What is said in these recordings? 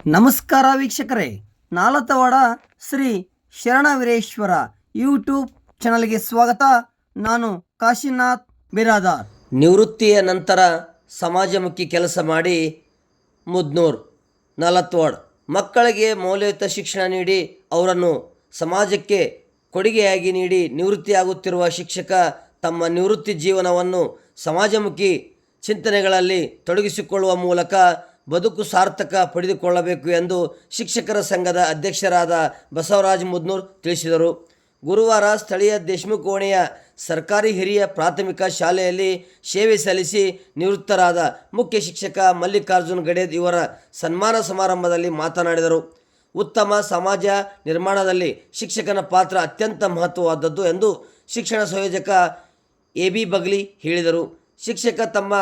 ನಮಸ್ಕಾರ ವೀಕ್ಷಕರೇ, ನಾಲತವಾಡ ಶ್ರೀ ಶರಣವೀರೇಶ್ವರ ಯೂಟ್ಯೂಬ್ ಚಾನಲ್ಗೆ ಸ್ವಾಗತ. ನಾನು ಕಾಶಿನಾಥ್ ಬಿರಾದಾರ್. ನಿವೃತ್ತಿಯ ನಂತರ ಸಮಾಜಮುಖಿ ಕೆಲಸ ಮಾಡಿ ಮುದ್ನೂರ್ ನಾಲತವಾಡ ಮಕ್ಕಳಿಗೆ ಮೌಲ್ಯಯುತ ಶಿಕ್ಷಣ ನೀಡಿ ಅವರನ್ನು ಸಮಾಜಕ್ಕೆ ಕೊಡುಗೆಯಾಗಿ ನೀಡಿ ನಿವೃತ್ತಿಯಾಗುತ್ತಿರುವ ಶಿಕ್ಷಕ ತಮ್ಮ ನಿವೃತ್ತಿ ಜೀವನವನ್ನು ಸಮಾಜಮುಖಿ ಚಿಂತನೆಗಳಲ್ಲಿ ತೊಡಗಿಸಿಕೊಳ್ಳುವ ಮೂಲಕ ಬದುಕು ಸಾರ್ಥಕ ಪಡೆದುಕೊಳ್ಳಬೇಕು ಎಂದು ಶಿಕ್ಷಕರ ಸಂಘದ ಅಧ್ಯಕ್ಷರಾದ ಬಸವರಾಜ ಮುದ್ನೂರ್ ತಿಳಿಸಿದರು. ಗುರುವಾರ ಸ್ಥಳೀಯ ದೇಶಮುಖ ಓಣಿಯ ಸರ್ಕಾರಿ ಹಿರಿಯ ಪ್ರಾಥಮಿಕ ಶಾಲೆಯಲ್ಲಿ ಸೇವೆ ಸಲ್ಲಿಸಿ ನಿವೃತ್ತರಾದ ಮುಖ್ಯ ಶಿಕ್ಷಕ ಮಲ್ಲಿಕಾರ್ಜುನ್ ಗಡೇದ್ ಇವರ ಸನ್ಮಾನ ಸಮಾರಂಭದಲ್ಲಿ ಮಾತನಾಡಿದರು. ಉತ್ತಮ ಸಮಾಜ ನಿರ್ಮಾಣದಲ್ಲಿ ಶಿಕ್ಷಕನ ಪಾತ್ರ ಅತ್ಯಂತ ಮಹತ್ವವಾದದ್ದು ಎಂದು ಶಿಕ್ಷಣ ಸಂಯೋಜಕ ಎ.ಬಿ. ಬಗ್ಲಿ ಹೇಳಿದರು. ಶಿಕ್ಷಕ ತಮ್ಮ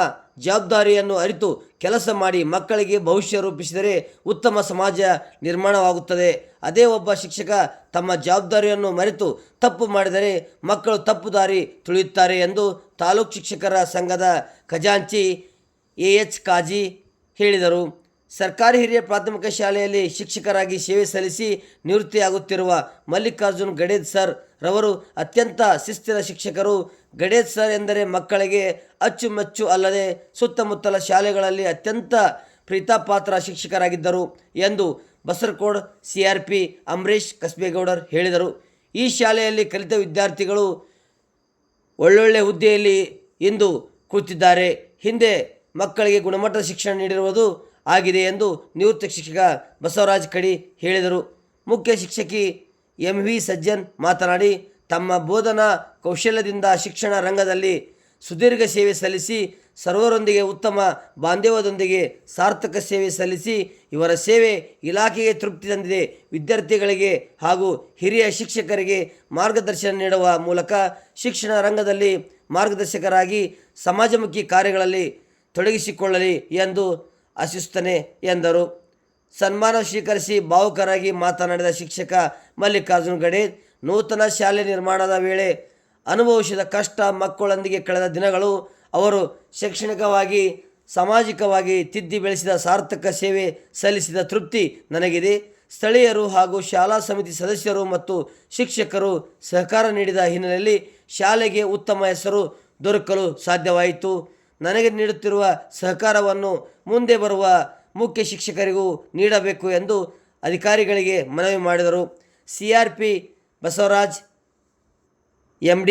ಜವಾಬ್ದಾರಿಯನ್ನು ಅರಿತು ಕೆಲಸ ಮಾಡಿ ಮಕ್ಕಳಿಗೆ ಭವಿಷ್ಯ ರೂಪಿಸಿದರೆ ಉತ್ತಮ ಸಮಾಜ ನಿರ್ಮಾಣವಾಗುತ್ತದೆ. ಅದೇ ಒಬ್ಬ ಶಿಕ್ಷಕ ತಮ್ಮ ಜವಾಬ್ದಾರಿಯನ್ನು ಮರೆತು ತಪ್ಪು ಮಾಡಿದರೆ ಮಕ್ಕಳು ತಪ್ಪು ದಾರಿ ತುಳಿಯುತ್ತಾರೆ ಎಂದು ತಾಲೂಕು ಶಿಕ್ಷಕರ ಸಂಘದ ಖಜಾಂಚಿ ಎ.ಎಚ್. ಕಾಜಿ ಹೇಳಿದರು. ಸರ್ಕಾರಿ ಹಿರಿಯ ಪ್ರಾಥಮಿಕ ಶಾಲೆಯಲ್ಲಿ ಶಿಕ್ಷಕರಾಗಿ ಸೇವೆ ಸಲ್ಲಿಸಿ ನಿವೃತ್ತಿಯಾಗುತ್ತಿರುವ ಮಲ್ಲಿಕಾರ್ಜುನ್ ಗಡೇದ್ ಸರ್ ರವರು ಅತ್ಯಂತ ಶಿಸ್ತಿನ ಶಿಕ್ಷಕರು. ಗಡೇದ್ ಸರ್ ಎಂದರೆ ಮಕ್ಕಳಿಗೆ ಅಚ್ಚುಮೆಚ್ಚು ಅಲ್ಲದೆ ಸುತ್ತಮುತ್ತಲ ಶಾಲೆಗಳಲ್ಲಿ ಅತ್ಯಂತ ಪ್ರೀತಾಪಾತ್ರ ಶಿಕ್ಷಕರಾಗಿದ್ದರು ಎಂದು ಬಸರಕೋಡ್ CRP ಅಂಬರೀಶ್ ಕಸ್ಬೇಗೌಡರ್ ಹೇಳಿದರು. ಈ ಶಾಲೆಯಲ್ಲಿ ಕಲಿತ ವಿದ್ಯಾರ್ಥಿಗಳು ಒಳ್ಳೊಳ್ಳೆ ಹುದ್ದೆಯಲ್ಲಿ ಇಂದು ಕೂತಿದ್ದಾರೆ. ಹಿಂದೆ ಮಕ್ಕಳಿಗೆ ಗುಣಮಟ್ಟದ ಶಿಕ್ಷಣ ನೀಡಿರುವುದು ಆಗಿದೆ ಎಂದು ನಿವೃತ್ತ ಶಿಕ್ಷಕ ಬಸವರಾಜ್ ಕಡಿ ಹೇಳಿದರು. ಮುಖ್ಯ ಶಿಕ್ಷಕಿ M.V. ಸಜ್ಜನ್ ಮಾತನಾಡಿ, ತಮ್ಮ ಬೋಧನಾ ಕೌಶಲ್ಯದಿಂದ ಶಿಕ್ಷಣ ರಂಗದಲ್ಲಿ ಸುದೀರ್ಘ ಸೇವೆ ಸಲ್ಲಿಸಿ ಸರ್ವರೊಂದಿಗೆ ಉತ್ತಮ ಬಾಂಧವ್ಯದೊಂದಿಗೆ ಸಾರ್ಥಕ ಸೇವೆ ಸಲ್ಲಿಸಿ ಇವರ ಸೇವೆ ಇಲಾಖೆಗೆ ತೃಪ್ತಿ ತಂದಿದೆ. ವಿದ್ಯಾರ್ಥಿಗಳಿಗೆ ಹಾಗೂ ಹಿರಿಯ ಶಿಕ್ಷಕರಿಗೆ ಮಾರ್ಗದರ್ಶನ ನೀಡುವ ಮೂಲಕ ಶಿಕ್ಷಣ ರಂಗದಲ್ಲಿ ಮಾರ್ಗದರ್ಶಕರಾಗಿ ಸಮಾಜಮುಖಿ ಕಾರ್ಯಗಳಲ್ಲಿ ತೊಡಗಿಸಿಕೊಳ್ಳಲಿ ಎಂದು ಆಶಿಸುತ್ತೇನೆ ಎಂದರು. ಸನ್ಮಾನ ಸ್ವೀಕರಿಸಿ ಭಾವುಕರಾಗಿ ಮಾತನಾಡಿದ ಶಿಕ್ಷಕ ಮಲ್ಲಿಕಾರ್ಜುನ್ ಗಡೇದ್, ನೂತನ ಶಾಲೆ ನಿರ್ಮಾಣದ ವೇಳೆ ಅನುಭವಿಸಿದ ಕಷ್ಟ, ಮಕ್ಕಳೊಂದಿಗೆ ಕಳೆದ ದಿನಗಳು, ಅವರು ಶೈಕ್ಷಣಿಕವಾಗಿ ಸಾಮಾಜಿಕವಾಗಿ ತಿದ್ದಿ ಬೆಳೆಸಿದ ಸಾರ್ಥಕ ಸೇವೆ ಸಲ್ಲಿಸಿದ ತೃಪ್ತಿ ನನಗಿದೆ. ಸ್ಥಳೀಯರು ಹಾಗೂ ಶಾಲಾ ಸಮಿತಿ ಸದಸ್ಯರು ಮತ್ತು ಶಿಕ್ಷಕರು ಸಹಕಾರ ನೀಡಿದ ಹಿನ್ನೆಲೆಯಲ್ಲಿ ಶಾಲೆಗೆ ಉತ್ತಮ ಹೆಸರು ದೊರಕಲು ಸಾಧ್ಯವಾಯಿತು. ನನಗೆ ನೀಡುತ್ತಿರುವ ಸಹಕಾರವನ್ನು ಮುಂದೆ ಬರುವ ಮುಖ್ಯ ಶಿಕ್ಷಕರಿಗೂ ನೀಡಬೇಕು ಎಂದು ಅಧಿಕಾರಿಗಳಿಗೆ ಮನವಿ ಮಾಡಿದರು. CRP ಬಸವರಾಜ್, MD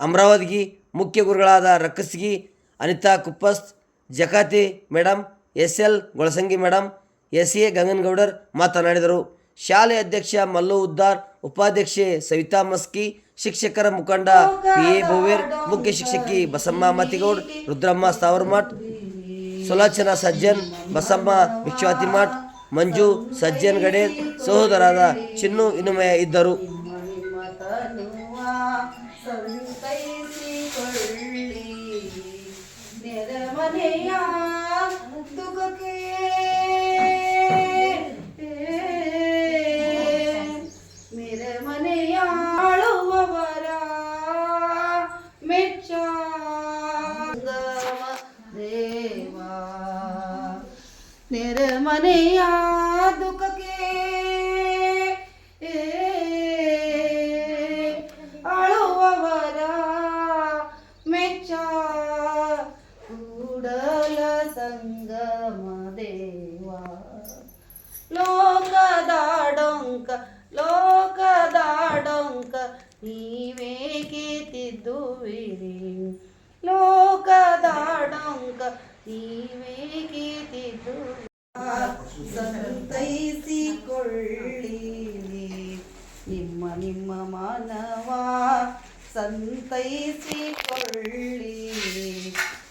ಅಮರಾವತಿಗಿ, ಮುಖ್ಯ ಗುರುಗಳಾದ ರಕ್ಕಸ್ಗಿ, Anita Kuppast, Jakati madam, SL Golasangi madam, SA Ganganagoudar ಮಾತನಾಡಿದರು. ಶಾಲೆ ಅಧ್ಯಕ್ಷ ಮಲ್ಲು ಉದ್ದಾರ್, ಉಪಾಧ್ಯಕ್ಷೆ ಸವಿತಾ ಮಸ್ಕಿ, ಶಿಕ್ಷಕರ ಮುಖಂಡ PA ಬೋವೇರ್, ಮುಖ್ಯ ಶಿಕ್ಷಕಿ ಬಸಮ್ಮ ಮತಿಗೌಡ್, ರುದ್ರಮ್ಮ ಸಾವರ್ಮಠ್, ಸುಲೋಚನಾ ಸಜ್ಜನ್, ಬಸಮ್ಮ ವಿಶ್ವಾತಿಮಠ್, ಮಂಜು ಸಜ್ಜನ್ ಗಡೇದ್, ಸಹೋದರಾದ ಚಿನ್ನು ವಿನಿಮಯ ಇದ್ದರು. ನೆರೆಮನೆಯ ದುಃಖಕ್ಕೆ ಅಳುವವರ ಮೆಚ್ಚ ಕೂಡಲ ಸಂಗಮ ದೇವ. ಲೋಕದಾಡೊಂಕ ನೀವೇಕೆ ತಿದ್ದುವಿರಿ, ಲೋಕದಾಡೊಂಕ ನೀವೇಕೆ ತಿದ್ದುವಿರಿ. ಸಂತೈಸಿಕೊಳ್ಳಿ ನಿಮ್ಮ ಮಾನವ, ಸಂತೈಸಿಕೊಳ್ಳಿ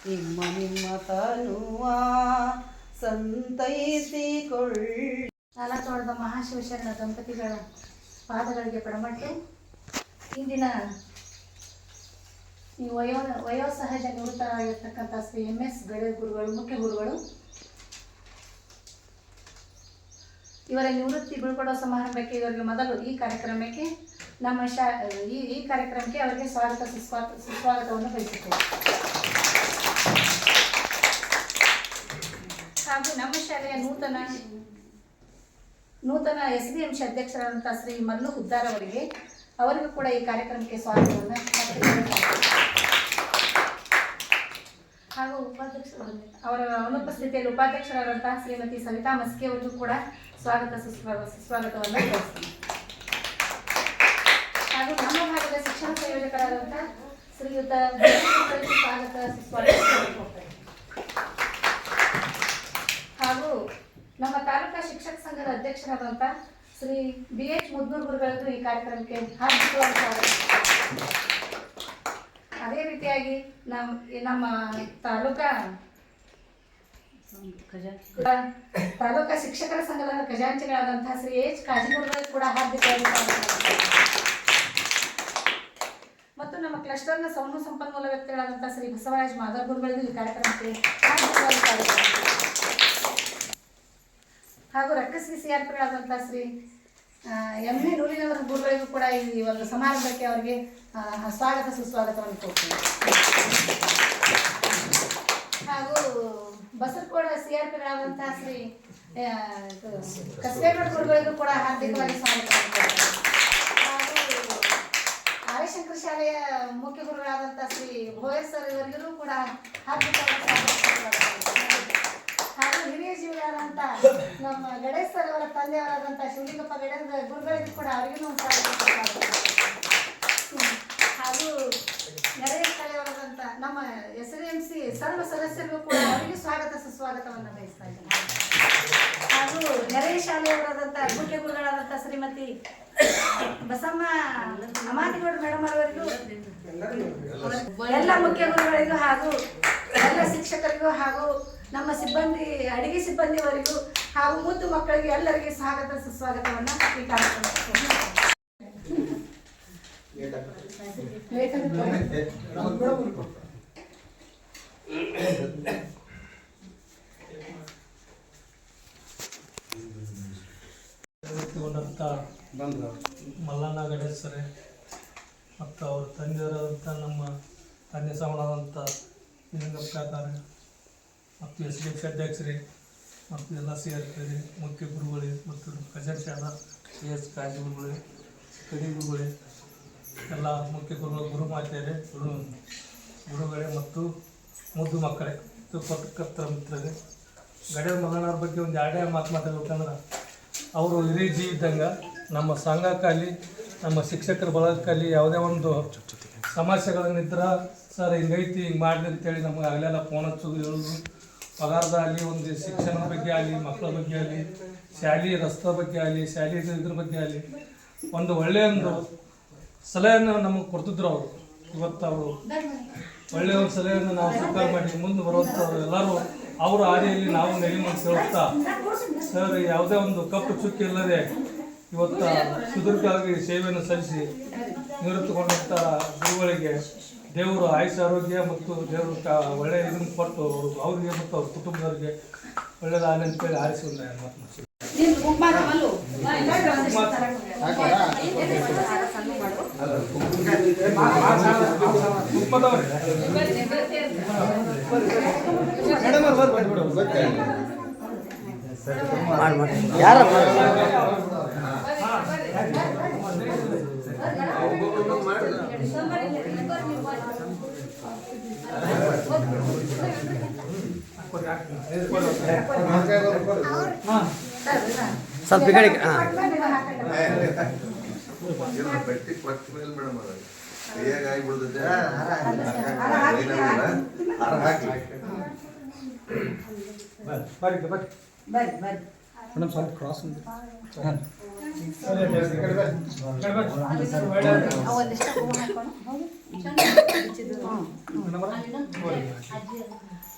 ನಿಮ್ಮ ತನುವ, ಸಂತೈಸಿಕೊಳ್ಳಿ. ನಾಲತವಾಡದ ಮಹಾಶಿವಶರಣ ದಂಪತಿಗಳ ಪಾದಗಳಿಗೆ ಪಡಮಟ್ಟು ಇಂದಿನ ಈ ವಯೋಸಹಜ ನಿವೃತ್ತರಾಗಿರ್ತಕ್ಕಂಥ ಶ್ರೀ MS ಗಡೇದ್ ಗುರುಗಳು, ಮುಖ್ಯ ಗುರುಗಳು, ಇವರ ನಿವೃತ್ತಿ ಬೀಳ್ಕೊಡೋ ಸಮಾರಂಭಕ್ಕೆ ಇವರಿಗೆ ಮೊದಲು ಈ ಕಾರ್ಯಕ್ರಮಕ್ಕೆ ನಮ್ಮ ಈ ಕಾರ್ಯಕ್ರಮಕ್ಕೆ ಅವರಿಗೆ ಸುಸ್ವಾಗತವನ್ನು ಬಯಸುತ್ತೇವೆ. ಹಾಗೂ ನಮ್ಮ ಶಾಲೆಯ ನೂತನ ನೂತನ SDMC ಅಧ್ಯಕ್ಷರಾದಂಥ ಶ್ರೀ ಮಲ್ಲು ಹುದ್ದಾರ್ ಅವರಿಗೂ ಕೂಡ ಈ ಕಾರ್ಯಕ್ರಮಕ್ಕೆ ಸ್ವಾಗತವನ್ನು ಹಾಗೂ ಅವರ ಅನುಪಸ್ಥಿತಿಯಲ್ಲಿ ಉಪಾಧ್ಯಕ್ಷರಾದಂತಹ ಶ್ರೀಮತಿ ಸವಿತಾ ಮಸ್ಕಿ ಅವರಿಗೂ ಕೂಡ ಸುಸ್ವಾಗತವನ್ನು ತೋರಿಸ್ತೀನಿ. ಹಾಗೂ ನಮ್ಮ ಭಾಗದ ಶಿಕ್ಷಣ ಸಂಯೋಜಕರಾದಂಥ ಶ್ರೀಯುತ ಸ್ವಾಗತ ಸುಸ್ವಾಗತ ಹೋಗ್ತಾರೆ. ಹಾಗೂ ನಮ್ಮ ತಾಲೂಕಾ ಶಿಕ್ಷಕ ಸಂಘದ ಅಧ್ಯಕ್ಷರಾದಂಥ ಶ್ರೀ BH ಮುದ್ನೂರ್ ಗುರುಗಳಿಗೂ ಈ ಕಾರ್ಯಕ್ರಮಕ್ಕೆ ಹಾರ್ದಿಕವಾಗಿ ಸ್ವಾಗತ. ಅದೇ ರೀತಿಯಾಗಿ ನಮ್ಮ ತಾಲೂಕಾ ಶಿಕ್ಷಕರ ಸಂಘದ ಖಜಾಂಚಿಗಳಾದಂತಹ ಶ್ರೀ H ಕಾಜಿಗುರುಗಳಿಗೂ ಕೂಡ ಹಾರ್ದಿಕವಾಗಿ ಸ್ವಾಗತ. ಮತ್ತು ನಮ್ಮ ಕ್ಲಸ್ಟರ್ನ ಸಮೂಹ ಸಂಪನ್ಮೂಲ ವ್ಯಕ್ತಿಗಳಾದಂತಹ ಶ್ರೀ ಬಸವರಾಜ್ ಮಾಧವ್ ಗುರುಗಳಿಗೂ ಈ ಕಾರ್ಯಕ್ರಮಕ್ಕೆ ಹಾರ್ದಿಕವಾಗಿ ಸ್ವಾಗತ. ಹಾಗೂ ರಕ್ಕಸಿ CRPಗಳಾದಂತಹ ಶ್ರೀ MA ನೂರಿನವರ ಗುರುಗಳಿಗೂ ಕೂಡ ಈ ಒಂದು ಸಮಾರಂಭಕ್ಕೆ ಅವರಿಗೆ ಸ್ವಾಗತ ಸುಸ್ವಾಗತವನ್ನು ಕೊಡ್ತೀನಿ. ಹಾಗೂ ಬಸರಕೋಡ CRPಗಳಾದಂತಹ ಶ್ರೀ ಕಸ್ಬೇಗೌಡ ಗುರುಗಳಿಗೂ ಕೂಡ ಹಾರ್ದಿಕವಾಗಿ ಸ್ವಾಗತ. ಹಾಗೂ ಆರ್ಯಶಂಕರ ಶಾಲೆಯ ಮುಖ್ಯ ಗುರುಗಳಾದಂತಹ ಶ್ರೀ ಭೋಯರ್ ಸರ್ ಇವರಿಗೂ ಕೂಡ ಹಾರ್ದಿಕವಾಗಿ ಸ್ವಾಗತ. ಹಾಗೂ ಹಿರಿಯ ಜೀವಗಳಾದಂಥ ನಮ್ಮ ಗಣೇಶ್ ಸರ್ ಅವರ ತಂದೆಯವರಾದಂಥ ಶಿವಲಿಂಗಪ್ಪ ಗಣೇಶ್ ಗುರುಗಳಿಗೂ ಕೂಡ ಅವರಿಗೂ ಹಾಗೂ ನೆರೆಯ ಶಾಲೆಯವರಾದಂಥ ನಮ್ಮ SDMC ಸರ್ವ ಸದಸ್ಯರಿಗೂ ಕೂಡ ಅವರಿಗೂ ಸ್ವಾಗತ ಸುಸ್ವಾಗತವನ್ನು ಬಯಸ್ತಾ ಇದ್ದೇನೆ. ಹಾಗೂ ನೆರೆಯ ಶಾಲೆಯವರಾದಂಥ ಮುಖ್ಯ ಗುರುಗಳಾದಂಥ ಶ್ರೀಮತಿ ಬಸಮ್ಮ ಅಮಾತಿಗೌಡ ಮೇಡಮ್ ಅವರಿಗೂ ಎಲ್ಲ ಮುಖ್ಯ ಗುರುಗಳಿಗೂ ಹಾಗೂ ಎಲ್ಲ ಶಿಕ್ಷಕರಿಗೂ ಹಾಗೂ ನಮ್ಮ ಸಿಬ್ಬಂದಿ ಅಡಿಗೆ ಸಿಬ್ಬಂದಿಯವರಿಗೂ ಹಾಗೂ ಮುದ್ದು ಮಕ್ಕಳಿಗೆ ಎಲ್ಲರಿಗೂ ಸ್ವಾಗತ ಸುಸ್ವಾಗತವನ್ನು ಈ ಮಲ್ಲಣ್ಣ ಗಣೇಶರೇ ಮತ್ತು ಅವ್ರ ತಂದೆಯವರಾದಂಥ ನಮ್ಮ ತಂದೆ ಸಮಾನವಾದಂಥ ಲಿಂಗಪ್ಪಾತಾರೆ ಮತ್ತು SDMC ಅಧ್ಯಕ್ಷರೇ ಮತ್ತು ಎಲ್ಲ CRP ಮುಖ್ಯ ಗುರುಗಳೇ ಮತ್ತು ಖಜಾಂಚಿಯಾದ CS ಕಾಜಿಗುರುಗಳೇ ಕಡಿಗುರುಗಳೇ ಎಲ್ಲ ಮುಖ್ಯ ಗುರುಗಳು ಗುರುಮಾತೆಯರೇ ಗುರುಗಳೇ ಮತ್ತು ಮುದ್ದು ಮಕ್ಕಳೇ ಪತ್ರಕರ್ತರ ಮಿತ್ರರೇ ಗಡಿಯಾರ ಮಲ್ಲಣ್ಣವ್ರ ಬಗ್ಗೆ ಒಂದು ಎರಡೇ ಮಾತಾಡ್ಬೇಕಂದ್ರೆ ಅವರು ಹಿರಿಯ ಜೀವ ಇದ್ದಂಗೆ ನಮ್ಮ ಸಂಘಕ್ಕಾಗಲಿ ನಮ್ಮ ಶಿಕ್ಷಕರ ಬಳಗಕ್ಕಾಗಲಿ ಯಾವುದೇ ಒಂದು ಸಮಸ್ಯೆಗಳನ್ನಿದ್ರೆ ಸರ್ ಹಿಂಗೈತಿ ಹಿಂಗೆ ಮಾಡಿದೆ ಅಂತೇಳಿ ನಮಗೆ ಆಗಲೆಲ್ಲ ಫೋನ್ ಹಚ್ಚೋದು ಹೇಳೋದು ಪಗಾರದ ಆಗಲಿ ಒಂದು ಶಿಕ್ಷಣದ ಬಗ್ಗೆ ಆಗಲಿ ಮಕ್ಕಳ ಬಗ್ಗೆ ಆಗಲಿ ಶಾಲೆ ರಸ್ತೆ ಬಗ್ಗೆ ಆಗಲಿ ಶಾಲೆ ಇದ್ರ ಬಗ್ಗೆ ಆಗಲಿ ಒಂದು ಒಳ್ಳೆಯ ಒಂದು ಸಲಹೆಯನ್ನು ನಮಗೆ ಕೊಡ್ತಿದ್ರು ಅವರು. ಇವತ್ತು ಅವರು ಒಳ್ಳೆಯ ಒಂದು ಸಲಹೆಯನ್ನು ನಾವು ಸ್ವೀಕಾರ ಮಾಡಿ ಮುಂದೆ ಬರುವಂಥವ್ರು ಎಲ್ಲರೂ ಅವರ ಹಾದಿಯಲ್ಲಿ ನಾವು ನೆಲೆಮಂದು ಹೇಳುತ್ತಾ ಸರ್ ಯಾವುದೇ ಒಂದು ಕಪ್ಪು ಚುಕ್ಕಿ ಇಲ್ಲದೆ ಇವತ್ತು ಸುದೀರ್ಘವಾಗಿ ಸೇವೆಯನ್ನು ಸಲ್ಲಿಸಿ ನಿವೃತ್ತಗೊಂಡಂಥ ಗುರುಗಳಿಗೆ ದೇವರು ಆಯುಷ್ಯ ಆರೋಗ್ಯ ಮತ್ತು ದೇವರು ಒಳ್ಳೆಯ ಇದನ್ನು ಕೊಟ್ಟು ಅವರಿಗೆ ಮತ್ತು ಅವ್ರ ಕುಟುಂಬದವರಿಗೆ ಒಳ್ಳೆಯದಾಗಲಿ ಅಂತೇಳಿ ಆರಿಸಿ ಒಂದು ಯಾರ ಸ್ವಲ್ಪ ಈ ಕಡೆ ಮೇಡಮ್ ಸ್ವಲ್ಪ ಕ್ರಾಸ್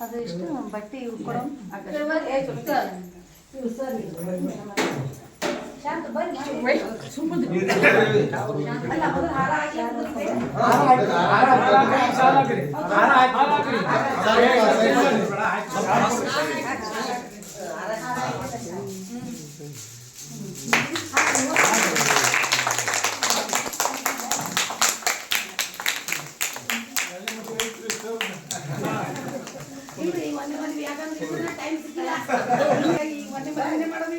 ಅದು ಎಷ್ಟು ಬಟ್ಟೆ ಇವು ಕೊಡೋ ಶಾಂತ ಬನ್ನಿ ಇಲ್ರಿ ಒಂದೇ ಮದುವೆ ಯಾಕಂದ್ರೆ ಟೈಮ್ ಸಿಕ್ಕಿಲ್ಲ ಈ ಒಂದೇ ಮದುವೆ ಮಾಡೋದು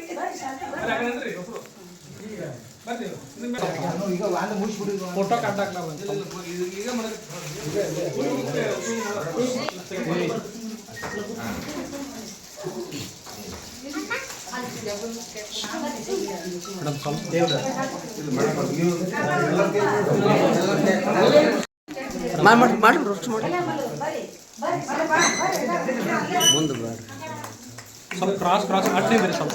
ಫೋಟೋ ಕಾಂಟ್ಯಾಕ್ಟ್ ಮಾಡಿ ರೋಸ್ಟ್ ಮಾಡಿ ಮುಂದೆ ಬರ್ರಿ. ಸ್ವಲ್ಪ ಕ್ರಾಸ್ ಅಡ್ಡಿ ಬೇರೆ ಸ್ವಲ್ಪ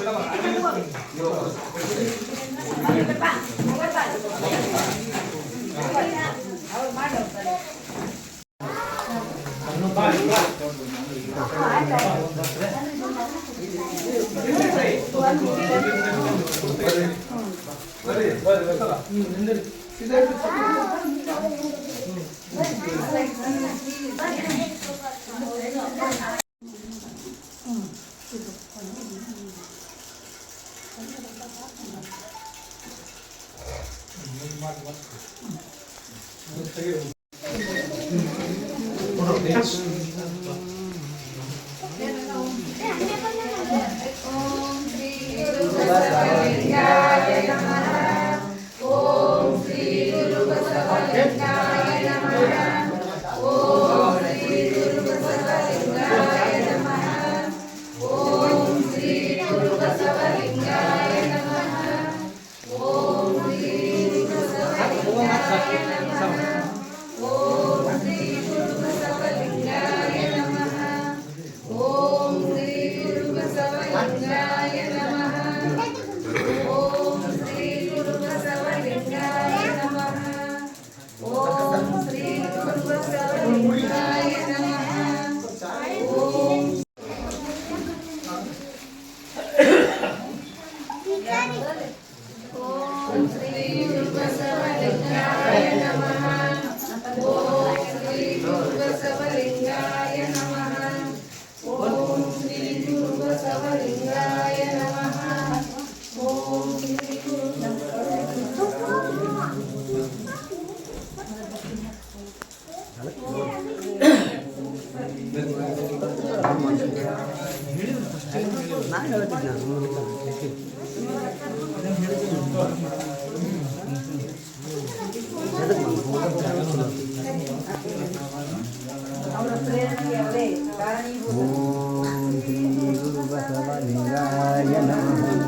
ಅವರ ಪ್ರೇರಣೆಗೆ ಅವರೇ ಕಾರಣೀಭೂತ. ಓಂ ಶ್ರೀ ಗುರು ಬಸವಲಿಂಗಾಯ ನಮಃ.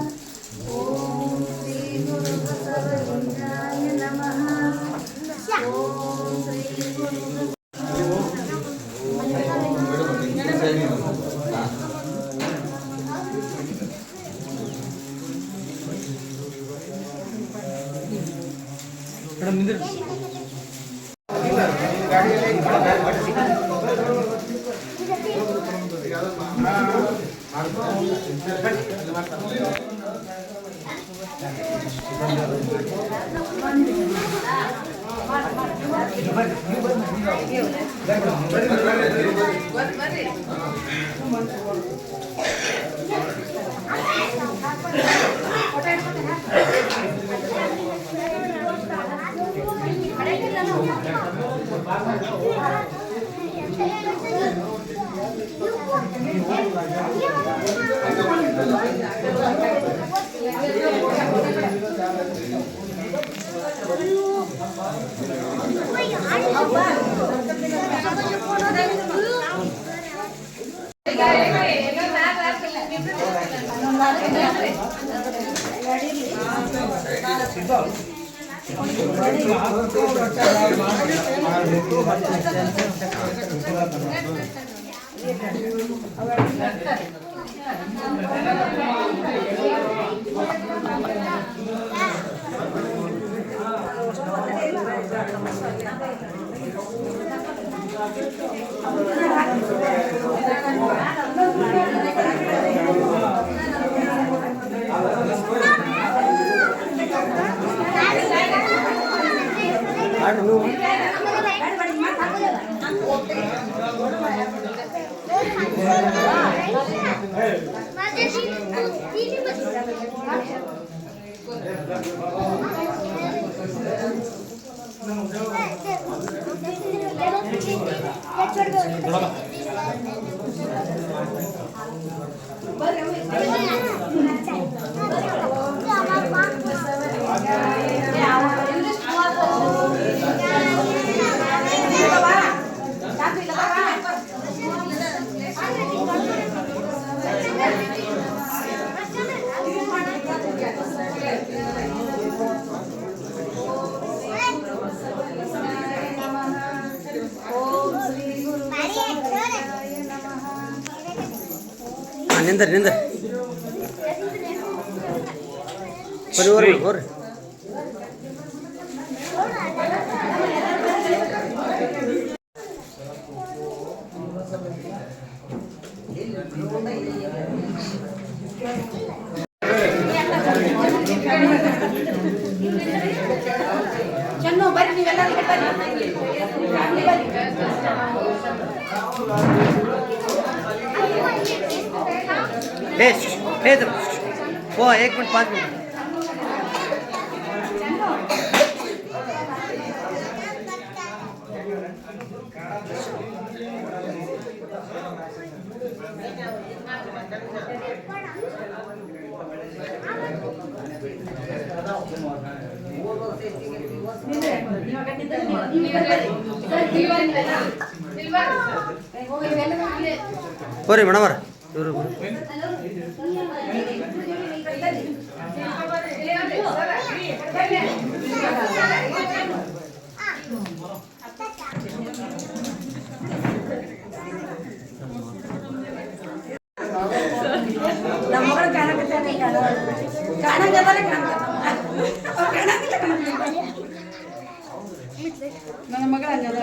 ಓಂ ಶ್ರೀ ಗುರು ಬಸವಲಿಂಗಾಯ ನಮಃ. ಓಂ ಶ್ರೀ ಗುರು ಮೇಡಮ್ ನಿಂದ್ರಿ. ನಿಂದ್ರಿ ನಿಂದ್ರಿ ಬರ್ರಿ ಬರ್ರಿ ಚೆನ್ನು ಬರ್ರಿ ನೀವೆಲ್ಲರೂ ಬರ್ರಿ वो 1 मिनट 5 मिनट ಬರ್ರಿ ಮೇಡಮ್ ಅವ್ರ ಇವರು ನಮ್ಮ ಮಗಳು ಕಾಣಕತ್ತಾನೆ ಕಾಣಂಗದಲ್ಲ ಕಾಣಂಗಿಲ್ಲ ನನ್ನ ಮಗಳ ಹಂಗದ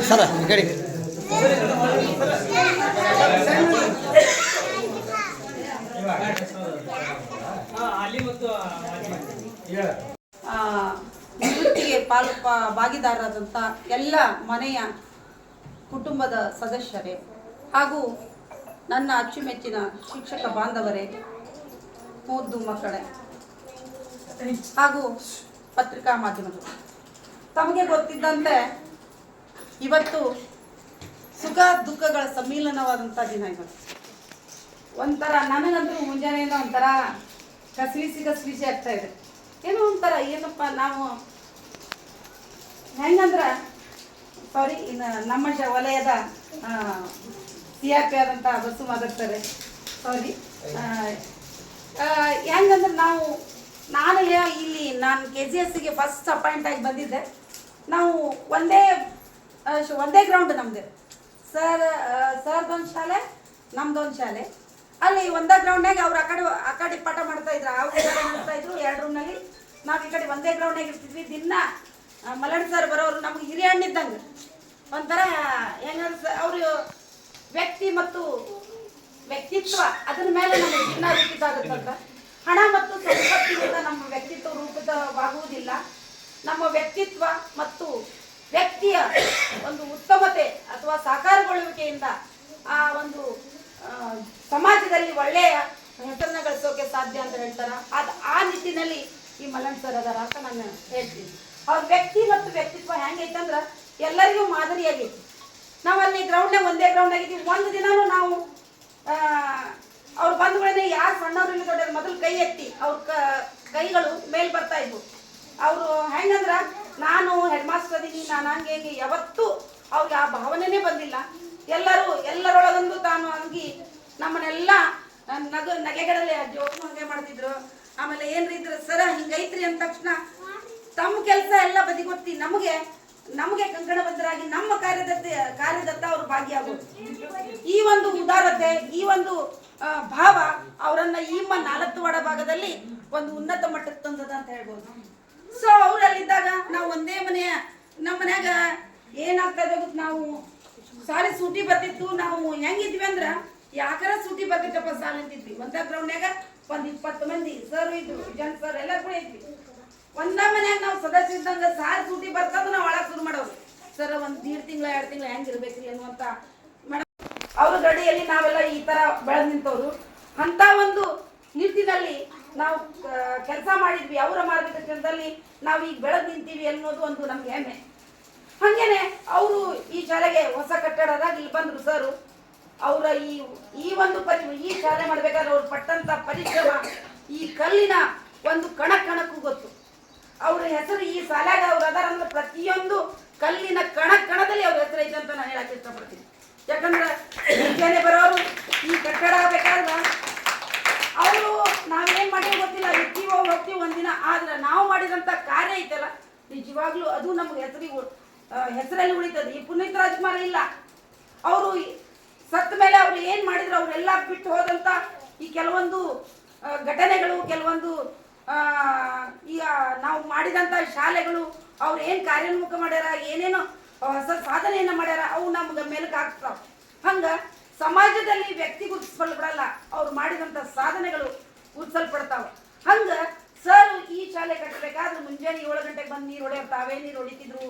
ಸರ ಗಾಡಿ ನಿವೃತ್ತಿಗೆ ಭಾಗಿದಾರರಾದಂಥ ಎಲ್ಲ ಮನೆಯ ಕುಟುಂಬದ ಸದಸ್ಯರೇ ಹಾಗೂ ನನ್ನ ಅಚ್ಚುಮೆಚ್ಚಿನ ಶಿಕ್ಷಕ ಬಾಂಧವರೇ, ಮುದ್ದು ಮಕ್ಕಳೇ ಹಾಗೂ ಪತ್ರಿಕಾ ಮಾಧ್ಯಮಗಳು, ತಮಗೆ ಗೊತ್ತಿದ್ದಂತೆ ಇವತ್ತು ಸುಖ ದುಃಖಗಳ ಸಮ್ಮಿಲನವಾದಂಥ ದಿನ. ಇವತ್ತು ಒಂಥರ ನನಗಂತೂ ಮುಂಜಾನೆಯಿಂದ ಒಂಥರ ಕಸಿವಿಸಿ ಆಗ್ತಾ ಇದೆ. ಏನೋ ಒಂಥರ ಏನಪ್ಪ ನಾವು ಹೆಂಗಂದ್ರೆ ಸಾರಿ ಇನ್ನು ನಮ್ಮ ವಲಯದ CRP ಆದಂಥ ಬಸ್ಸು ಮಾತಾಡ್ತಾರೆ. ಸಾರಿ ಹೆಂಗಂದ್ರೆ ನಾನು ಇಲ್ಲಿ KGSಗೆ ಫಸ್ಟ್ ಅಪಾಯಿಂಟ್ ಆಗಿ ಬಂದಿದ್ದೆ. ನಾವು ಒಂದೇ ಗ್ರೌಂಡ್ ನಮ್ಮದು. ಸರ್ದೊಂದು ಶಾಲೆ, ನಮ್ದೊಂದು ಶಾಲೆ. ಅಲ್ಲಿ ಒಂದೇ ಗ್ರೌಂಡ್ನಾಗ ಅವ್ರು ಆ ಕಡೆ ಪಾಠ ಮಾಡ್ತಾ ಇದ್ರು, ಮಾಡ್ತಾ ಇದ್ರು 2 ರೂಮ್ನಲ್ಲಿ. ನಾವು ಈ ಕಡೆ ಒಂದೇ ಗ್ರೌಂಡ್ನಾಗ ಇರ್ತಿದ್ವಿ. ದಿನ ಮಲಡ್ ಸರ್ ಬರೋರು ನಮ್ಗೆ ಹಿರಿಯ ಹಣ್ಣಿದ್ದಂಗೆ. ಒಂಥರ ಹೆಂಗಂದ್ರೆ ಅವರು ವ್ಯಕ್ತಿ ಮತ್ತು ವ್ಯಕ್ತಿತ್ವ ಅದರ ಮೇಲೆ ನಮಗೆ ದಿನ ರೂಪಿತಾಗುತ್ತಂತ. ಹಣ ಮತ್ತು ಸಂಪತ್ತಿನಿಂದ ನಮ್ಮ ವ್ಯಕ್ತಿತ್ವ ರೂಪಿತವಾಗುವುದಿಲ್ಲ. ನಮ್ಮ ವ್ಯಕ್ತಿತ್ವ ಮತ್ತು ವ್ಯಕ್ತಿಯ ಒಂದು ಉತ್ತಮತೆ ಅಥವಾ ಸಾಕಾರಗೊಳ್ಳುವಿಕೆಯಿಂದ ಆ ಒಂದು ಸಮಾಜದಲ್ಲಿ ಒಳ್ಳೆಯ ಹೆಸರನ್ನ ಗಳಿಸೋಕೆ ಸಾಧ್ಯ ಅಂತ ಹೇಳ್ತಾರೆ. ಆ ನಿಟ್ಟಿನಲ್ಲಿ ಈ ಮಲ್ಲಣ್ಣ ಸರ್ ಅದರ ಅಂತ ನಾನು ಹೇಳ್ತೀನಿ. ಅವ್ರ ವ್ಯಕ್ತಿ ಮತ್ತು ವ್ಯಕ್ತಿತ್ವ ಹೆಂಗೈತಂದ್ರೆ ಎಲ್ಲರಿಗೂ ಮಾದರಿಯಾಗೈತಿ. ನಾವಲ್ಲಿ ಗ್ರೌಂಡ್ನಾಗ ಒಂದೇ ಗ್ರೌಂಡ್ ಆಗಿದ್ದೀವಿ. ಒಂದು ದಿನಾನು ನಾವು ಅವ್ರು ಬಂಧುಗಳನ್ನೇ ಯಾರು ಸಣ್ಣವ್ರಿಲ್ಲ ದೊಡ್ಡವ್ರು ಮೊದಲು ಕೈ ಎತ್ತಿ ಅವ್ರ ಕೈಗಳು ಮೇಲ್ ಬರ್ತಾ ಇದ್ವು. ಅವರು ಹೆಂಗಂದ್ರೆ ನಾನು ಹೆಡ್ ಮಾಸ್ಟರ್ ಅದೀನಿ, ನಾನು ಹಂಗೆ ಯಾವತ್ತೂ ಅವ್ರಿಗೆ ಆ ಭಾವನೆನೇ ಬಂದಿಲ್ಲ. ಎಲ್ಲರೊಳಗೊಂದು ತಾನು ಅಂಗಿ ನಮ್ಮನ್ನೆಲ್ಲ ನಗೆಗಳಲ್ಲಿ ಜೋಕು ಹಂಗೆ ಮಾಡ್ತಿದ್ರು. ಆಮೇಲೆ ಏನ್ರಿ ಇದ್ರ ಸರ ಹಿಂಗೈತ್ರಿ ಅಂದ ತಕ್ಷಣ ತಮ್ಮ ಕೆಲಸ ಎಲ್ಲ ಬದಿಗೊತ್ತಿ ನಮಗೆ ಕಂಕಣಬದ್ಧರಾಗಿ ನಮ್ಮ ಕಾರ್ಯದತ್ತ ಅವರು ಭಾಗಿಯಾಗೋದು. ಈ ಒಂದು ಉದಾರತೆ, ಈ ಒಂದು ಭಾವ ಅವರನ್ನ ಈ 4 ವಾಡ ಭಾಗದಲ್ಲಿ ಒಂದು ಉನ್ನತ ಮಟ್ಟಕ್ಕೆ ತಂದದ ಅಂತ ಹೇಳ್ಬೋದು. ಸೊ ಅವರಲ್ಲಿದ್ದಾಗ ನಾವು ಒಂದೇ ನಮ್ಮ ಮನ್ಯಾಗ ಏನಾಗ್ತದೆ ನಾವು ಸಾಲಿ ಸೂಟಿ ಬರ್ತಿತ್ತು. ನಾವು ಹೆಂಗಿದ್ವಿ ಅಂದ್ರ ಯಾಕಾರ ಸೂಟಿ ಬರ್ತಿತ್ತಪ್ಪ ಸಾಲ ಅಂತಿದ್ವಿ. ಒಂದ ಗ್ರೌಂಡ್ನಾಗ ಒಂದ್ 20 ಮಂದಿ ಸರ್ ಇದ್ರು, ಜನ್ ಸರ್ ಎಲ್ಲ ಕೂಡ ಇದ್ವಿ. ಒಂದ ಮನ್ಯಾಗ ನಾವು ಸದಸ್ಯ ಇದ್ದಂಗ ಸಾಲ ಸೂಟಿ ಬರ್ತಂದ್ರೆ ನಾವು ಒಳಗೆ ಶುರು ಮಾಡೋದು. ಸರ್ ಒಂದ್ 1.5 ತಿಂಗಳ 2 ತಿಂಗಳ ಹೆಂಗಿರ್ಬೇಕ್ರಿ ಅನ್ನುವಂತ ಮೇಡಮ್ ಅವ್ರ ಗಡಿಯಲ್ಲಿ ನಾವೆಲ್ಲ ಈ ತರ ಬೆಳೆದ್ ನಿಂತವ್ರು. ಅಂತ ಒಂದು ನಿಟ್ಟಿನಲ್ಲಿ ನಾವು ಕೆಲಸ ಮಾಡಿದ್ವಿ. ಅವರ ಮಾರ್ಗದರ್ಶನದಲ್ಲಿ ನಾವು ಈಗ ಬೆಳೆದ್ ನಿಂತೀವಿ ಅನ್ನೋದು ಒಂದು ನಮ್ಗೆ ಹೆಮ್ಮೆ. ಹಂಗೇನೆ ಅವರು ಈ ಶಾಲೆಗೆ ಹೊಸ ಕಟ್ಟಡದಾಗ ಇಲ್ಲಿ ಬಂದ್ರು ಸರ್. ಅವರ ಈ ಒಂದು ಈ ಶಾಲೆ ಮಾಡ್ಬೇಕಾದ್ರೆ ಅವ್ರು ಪಟ್ಟಂತ ಪರಿಶ್ರಮ, ಈ ಕಲ್ಲಿನ ಒಂದು ಕಣಕ್ಕೂ ಗೊತ್ತು. ಅವ್ರ ಹೆಸರು ಈ ಶಾಲೆಗ ಅವ್ರು ಅದಾರ ಅಂದ್ರೆ ಪ್ರತಿಯೊಂದು ಕಲ್ಲಿನ ಕಣದಲ್ಲಿ ಅವ್ರ ಹೆಸರು ಐತೆ ಅಂತ ನಾನು ಹೇಳಕ್ ಇಷ್ಟಪಡ್ತೀನಿ. ಯಾಕಂದ್ರೆ ಮುಂಜಾನೆ ಬರೋರು ಈ ಕಟ್ಟಡ ಆಗ್ಬೇಕಾದ್ರೆ ಅವರು ನಾವೇನ್ ಮಾಡಿರೋ ಗೊತ್ತಿಲ್ಲ, ಹೋಗ್ತೀವಿ ಒಂದಿನ. ಆದ್ರೆ ನಾವು ಮಾಡಿದಂತ ಕಾರ್ಯ ಐತಲ್ಲ ನಿಜವಾಗ್ಲೂ ಅದು ನಮ್ಗೆ ಹೆಸರಲ್ಲಿ ಉಳಿತದೆ. ಈ ಪುನೀತ್ ರಾಜ್ಕುಮಾರ್ ಇಲ್ಲ, ಅವರು ಸತ್ತ ಮೇಲೆ ಅವ್ರು ಏನ್ ಮಾಡಿದ್ರು ಅವರೆಲ್ಲ ಬಿಟ್ಟು ಹೋದಂತ ಈ ಕೆಲವೊಂದು ಘಟನೆಗಳು, ಕೆಲವೊಂದು ಈಗ ನಾವು ಮಾಡಿದಂತ ಶಾಲೆಗಳು, ಅವ್ರು ಏನ್ ಕಾರ್ಯೋನ್ಮುಖ ಮಾಡ್ಯಾರ, ಏನೇನೋ ಹೊಸ ಸಾಧನೆಯನ್ನ ಮಾಡ್ಯಾರ, ಅವು ನಮ್ಗೆ ಮೆಲುಕು ಆಗ್ತಾವ. ಹಂಗ ಸಮಾಜದಲ್ಲಿ ವ್ಯಕ್ತಿ ಗುರುತಿಸ್ಕೊಳ್ಬಿಡಲ್ಲ, ಅವ್ರು ಮಾಡಿದಂತ ಸಾಧನೆಗಳು ಗುರುತಿಸಲ್ಪಡ್ತಾವ. ಹಂಗ ಸರ್ ಈ ಶಾಲೆ ಕಟ್ಟಬೇಕಾದ್ರೆ ಮುಂಜಾನೆ 7 ಗಂಟೆಗೆ ಬಂದು ನೀರು ಹೊಡೆಯೋರು, ತಾವೇ ನೀರು ಹೊಡಿತಿದ್ರು.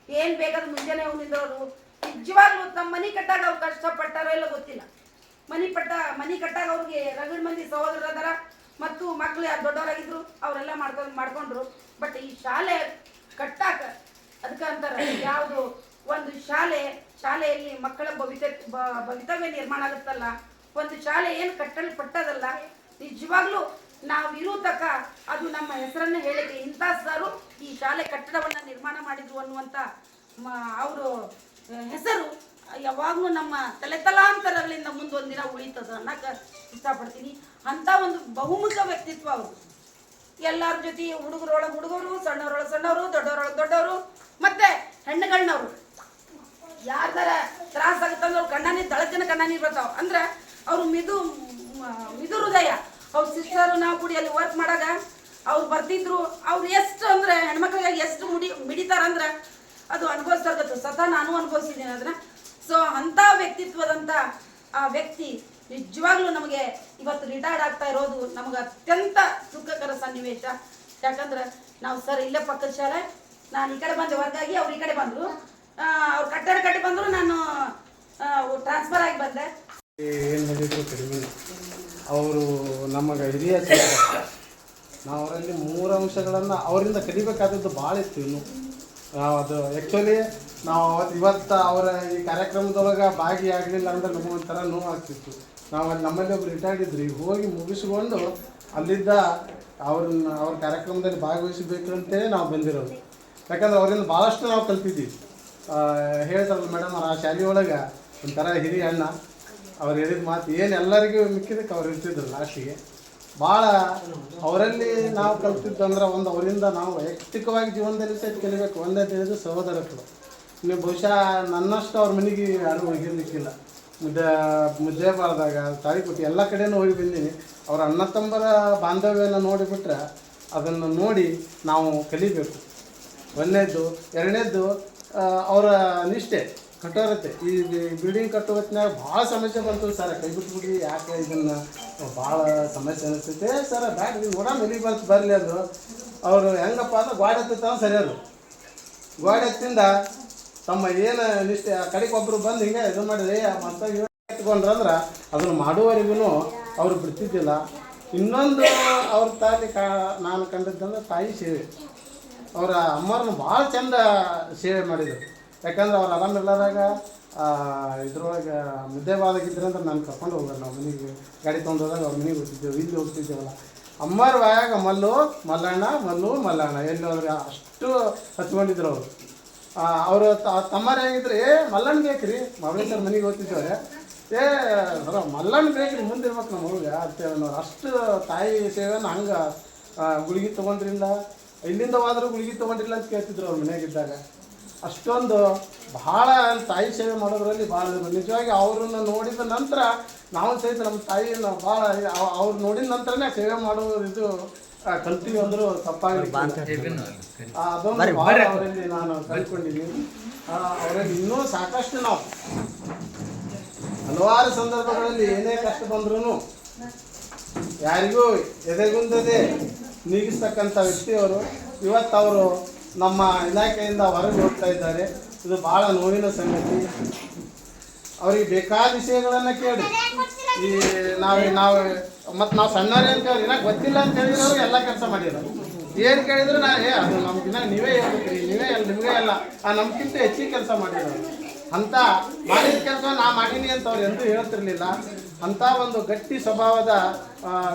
ಏನ್ ಬೇಕಾದ್ರೂ ಮುಂಜಾನೆ ನಿಂದವರು. ನಿಜವಾಗ್ಲೂ ತಮ್ಮ ಮನಿ ಕಟ್ಟಾಗ ಅವ್ರು ಕಷ್ಟಪಟ್ಟಾರೋ ಎಲ್ಲ ಗೊತ್ತಿಲ್ಲ. ಮನಿ ಕಟ್ಟಾಗ ಅವ್ರಿಗೆ ರಗಡ್ ಮಂದಿ ಸಹೋದರ ಅದಾರ ಮತ್ತು ಮಕ್ಳು ಯಾರು ದೊಡ್ಡವರಾಗಿದ್ರು ಅವರೆಲ್ಲ ಮಾಡ್ಕೊಂಡ್ರು. ಬಟ್ ಈ ಶಾಲೆ ಕಟ್ಟಾಕ ಅದಕ್ಕೆ ಅಂತಾರೆ ಯಾವುದು ಒಂದು ಶಾಲೆಯಲ್ಲಿ ಮಕ್ಕಳ ಭವಿತವ್ಯ ನಿರ್ಮಾಣ ಆಗುತ್ತಲ್ಲ, ಒಂದು ಶಾಲೆ ಏನು ಕಟ್ಟಲ್ಪಟ್ಟದಲ್ಲ, ನಿಜವಾಗ್ಲೂ ನಾವು ಇರೋ ತಕ್ಕ ಅದು ನಮ್ಮ ಹೆಸರನ್ನ ಹೇಳಿಕೆ ಇಂಥ ಸರು ಈ ಶಾಲೆ ಕಟ್ಟಡವನ್ನ ನಿರ್ಮಾಣ ಮಾಡಿದ್ರು ಅನ್ನುವಂಥ ಅವರು ಹೆಸರು ಯಾವಾಗಲೂ ನಮ್ಮ ತಲೆತಲಾಂತರಗಳಿಂದ ಮುಂದೊಂದಿನ ಉಳಿತದ ಅನ್ನಕ್ಕೆ ಇಷ್ಟಪಡ್ತೀನಿ. ಅಂಥ ಒಂದು ಬಹುಮುಖ ವ್ಯಕ್ತಿತ್ವ ಅವರು. ಎಲ್ಲರ ಜೊತೆ ಹುಡುಗರೊಳಗೆ ಹುಡುಗರು, ಸಣ್ಣವರೊಳಗೆ ಸಣ್ಣವರು, ದೊಡ್ಡವರೊಳಗೆ ದೊಡ್ಡವರು, ಮತ್ತೆ ಹೆಣ್ಣುಗಳನ್ನವರು ಯಾರ್ದಾರ ತ್ರಾಸ ಆಗುತ್ತಂದ್ರೆ ಅವ್ರು ತಳಚಿನ ಕಣ್ಣಾನಿ ಬರ್ತಾವ. ಅಂದ್ರೆ ಅವರು ಮಿದು ಹೃದಯ. ಅವ್ರ ಸಿಸ್ಟರು ನಾವು ಕೂಡಿ ಅಲ್ಲಿ ವರ್ಕ್ ಮಾಡಾಗ ಅವ್ರು ಬರ್ತಿದ್ರು. ಅವ್ರು ಎಷ್ಟು ಅಂದ್ರೆ ಹೆಣ್ಮಕ್ಳಿಗೆ ಎಷ್ಟು ಮಿಡಿತಾರಂದ್ರೆ ಅದು ಅನುಭವಿಸ್ತಾ ಸ್ವತಃ ನಾನು ಅನುಭವಿಸಿದ್ದೀನಿ ಅದನ್ನ. ಸೊ ಅಂಥ ವ್ಯಕ್ತಿತ್ವದಂಥ ಆ ವ್ಯಕ್ತಿ ನಿಜವಾಗ್ಲೂ ನಮಗೆ ಇವತ್ತು ರಿಟೈರ್ಡ್ ಆಗ್ತಾ ಇರೋದು ನಮಗೆ ಅತ್ಯಂತ ಸುಖಕರ ಸನ್ನಿವೇಶ. ಯಾಕಂದ್ರೆ ನಾವು ಸರ್ ಇಲ್ಲೇ ಪಕ್ಕದ ಶಾಲೆ, ನಾನು ಈ ಕಡೆ ಬಂದೆ ವರ್ಗಾಗಿ, ಅವ್ರು ಈ ಕಡೆ ಬಂದರು. ಅವ್ರು ಕಟ್ಟಡ ಕಟ್ಟಿ ಬಂದರು, ನಾನು ಟ್ರಾನ್ಸ್ಫರ್ ಆಗಿ ಬಂದೆ. ಏನು ಹೇಳಿದ್ರು ಕಡಿಮೆ. ಅವರು ನಮಗೆ ಹಿರಿಯ ನಾವು ಅವರಲ್ಲಿ 3 ಅಂಶಗಳನ್ನು ಅವರಿಂದ ಕಲಿಬೇಕಾದದ್ದು ಭಾಳ ಇತ್ತು. ಇನ್ನು ನಾವು ಅದು ಆ್ಯಕ್ಚುಲಿ ನಾವು ಇವತ್ತು ಅವರ ಈ ಕಾರ್ಯಕ್ರಮದೊಳಗೆ ಭಾಗಿಯಾಗಲಿಲ್ಲ ಅಂದ್ರೆ ನಮಗೊಂಥರ ನೋವು ಆಗ್ತಿತ್ತು. ನಾವು ಅಲ್ಲಿ ನಮ್ಮಲ್ಲಿ ಒಬ್ರು ರಿಟೈರ್ಡ್ ಇದ್ರಿ, ಹೋಗಿ ಮುಗಿಸ್ಕೊಂಡು ಅಲ್ಲಿದ್ದ ಅವ್ರ ಕಾರ್ಯಕ್ರಮದಲ್ಲಿ ಭಾಗವಹಿಸಬೇಕು ಅಂತೇಳಿ ನಾವು ಬಂದಿರೋದು. ಯಾಕಂದ್ರೆ ಅವರಿಂದ ಭಾಳಷ್ಟು ನಾವು ಕಲ್ತಿದ್ದೀವಿ. ಹೇಳ್ತಾರಲ್ಲ ಮೇಡಮ್, ಆ ಶಾಲೆಯೊಳಗೆ ಒಂಥರ ಹಿರಿಯ ಅಣ್ಣ. ಅವ್ರು ಹೇಳಿದ ಮಾತು ಏನು ಎಲ್ಲರಿಗೂ ಮಿಕ್ಕಿದಕ್ಕೆ ಅವ್ರು ಇರ್ತಿದ್ರು ಲಾಸ್ಟಿಗೆ. ಭಾಳ ಅವರಲ್ಲಿ ನಾವು ಕಲ್ತಿದ್ದು ಅಂದ್ರೆ ಒಂದು ಅವರಿಂದ ನಾವು ವೈಯಕ್ತಿಕವಾಗಿ ಜೀವನದಲ್ಲಿ ಸಹಿತ ಕಲಿಬೇಕು. ಒಂದೇ ತಿಳಿದು ಸಹೋದರಗಳು. ನೀವು ಬಹುಶಃ ನನ್ನಷ್ಟು ಅವ್ರ ಮನೆಗೆ ಯಾರೂ ಹೋಗಿರ್ಲಿಕ್ಕಿಲ್ಲ. ಮುದ್ದೇಬಾರ್ದಾಗ ತಾಳಿಕೊಟ್ಟು ಎಲ್ಲ ಕಡೆಯೂ ಹೋಗಿ ಬಂದೀನಿ. ಅವ್ರ ಅಣ್ಣ ತಮ್ಮರ ಬಾಂಧವ್ಯನ ನೋಡಿಬಿಟ್ರೆ ಅದನ್ನು ನೋಡಿ ನಾವು ಕಲಿಬೇಕು. ಒಂದನೇದ್ದು. ಎರಡನೇದ್ದು ಅವರ ನಿಷ್ಠೆ, ಕಠೋರತೆ. ಈ ಬಿಲ್ಡಿಂಗ್ ಕಟ್ಟೋ ಹೊತ್ತಿನಾಗ ಭಾಳ ಸಮಸ್ಯೆ ಬಂತು. ಸರ್ ಕೈ ಬಿಟ್ಬಿಡ್ರಿ, ಯಾಕೆ ಇದನ್ನು ಭಾಳ ಸಮಸ್ಯೆ ಅನಿಸ್ತೈತೆ ಸರ್, ಬ್ಯಾಡ ನೋಡ ಮೆಲಿಗೆ ಬಂತು ಬರಲಿ ಅದು. ಅವರು ಹೆಂಗಪ್ಪ ಅಂದ್ರೆ ಗೋಡೆ ಹತ್ತಿತ್ತ ಸರಿ, ಅದು ಗೋಡೆ ಹತ್ತಿಂದ ತಮ್ಮ ಏನು ನಿಷ್ಠೆ ಕಡೆಗೆ ಒಬ್ಬರು ಬಂದು ಹಿಂಗೆ ಇದು ಮಾಡಿದ್ರೆ ಮತ್ತಾಗಿ ಇಟ್ಕೊಂಡ್ರಂದ್ರೆ ಅದನ್ನು ಮಾಡುವವರೆಗೂ ಅವರು ಬಿಡ್ತಿದ್ದಿಲ್ಲ. ಇನ್ನೊಂದು ಅವ್ರ ತಾಯಿ ನಾನು ಕಂಡಿದ್ದಂದ್ರೆ ತಾಯಿ ಸೇವೆ. ಅವರ ಅಮ್ಮರನ್ನು ಭಾಳ ಚಂದ ಸೇವೆ ಮಾಡಿದರು. ಯಾಕಂದ್ರೆ ಅವ್ರು ಆರಾಮಿಲ್ಲದಾಗ ಇದ್ರೊಳಗೆ ಮುದ್ದೇಬಾದಾಗಿದ್ರಂದ್ರೆ ನಾನು ಕರ್ಕೊಂಡು ಹೋಗೋರು. ನಾವು ಮನೆಗೆ ಗಾಡಿ ತೊಗೊಂಡು ಹೋದಾಗ ಅವ್ರ ಮನೆಗೆ ಹೋಗ್ತಿದ್ದೇವೆ, ಇಲ್ಲಿ ಹೋಗ್ತಿದ್ದೇವಲ್ಲ. ಅಮ್ಮರ ಬಾಯಾಗ ಮಲ್ಲಣ್ಣ ಎಲ್ಲಿ ಹೋದ್ರೆ ಅಷ್ಟು ಹಚ್ಕೊಂಡಿದ್ರು ಅವರು. ಅವರು ತಮ್ಮರೇ ಆಗಿದ್ರೆ ಮಲ್ಲಣ್ಣ ಬೇಕ್ರಿ ಮಹೇಶ್ವರ ಮನೆಗೆ ಹೋಗ್ತಿದ್ದವ್ರೆ ಮಲ್ಲಣ್ಣ ಬೇಕ್ರಿ ಮುಂದೆ ಇರ್ಬೇಕು ನಮ್ಮ ಹುಡುಗ ಅಂತೇಳಿ ನಾವು ಅಷ್ಟು ತಾಯಿ ಸೇವೆಯನ್ನು ಹಂಗೆ ಗುಳಿಗೆ ತೊಗೊಂಡ್ರಿಲ್ಲ ಇಲ್ಲಿಂದ ಹೋದ್ರೂ ಗುಳಿಗೆ ತೊಗೊಂಡಿಲ್ಲ ಅಂತ ಕೇಳ್ತಿದ್ರು ಅವ್ರ ಮನೆಯಾಗಿದ್ದಾಗ ಅಷ್ಟೊಂದು ಭಾಳ ತಾಯಿ ಸೇವೆ ಮಾಡೋದ್ರಲ್ಲಿ ಭಾಳ ನಿಜವಾಗಿ ಅವ್ರನ್ನ ನೋಡಿದ ನಂತರ ನಾವು ಸಹಿತ ನಮ್ಮ ತಾಯಿಯನ್ನು ಭಾಳ ಅವ್ರು ನೋಡಿದ ನಂತರನೇ ಸೇವೆ ಮಾಡೋದು ಇದು ಕಲ್ತೀವಿ ಅಂದರೂ ತಪ್ಪಾಗಲಿಲ್ಲ ಅದೊಂದು ಭಾಳ ಅವರಲ್ಲಿ ನಾನು ಕಲ್ತ್ಕೊಂಡಿದ್ದೀನಿ ಅವರಲ್ಲಿ ಇನ್ನೂ ಸಾಕಷ್ಟು ನಾವು ಹಲವಾರು ಸಂದರ್ಭಗಳಲ್ಲಿ ಏನೇ ಕಷ್ಟ ಬಂದ್ರೂ ಯಾರಿಗೂ ಎದೆಗುಂದದೆ ನೀಗಿಸ್ತಕ್ಕಂಥ ವ್ಯಕ್ತಿಯವರು ಇವತ್ತು ಅವರು ನಮ್ಮ ಇಲಾಖೆಯಿಂದ ಹೊರಗೆ ಹೋಗ್ತಾ ಇದ್ದಾರೆ. ಇದು ಭಾಳ ನೋವಿನ ಸಂಗತಿ. ಅವ್ರಿಗೆ ಬೇಕಾದ ವಿಷಯಗಳನ್ನು ಕೇಳಿ ಈ ನಾವು ಮತ್ತು ನಾವು ಸಣ್ಣವ್ರೆ ಅಂತ ಹೇಳಿ ಇನ್ನಾಗ ಗೊತ್ತಿಲ್ಲ ಅಂತ ಹೇಳಿದ್ರೆ ಅವ್ರಿಗೆ ಎಲ್ಲ ಕೆಲಸ ಮಾಡಿರೋದು ಏನು ಕೇಳಿದ್ರೆ ಅದು ನಮ್ಗಿನ್ನ ನೀವೇ ಹೇಳ್ಬೇಕ್ರಿ ನಿಮಗೆ ಎಲ್ಲ ನಮ್ಗಿಂತ ಹೆಚ್ಚಿಗೆ ಕೆಲಸ ಮಾಡಿರೋದು ಅಂತ ಮಾಡಿದ ಕೆಲಸ ನಾ ಮಾಡೀನಿ ಅಂತ ಅವ್ರು ಎಂದೂ ಹೇಳ್ತಿರ್ಲಿಲ್ಲ. ಅಂಥ ಒಂದು ಗಟ್ಟಿ ಸ್ವಭಾವದ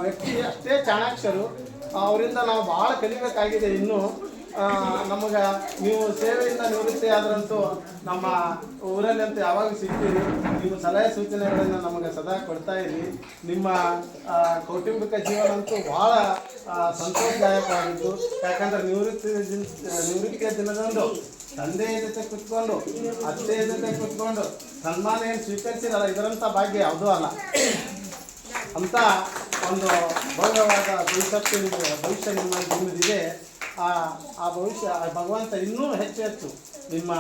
ವ್ಯಕ್ತಿ, ಅಷ್ಟೇ ಚಾಣಾಕ್ಷರು. ಅವರಿಂದ ನಾವು ಭಾಳ ಕಲಿಬೇಕಾಗಿದೆ. ಇನ್ನೂ ನಮಗೆ ನೀವು ಸೇವೆಯಿಂದ ನಿವೃತ್ತಿ ಆದ್ರಂತೂ ನಮ್ಮ ಊರಲ್ಲಿ ಅಂತೂ ಯಾವಾಗ ಸಿಗ್ತೀರಿ. ನಿಮ್ಮ ಸಲಹೆ ಸೂಚನೆಗಳನ್ನು ನಮಗೆ ಸದಾ ಕೊಡ್ತಾ ಇರಿ. ನಿಮ್ಮ ಕೌಟುಂಬಿಕ ಜೀವನ ಅಂತೂ ಭಾಳ ಸಂತೋಷದಾಯಕವಾಗಿತ್ತು. ಯಾಕಂದ್ರೆ ನಿವೃತ್ತಿಯ ದಿನದಂದು ತಂದೆಯ ಜೊತೆ ಕುತ್ಕೊಂಡು ಅತ್ತೆಯ ಜೊತೆ ಕುತ್ಕೊಂಡು ಸನ್ಮಾನ ಏನು ಸ್ವೀಕರಿಸಿರಲ್ಲ, ಇದರಂಥ ಭಾಗ್ಯ ಯಾವುದೂ ಅಲ್ಲ. ಅಂತ ಒಂದು ಭವ್ಯವಾದ ಭವಿಷ್ಯ ನಿಮ್ಮದಿದೆ. ಆ ಭವಿಷ್ಯ ಭಗವಂತ ಇನ್ನೂ ಹೆಚ್ಚು ನಿಮ್ಮ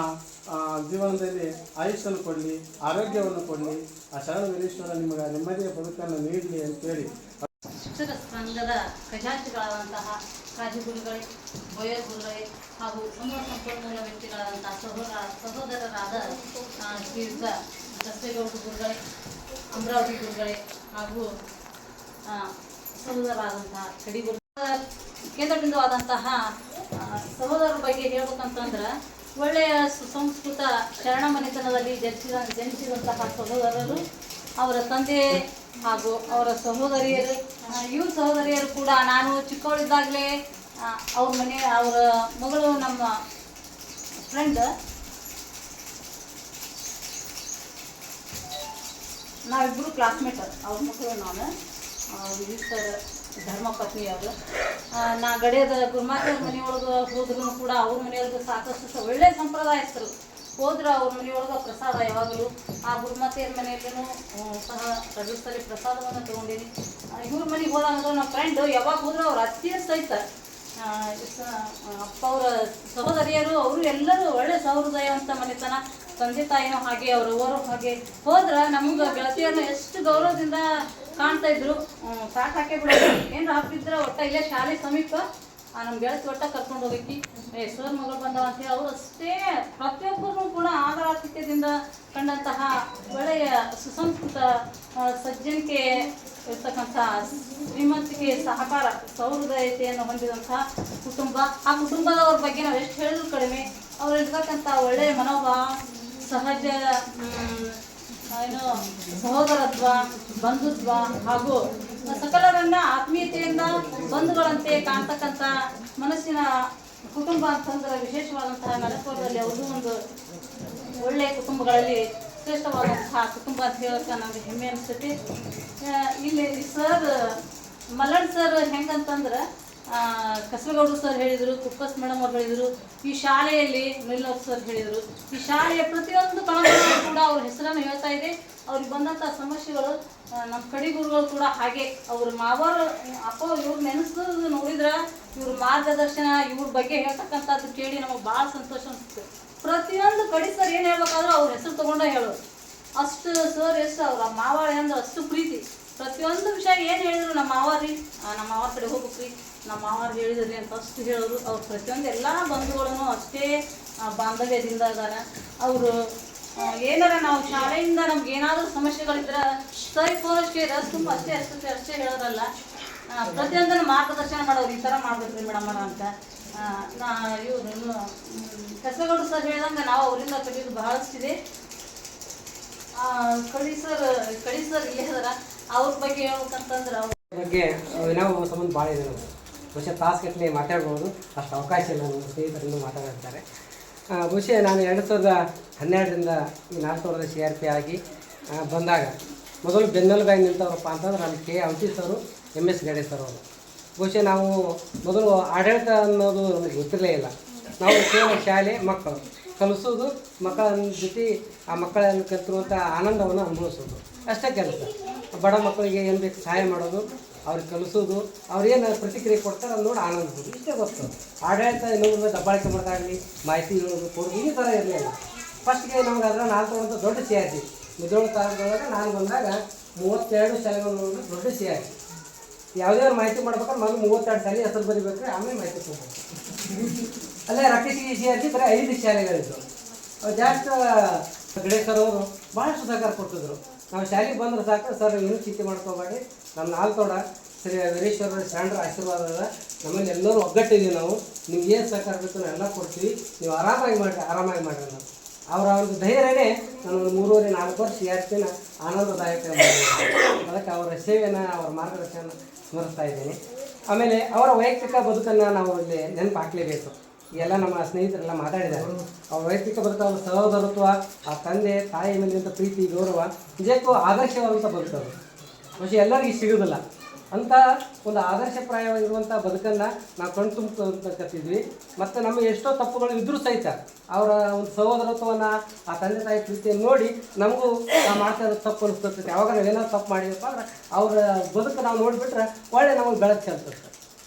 ಜೀವನದಲ್ಲಿ ಆಯುಷ್ಯನ್ನು ಕೊಡಲಿ, ಆರೋಗ್ಯವನ್ನು ಕೊಡಲಿ. ಆ ಶರಣ ವೀರೇಶ್ವರ ನಿಮಗೆ ನೆಮ್ಮದಿಯ ಬದುಕನ್ನು ನೀಡಲಿ ಅಂತೇಳಿ ಶಿಕ್ಷಕ ಸಂಘದ ಖಜಾಂಚಿಗಳಾದಂತಹ ಕಾಜಿ ಗುರುಗಳೇ, ಬೋಯರ್ ಗುರುಗಳೇ ಹಾಗೂ ಸಮೂಹ ಸಂಪನ್ಮೂಲ ವ್ಯಕ್ತಿಗಳಾದಂತಹ ಸಹೋದರರಾದ ಶ್ರೀಯುತ ಬಸವೇಗೌಡ ಗುರುಗಳೇ, ಅಮರಾವತಿ ಗುರುಗಳೇ ಹಾಗೂ ಸಹೋದರರಾದಂತಹ ಕಡಿ ಗುರು ಕೇಂದ್ರ ಬಿಂದುವಾದಂತಹ ಸಹೋದರರ ಬಗ್ಗೆ ಹೇಳ್ಬೇಕಂತಂದ್ರೆ ಒಳ್ಳೆಯ ಸುಸಂಸ್ಕೃತ ಶರಣ ಮನೆತನದಲ್ಲಿ ಜನಿಸಿದಂತಹ ಸಹೋದರರು, ಅವರ ತಂದೆ ಹಾಗೂ ಅವರ ಇವ್ರ ಸಹೋದರಿಯರು ಕೂಡ ನಾನು ಚಿಕ್ಕವಳಿದ್ದಾಗಲೇ ಅವರ ಮಗಳು ನಮ್ಮ ಫ್ರೆಂಡ್ ನಾವಿಬ್ಬರು ಕ್ಲಾಸ್ಮೇಟ್. ಅವ್ರ ಮಕ್ಕಳು ನಾನು ಸರ್ ಧರ್ಮಪತ್ನಿಯವರು. ನಾ ಗಡಿಯದ ಗುರುಮಾತೆಯವ್ರ ಮನೆಯೊಳಗೆ ಹೋದ್ರೂ ಕೂಡ ಅವ್ರ ಮನೆಯೊಳಗೆ ಸಾಕಷ್ಟು ಒಳ್ಳೆಯ ಸಂಪ್ರದಾಯಸ್ಥರು. ಹೋದ್ರೆ ಅವ್ರ ಮನೆಯೊಳಗೆ ಪ್ರಸಾದ ಯಾವಾಗಲೂ ಆ ಗುರುಮಾತೆಯರ ಮನೆಯಲ್ಲೂ ಸಹ ರಜಸ್ಥಳಿ ಪ್ರಸಾದವನ್ನು ತೊಗೊಂಡಿನಿ. ಇವ್ರ ಮನೆಗೆ ಹೋದಾಗ ನಮ್ಮ ಫ್ರೆಂಡ್ ಯಾವಾಗ ಹೋದ್ರೆ ಅವ್ರ ಅತ್ತಿಯ ಸಹಿತ ಅಪ್ಪ ಅವರ ಸಹೋದರಿಯರು ಅವರು ಎಲ್ಲರೂ ಒಳ್ಳೆ ಸಹೃದಯವಂತ ಮನೆತನ. ತಂದೆ ತಾಯಿನೂ ಹಾಗೆ, ಅವರವರು ಹಾಗೆ. ಹೋದ್ರೆ ನಮ್ಗೆ ಗೆಳತಿಯರನ್ನ ಎಷ್ಟು ಗೌರವದಿಂದ ಕಾಣ್ತಾ ಇದ್ರು. ಸಾಕಾಕೆ ಬಿಡೋದು ಏನಾರ ಹಾಕಿದ್ರೆ ಒಟ್ಟ ಇಲ್ಲೇ ಶಾಲೆ ಸಮೀಪ ನಮ್ಮ ಗೆಳತಿ ಒಟ್ಟ ಕರ್ಕೊಂಡು ಹೋಗೈತಿ. ಸರ್ ಮಗಳು ಬಂದವ ಅಂತೇಳಿ ಅವರು ಅಷ್ಟೇ ಪ್ರತಿಯೊಬ್ಬರೂ ಕೂಡ ಆದರಾತಿಥ್ಯದಿಂದ ಕಂಡಂತಹ ಒಳ್ಳೆಯ ಸುಸಂಸ್ಕೃತ ಸಜ್ಜನಿಕೆ ಇರ್ತಕ್ಕಂಥ ಶ್ರೀಮಂತಿಕೆ ಸಹಕಾರ ಸಹೃದಯತೆಯನ್ನು ಹೊಂದಿದಂತಹ ಕುಟುಂಬ. ಆ ಕುಟುಂಬದವ್ರ ಬಗ್ಗೆ ನಾವು ಎಷ್ಟು ಹೇಳಿದ್ರು ಕಡಿಮೆ. ಅವರಿರ್ತಕ್ಕಂಥ ಒಳ್ಳೆಯ ಮನೋಭಾವ, ಸಹಜ ಸಹೋದರತ್ವ, ಬಂಧುತ್ವ ಹಾಗೂ ಸಕಲರನ್ನ ಆತ್ಮೀಯತೆಯಿಂದ ಬಂಧುಗಳಂತೆ ಕಾಣ್ತಕ್ಕಂಥ ಮನಸ್ಸಿನ ಕುಟುಂಬ ಅಂತಂದ್ರೆ ವಿಶೇಷವಾದಂತಹ ನರಸ್ವರದಲ್ಲಿ ಅವ್ರದ್ದು ಒಂದು ಒಳ್ಳೆಯ ಕುಟುಂಬಗಳಲ್ಲಿ ಶ್ರೇಷ್ಠವಾದಂತಹ ಕುಟುಂಬ ಅಂತ ಹೇಳೋಕೆ ನಮಗೆ ಹೆಮ್ಮೆ ಅನಿಸ್ತೈತಿ. ಇಲ್ಲಿ ಸರ್ ಮಲ್ಲಣ್ಣ ಸರ್ ಹೆಂಗಂತಂದ್ರೆ ಕಸರಗೌಡರು ಸರ್ ಹೇಳಿದರು, ಕುಪ್ಪಸ್ ಮೇಡಮ್ ಅವ್ರು ಹೇಳಿದರು, ಈ ಶಾಲೆಯಲ್ಲಿ ಮಿಲ್ಲೋರ್ ಸರ್ ಹೇಳಿದರು. ಈ ಶಾಲೆಯ ಪ್ರತಿಯೊಂದು ಕಳಂಕಗಳು ಕೂಡ ಅವ್ರ ಹೆಸರನ್ನು ಹೇಳ್ತಾ ಇದೆ. ಅವ್ರಿಗೆ ಬಂದಂಥ ಸಮಸ್ಯೆಗಳು ನಮ್ಮ ಕಡಿ ಗುರುಗಳು ಕೂಡ ಹಾಗೆ. ಅವ್ರ ಮಾವರು ಅಪ್ಪ ಇವ್ರು ನೆನೆಸೋದು ನೋಡಿದ್ರೆ ಇವ್ರ ಮಾರ್ಗದರ್ಶನ ಇವ್ರ ಬಗ್ಗೆ ಹೇಳ್ತಕ್ಕಂಥದ್ದು ಕೇಳಿ ನಮಗೆ ಭಾಳ ಸಂತೋಷ ಅನಿಸುತ್ತೆ. ಪ್ರತಿಯೊಂದು ಕಡಿ ಸರ್ ಏನು ಹೇಳ್ಬೇಕಾದ್ರೂ ಅವ್ರ ಹೆಸರು ತೊಗೊಂಡೇ ಹೇಳೋದು. ಅಷ್ಟು ಸರ್ ಎಷ್ಟು ಅವ್ರ ಮಾವಾಳೆ ಅಂದ್ರೆ ಅಷ್ಟು ಪ್ರೀತಿ. ಪ್ರತಿಯೊಂದು ವಿಷಯ ಏನು ಹೇಳಿದ್ರು ನಮ್ಮ ಮಾವಾರಿ ನಮ್ಮ ಮಾವಾರ ಕಡೆ ಹೋಗ್ಬೇಕ್ರಿ, ನಮ್ಮ ಮಾವಾರು ಹೇಳಿದ್ರಿ ಅಂತ ಅಷ್ಟು ಹೇಳೋರು. ಅವ್ರು ಪ್ರತಿಯೊಂದು ಎಲ್ಲ ಬಂಧುಗಳನ್ನು ಅಷ್ಟೇ ಬಾಂಧವ್ಯದಿಂದ ಇದ್ದಾರೆ. ಅವರು ಏನಾರ ನಾವು ಶಾಲೆಯಿಂದ ನಮ್ಗೆ ಏನಾದರೂ ಸಮಸ್ಯೆಗಳಿದ್ರೆ ಸರಿ ಫೋನಷ್ಟೇ ತುಂಬ ಅಷ್ಟೇ ಹೇಳೋದಲ್ಲ, ಪ್ರತಿಯೊಂದನ್ನು ಮಾರ್ಗದರ್ಶನ ಮಾಡೋರು. ಈ ಥರ ಮಾಡ್ಬೇಕ್ರಿ ಮೇಡಮರ ಅಂತ ಇವರು ಕಸಗೌಡರು ಸರ್ ಹೇಳಿದಂಗೆ ನಾವು ಅವರಿಂದ ಕಲಿಯೋದು ಬಹಳಷ್ಟಿದೆ. ಕಳಿ ಸರ್ ಇಲ್ಲೇ ಅದರ ಅವ್ರ ಬಗ್ಗೆ ಹೇಳ್ಬೇಕಂತಂದ್ರೆ ಅವ್ರ ಬಗ್ಗೆ ನಾವು ಸಂಬಂಧ ಭಾಳ ಇದೆ. ನಾವು ವರ್ಷ ತಾಸುಗಟ್ಟಲೆ ಮಾತಾಡ್ಬೋದು, ಅಷ್ಟು ಅವಕಾಶ ಇಲ್ಲ. ನಮ್ಮ ಸ್ನೇಹಿತರಿಂದ ಮಾತಾಡ್ತಾರೆ. ಬಹುಶಃ ನಾನು 2012ರಿಂದ ಈ 4 CRP ಆಗಿ ಬಂದಾಗ ಮೊದಲು ಬೆನ್ನೆಲುಬಾಗಿ ನಿಂತವ್ರಪ್ಪ ಅಂತಂದ್ರೆ ನಮ್ಮ ಕೆ ಸರು MS ಗಣೇಶ್ ಸರ್ ಅವರು. ಬಹುಶಃ ನಾವು ಮೊದಲು ಆಡಳಿತ ಅನ್ನೋದು ನಮಗೆ ಗೊತ್ತಿರಲೇ ಇಲ್ಲ. ನಾವು ಕೇವಲ ಶಾಲೆ ಮಕ್ಕಳು ಕಲಿಸೋದು, ಮಕ್ಕಳ ಜೊತೆ ಆ ಮಕ್ಕಳನ್ನು ಕಲಿತಿರುವಂಥ ಆನಂದವನ್ನು ಅನುಭವಿಸೋದು ಅಷ್ಟೇ ಕೆಲಸ. ಬಡ ಮಕ್ಕಳಿಗೆ ಏನು ಬೇಕು ಸಹಾಯ ಮಾಡೋದು, ಅವ್ರಿಗೆ ಕಲಿಸೋದು, ಅವ್ರೇನು ಪ್ರತಿಕ್ರಿಯೆ ಕೊಡ್ತಾರೆ ಅದು ನೋಡಿ ಆನಂದಿಸೋದು, ಇಷ್ಟೇ ಗೊತ್ತು. ಆಡಳಿತ ಇನ್ನೊಬ್ಬರ ದಬ್ಬಾಳಿಕೆ ಮಾಡೋದಾಗಲಿ, ಮಾಹಿತಿ ಹೇಳೋದು ಕೊಡೋದು ಈ ಥರ ಇರಲಿಲ್ಲ. ಫಸ್ಟ್ಗೆ ನಮ್ಗೆ ಅದರ 4 ದೊಡ್ಡ CRP ಮುದ್ರೋಳ ತಾಲೂಕೊಳಗೆ ನಾನು ಬಂದಾಗ 32 ಶಾಲೆಗಳು ದೊಡ್ಡ CRP. ಯಾವುದೇ ಒಂದು ಮಾಹಿತಿ ಮಾಡ್ಬೇಕಾದ್ರೆ ಮೊದಲು 32 ಶಾಲೆ ಹೆಸರು ಬರಿಬೇಕ್ರೆ ಆಮೇಲೆ ಮಾಹಿತಿ ಕೊಡ್ಬೇಕು. ಅಲ್ಲೇ ರಾಕೇಶ್ CRP ಬರೀ 5 ಶಾಲೆಗಳಿದ್ದು. ಜಾಸ್ತಿ ಗಣೇಶ್ ಸರ್ ಅವರು ಭಾಳಷ್ಟು ಸಹಕಾರ ಕೊಡ್ತಿದ್ರು. ನಾವು ಶಾಲೆಗೆ ಬಂದ್ರೆ ಸಾಕು ಸರ್ ಇನ್ನೂ ಚಿಂತೆ ಮಾಡ್ಕೋಬೇಡಿ, ನಮ್ಮ 4 ಶ್ರೀ ವೀರೇಶ್ವರ ಶರಣರ ಆಶೀರ್ವಾದದ ನಮ್ಮಲ್ಲಿ ಎಲ್ಲರೂ ಒಗ್ಗಟ್ಟಿದ್ದೀವಿ. ನಾವು ನಿಮ್ಗೆ ಏನು ಸಹಕಾರ ಬೇಕು ನಾವು ಎಲ್ಲ ಕೊಡ್ತೀವಿ, ನೀವು ಆರಾಮಾಗಿ ಮಾಡಿರಿ ನಾವು ಅವರ ಒಂದು ಧೈರ್ಯನೇ ನಾನು 3.5-4 ವರ್ಷ CRPನ ಆನಂದದಾಯಕ ಅದಕ್ಕೆ ಅವರ ಸೇವೆಯನ್ನು ಅವರ ಮಾರ್ಗದರ್ಶನ ಸ್ಮರಿಸ್ತಾ ಇದ್ದೀನಿ. ಆಮೇಲೆ ಅವರ ವೈಯಕ್ತಿಕ ಬದುಕನ್ನು ನಾವು ಇಲ್ಲಿ ನೆನಪು ಹಾಕಲೇಬೇಕು. ಎಲ್ಲ ನಮ್ಮ ಸ್ನೇಹಿತರೆಲ್ಲ ಮಾತಾಡಿದ್ದಾರೆ. ಅವ್ರ ವೈಯಕ್ತಿಕ ಬದುಕನ್ನು ಸಹೋದರತ್ವ, ಆ ತಂದೆ ತಾಯಿ ಮೇಲಿಂದ ಪ್ರೀತಿ ಗೌರವ ನಿಜಕ್ಕೂ ಆದರ್ಶವಾದಂಥ ಬದುಕದು. ಬಹುಶಃ ಎಲ್ಲರಿಗೂ ಸಿಗೋದಿಲ್ಲ ಅಂಥ ಒಂದು ಆದರ್ಶಪ್ರಾಯವಾಗಿರುವಂಥ ಬದುಕನ್ನು ನಾವು ಕಣ್ತುಂಬ್ಕೊಳ್ತಿದ್ವಿ. ಮತ್ತು ನಮ್ಮ ಎಷ್ಟೋ ತಪ್ಪುಗಳು ಇದ್ರೂ ಸಹಿತ ಅವರ ಒಂದು ಸಹೋದರತ್ವವನ್ನು, ಆ ತಂದೆ ತಾಯಿ ಪ್ರೀತಿಯನ್ನು ನೋಡಿ ನಮಗೂ ನಾವು ಮಾಡ್ತಾ ಇರೋದು ತಪ್ಪು ಅನಿಸ್ತದೆ. ಯಾವಾಗ ನಾವು ಏನಾದ್ರು ತಪ್ಪು ಮಾಡಿದಪ್ಪ ಅಂದ್ರೆ ಅವರ ಬದುಕು ನಾವು ನೋಡಿಬಿಟ್ರೆ ಒಳ್ಳೆ ನಮಗೆ ಬೆಳಕು ಚೆಲ್ತದೆ.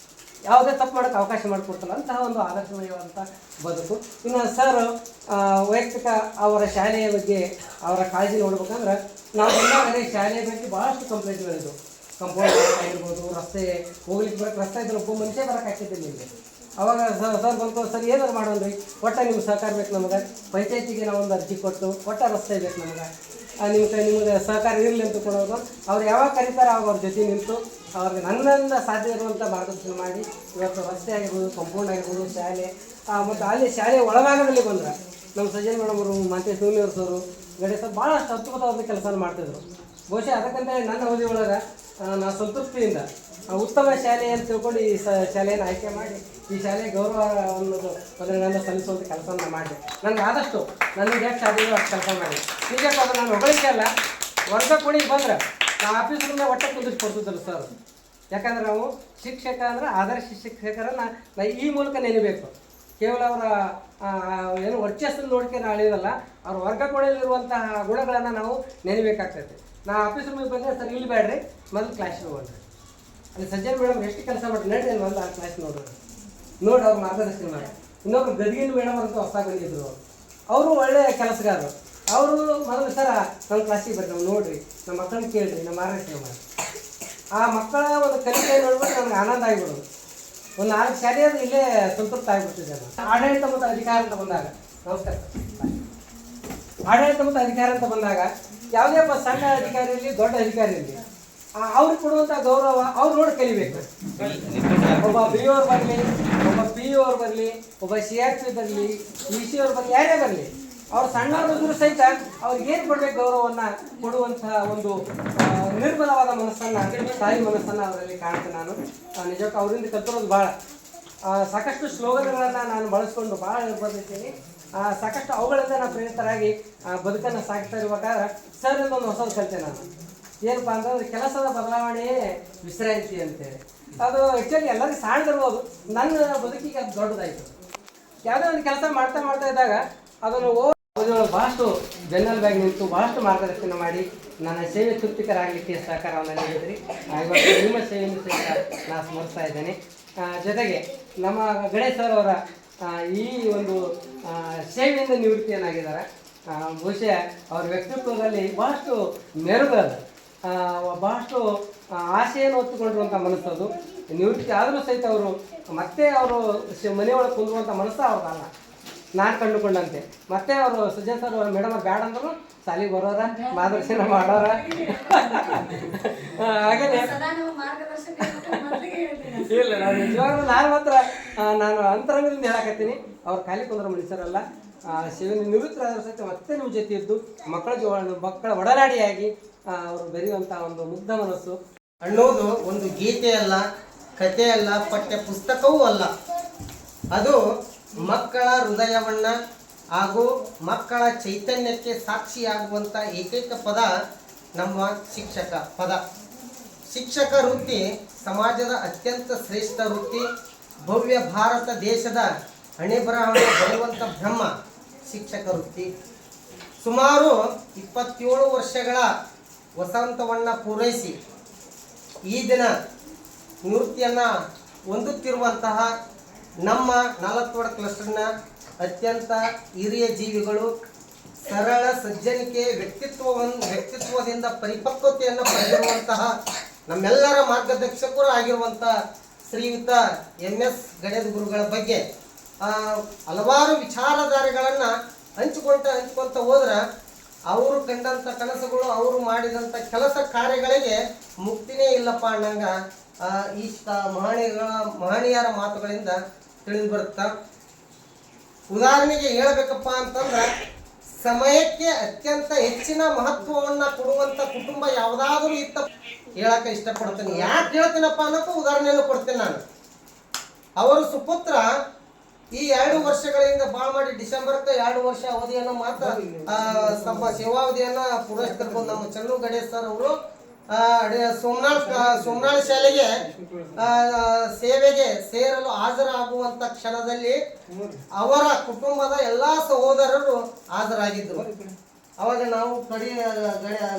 ಯಾವುದೇ ತಪ್ಪು ಮಾಡೋಕ್ಕೆ ಅವಕಾಶ ಮಾಡಿಕೊಡ್ತಲ್ಲ ಅಂತಹ ಒಂದು ಆದರ್ಶಮಯವಾದಂಥ ಬದುಕು. ಇನ್ನು ಸರ್ ವೈಯಕ್ತಿಕ ಅವರ ಶಾಲೆಯ ಬಗ್ಗೆ ಅವರ ಕಾಳಜಿ ನೋಡ್ಬೇಕಂದ್ರೆ ನಾವು ಬಂದಾಗಲೇ ಶಾಲೆಯ ಬಗ್ಗೆ ಭಾಳಷ್ಟು ಕಂಪ್ಲೇಂಟ್ಗಳಿದ್ದು. ಕಂಪೌಂಡ್ ಆಗಿರ್ಬೋದು, ರಸ್ತೆ ಹೋಗ್ಲಿಕ್ಕೆ ಬರೋಕ್ಕೆ ರಸ್ತೆ ಇದ್ರೆ ಒಬ್ಬ ಮನುಷ್ಯ ಬರೋಕ್ಕೆ ಆಗ್ತಿದ್ದಿಲ್ಲ ನಿಮಗೆ. ಅವಾಗ ಸರ್ ಬಂದು ಸರ್ ಏನಾರು ಮಾಡೋಣ್ರಿ, ಒಟ್ಟು ನಿಮ್ಗೆ ಸಹಕಾರ ಬೇಕು ನಮಗೆ, ಪಂಚಾಯತಿಗೆ ನಾವು ಒಂದು ಅರ್ಜಿ ಕೊಟ್ಟು ಒಟ್ಟು ರಸ್ತೆ ಬೇಕು ನಮಗೆ, ನಿಮಗೆ ಸಹಕಾರ ಇರಲಿ ಅಂತ ಕೊಡೋದು. ಅವ್ರು ಯಾವಾಗ ಕರೀತಾರೆ ಅವಾಗ ಅವ್ರ ಜೊತೆ ನಿಂತು ಅವ್ರಿಗೆ ನನ್ನಿಂದ ಸಾಧ್ಯ ಇರುವಂಥ ಮಾರ್ಗದರ್ಶನ ಮಾಡಿ ಇವತ್ತು ರಸ್ತೆ ಆಗಿರ್ಬೋದು, ಕಂಪೌಂಡ್ ಆಗಿರ್ಬೋದು, ಶಾಲೆ ಮತ್ತು ಅಲ್ಲಿ ಶಾಲೆ ಒಳಭಾಗದಲ್ಲಿ ಬಂದ್ರೆ ನಮ್ಮ ಸಜ್ಜನ್ ಮೇಡಮ್ ಅವರು, ಮಾಂತೇಶ್ ನೂಲಿಯವ್ರ ಸರು, ಗಣೇಶ್ ಸರ್ ಭಾಳಷ್ಟು ಅದ್ಭುತವಾದ ಕೆಲಸ ಮಾಡ್ತಿದ್ರು. ಬಹುಶಃ ಅದಕ್ಕಂತ ನನ್ನ ಅವಧಿ ಒಳಗೆ ನಾನು ಸಂತೃಪ್ತಿಯಿಂದ ಉತ್ತಮ ಶಾಲೆ ಅಂತ ತಿಳ್ಕೊಂಡು ಈ ಶಾಲೆಯನ್ನು ಆಯ್ಕೆ ಮಾಡಿ ಈ ಶಾಲೆ ಗೌರವ ಅನ್ನೋದು ಮೊದಲಿನಿಂದ ಸಲ್ಲಿಸುವಂಥ ಕೆಲಸವನ್ನು ಮಾಡಿದೆ. ನನಗೆ ಆದಷ್ಟು ನನಗೆ ಎಷ್ಟು ಸಾಧ್ಯವೋ ಅಷ್ಟು ಕೆಲಸ ಮಾಡಿ ನಿಜಕ್ಕೂ ಅದು ನಾನು ಹೊಗಳಿಕೆ ಅಲ್ಲ. ವರ್ಗ ಕೊಡಿ ಬಂದ್ರೆ ನಾವು ಆಫೀಸ್ ರೂಮ್ನ ಒಟ್ಟೆ ಕುಂದಿಸ್ಕೊಡ್ತಿದ್ದರು ಸರ್. ಯಾಕಂದ್ರೆ ನಾವು ಶಿಕ್ಷಕ ಅಂದರೆ ಆದರ್ಶ ಶಿಕ್ಷಕರನ್ನು ಈ ಮೂಲಕ ನೆನಬೇಕು. ಕೇವಲ ಅವರ ಏನು ವರ್ಚಸ್ಸನ್ನು ನೋಡ್ಕೊಂಡು ಅಳಿಯೋದಲ್ಲ, ಅವ್ರ ವರ್ಗ ಕೊಡಲಿರುವಂತಹ ಗುಣಗಳನ್ನು ನಾವು ನೆನಬೇಕಾಗ್ತೈತೆ. ನಾ ಆಫೀಸ್ ರೂಮಿಗೆ ಬಂದರೆ ಸರ್ ಇಲ್ಲಿ ಬೇಡ್ರಿ, ಮೊದಲು ಕ್ಲಾಸಿಗೆ ಹೋಗ್ರಿ, ಅಲ್ಲಿ ಸಜ್ಜನ್ ಮೇಡಮ್ ಎಷ್ಟು ಕೆಲಸ ಮಾಡಿ ನಡಿ ಮೊದಲು ಆ ಕ್ಲಾಸ್ ನೋಡಿ ಅವ್ರು ಮಾರ್ಗದರ್ಶನ ಮಾಡಿ. ಇನ್ನೊಬ್ರು ಗದಗಿನ ಮೇಡಮ್ ಅಂತ ಹೊಸದಾಗಿ ಬಂದಿದ್ರು, ಅವರು ಒಳ್ಳೆಯ ಕೆಲಸಗಾರರು. ಅವರು ಮೊದಲು ಸರ ನಮ್ಮ ಕ್ಲಾಸಿಗೆ ಬರ್ರಿ, ನಾವು ನೋಡಿರಿ, ನಮ್ಮ ಮಕ್ಕಳನ್ನ ಕೇಳಿರಿ, ನಮ್ಮ ಮಾರ್ಗದರ್ಶನ ಮಾಡಿ. ಆ ಮಕ್ಕಳ ಒಂದು ಕಲಿಕೆ ನೋಡ್ಬಿಟ್ಟು ನಮ್ಗೆ ಆನಂದ ಆಗಿಬಿಡೋದು. ಒಂದು 4 ಶಾಲೆ ಅದು ಇಲ್ಲೇ ಸಂತೃಪ್ತ ಆಗಿಬಿಡ್ತಿದ್ದೆ ನಾನು. ಆಡಳಿತ ಮತ್ತು ಅಧಿಕಾರ ಅಂತ ಬಂದಾಗ, ನಮಸ್ಕಾರ, ಆಡಳಿತ ಮತ್ತು ಅಧಿಕಾರ ಅಂತ ಬಂದಾಗ ಯಾವುದೇ ಒಬ್ಬ ಸಣ್ಣ ಅಧಿಕಾರಿ ಇರಲಿ, ದೊಡ್ಡ ಅಧಿಕಾರಿ ಇರಲಿ, ಅವ್ರಿಗೆ ಕೊಡುವಂಥ ಗೌರವ ಅವ್ರು ನೋಡಿ ಕಲಿಬೇಕು. ಒಬ್ಬ BO ಅವ್ರು ಬರಲಿ, ಒಬ್ಬ PO ಅವ್ರು ಬರಲಿ, ಒಬ್ಬ CRP ಬರಲಿ, EC ಅವ್ರು ಬರಲಿ, ಯಾರೇ ಬರಲಿ, ಅವ್ರು ಸಣ್ಣವರಿದ್ರೂ ಸಹಿತ ಅವ್ರಿಗೆ ಏನು ಕೊಡಬೇಕು ಗೌರವವನ್ನು ಕೊಡುವಂತಹ ಒಂದು ನಿರ್ಮಲವಾದ ಮನಸ್ಸನ್ನು, ತಾಯಿ ಮನಸ್ಸನ್ನು ಅವರಲ್ಲಿ ಕಾಣ್ತೇನೆ ನಾನು. ನಿಜಕ್ಕೂ ಅವರಿಂದ ಕಲ್ತಿರೋದು ಭಾಳ. ಸಾಕಷ್ಟು ಸ್ಲೋಗನ್ಗಳನ್ನು ನಾನು ಬಳಸ್ಕೊಂಡು ಭಾಳ ಬಂದಿದ್ದೀನಿ. ಸಾಕಷ್ಟು ಅವುಗಳಿಂದ ನಾನು ಪ್ರೇರಿತರಾಗಿ ಬದುಕನ್ನು ಸಾಗ್ತಾ ಇರುವಾಗ ಸರ್ ಒಂದು ಹೊಸದು ಕಲಿತೆ ನಾನು. ಏನಪ್ಪ ಅಂತಂದ್ರೆ ಕೆಲಸದ ಬದಲಾವಣೆ ವಿಶ್ರಾಂತಿ ಅಂತೇಳಿ. ಅದು ಆ್ಯಕ್ಚುಲಿ ಎಲ್ಲರಿಗೂ ಸಾಣ್ದಿರ್ಬೋದು, ನನ್ನ ಬದುಕಿಗೆ ಅದು ದೊಡ್ಡದಾಯಿತು. ಯಾವುದೇ ಒಂದು ಕೆಲಸ ಮಾಡ್ತಾ ಇದ್ದಾಗ ಅದನ್ನು ಭಾಳಷ್ಟು ಬೆನ್ನೆಲುಬಾಗಿ ನಿಂತು ಭಾಳಷ್ಟು ಮಾರ್ಗದರ್ಶನ ಮಾಡಿ ನನ್ನ ಸೇವೆ ತೃಪ್ತಿಕರಾಗಲಿಕ್ಕೆ ಸಹಕಾರವನ್ನು ನೀಡಿದ್ರಿ. ಇವತ್ತು ನಿಮ್ಮ ಸೇವೆಯನ್ನು ಸಹಿತ ನಾನು ಸ್ಮರಿಸ್ತಾ ಇದ್ದೇನೆ. ಜೊತೆಗೆ ನಮ್ಮ ಗಣೇಶ್ ಸರ್ ಅವರ ಈ ಒಂದು ಸೇವೆಯಿಂದ ನಿವೃತ್ತಿಯನ್ನಾಗಿದ್ದಾರೆ. ಬಹುಶಃ ಅವರ ವ್ಯಕ್ತಿತ್ವದಲ್ಲಿ ಭಾಳಷ್ಟು ಮೆರುಗದ, ಭಾಳಷ್ಟು ಆಸೆಯನ್ನು ಹೊತ್ತುಕೊಂಡಿರುವಂಥ ಮನಸ್ಸದು. ನಿವೃತ್ತಿ ಆದರೂ ಸಹಿತ ಅವರು ಮತ್ತೆ ಅವರು ಮನೆಯೊಳಗೆ ಕುಂದುವಂಥ ಮನಸ್ಸು ಅವ್ರದ್ದಲ್ಲ, ನಾನು ಕಂಡುಕೊಂಡಂತೆ. ಮತ್ತೆ ಅವರು ಸಜ್ಜನ್ ಸರ್ ಮೇಡಮ್ ಅವ್ರು ಬ್ಯಾಡ ಅಂದ್ರು ಸಾಲಿಗೆ ಬರೋರ, ಮಾರ್ಗದರ್ಶನ ಮಾಡೋರ. ಹಾಗೇನೆ ಇಲ್ಲ, ನಾನು ನಿಜವಾಗ್ಲೂ ನಾನು ಮಾತ್ರ ನಾನು ಅಂತರಂಗದಿಂದ ಹೇಳಕತ್ತೀನಿ, ಅವ್ರು ಖಾಲಿ ಕುಂದ್ರ ಮನುಷ್ಯರಲ್ಲ. ಸೇವೆ ನಿವೃತ್ತರಾದರೂ ಸಹಿತ ಮತ್ತೆ ನಿಮ್ಮ ಜೊತೆ ಇದ್ದು ಮಕ್ಕಳ ಒಡನಾಡಿಯಾಗಿ ಅವರು ಬೆರೆಯುವಂಥ ಒಂದು ಮುಗ್ಧ ಮನಸ್ಸು ಅನ್ನೋದು ಒಂದು ಗೀತೆ ಅಲ್ಲ, ಕಥೆ ಅಲ್ಲ, ಪಠ್ಯ ಪುಸ್ತಕವೂ ಅಲ್ಲ. ಅದು ಮಕ್ಕಳ ಹೃದಯವನ್ನ ಹಾಗೂ ಮಕ್ಕಳ ಚೈತನ್ಯಕ್ಕೆ ಸಾಕ್ಷಿಯಾಗುವಂಥ ಏಕೈಕ ಪದ ನಮ್ಮ ಶಿಕ್ಷಕ ಪದ. ಶಿಕ್ಷಕ ವೃತ್ತಿ ಸಮಾಜದ ಅತ್ಯಂತ ಶ್ರೇಷ್ಠ ವೃತ್ತಿ. ಭವ್ಯ ಭಾರತ ದೇಶದ ಹಣೆಬರಹವನ್ನು ಬರೆಯುವಂಥ ಬ್ರಹ್ಮ ಶಿಕ್ಷಕ ವೃತ್ತಿ. ಸುಮಾರು 27 ವರ್ಷಗಳ ವಸಂತವನ್ನು ಪೂರೈಸಿ ಈ ದಿನ ನಿವೃತ್ತಿಯನ್ನು ಹೊಂದುತ್ತಿರುವಂತಹ ನಮ್ಮ ನಾಲತ್ವಾಡ ಕ್ಲಸ್ಟರ್ನ ಅತ್ಯಂತ ಹಿರಿಯ ಜೀವಿಗಳು, ಸರಳ ಸಜ್ಜನಿಕೆ ವ್ಯಕ್ತಿತ್ವದಿಂದ ಪರಿಪಕ್ವತೆಯನ್ನು ಪಡೆದಿರುವಂತಹ ನಮ್ಮೆಲ್ಲರ ಮಾರ್ಗದರ್ಶಕರು ಆಗಿರುವಂಥ ಶ್ರೀಯುತ MS ಗಣೇಶ ಗುರುಗಳ ಬಗ್ಗೆ ಹಲವಾರು ವಿಚಾರಧಾರೆಗಳನ್ನು ಹಂಚ್ಕೊಂತ ಹೋದ್ರೆ ಅವರು ಕಂಡಂಥ ಕನಸುಗಳು, ಅವರು ಮಾಡಿದಂಥ ಕೆಲಸ ಕಾರ್ಯಗಳಿಗೆ ಮುಕ್ತಿನೇ ಇಲ್ಲಪ್ಪ ಅನ್ನಂಗ ಈ ಮಹನೀಯರ ಮಾತುಗಳಿಂದ ತಿಳಿದು ಬರುತ್ತಾ. ಉದಾಹರಣೆಗೆ ಹೇಳಬೇಕಪ್ಪ ಅಂತಂದ್ರೆ ಸಮಯಕ್ಕೆ ಅತ್ಯಂತ ಹೆಚ್ಚಿನ ಮಹತ್ವವನ್ನು ಕೊಡುವಂಥ ಕುಟುಂಬ ಯಾವುದಾದ್ರೂ ಇತ್ತ ಹೇಳಕ್ಕೆ ಇಷ್ಟಪಡ್ತೀನಿ. ಯಾಕೆ ಹೇಳ್ತೀನಪ್ಪ ಅನ್ನೋಕ್ಕೂ ಉದಾಹರಣೆಯನ್ನು ಕೊಡ್ತೀನಿ ನಾನು. ಅವರು ಸುಪುತ್ರ ಈ 2 ವರ್ಷಗಳಿಂದ ಭಾಳ ಮಾಡಿ ಡಿಸೆಂಬರ್ಗೆ 2 ವರ್ಷ ಅವಧಿಯನ್ನು ಮಾತ್ರ ತಮ್ಮ ಸೇವಾವಧಿಯನ್ನು ಪೂರೈಸ್ತಿರ್ಬೋದು. ನಮ್ಮ ಚನ್ನು ಗಣೇಶ್ ಸರ್ ಅವರು ಸೋಮನಾಳ ಶಾಲೆಗೆ ಸೇವೆಗೆ ಸೇರಲು ಹಾಜರಾಗುವಂಥ ಕ್ಷಣದಲ್ಲಿ ಅವರ ಕುಟುಂಬದ ಎಲ್ಲ ಸಹೋದರರು ಹಾಜರಾಗಿದ್ದರು. ಅವಾಗ ನಾವು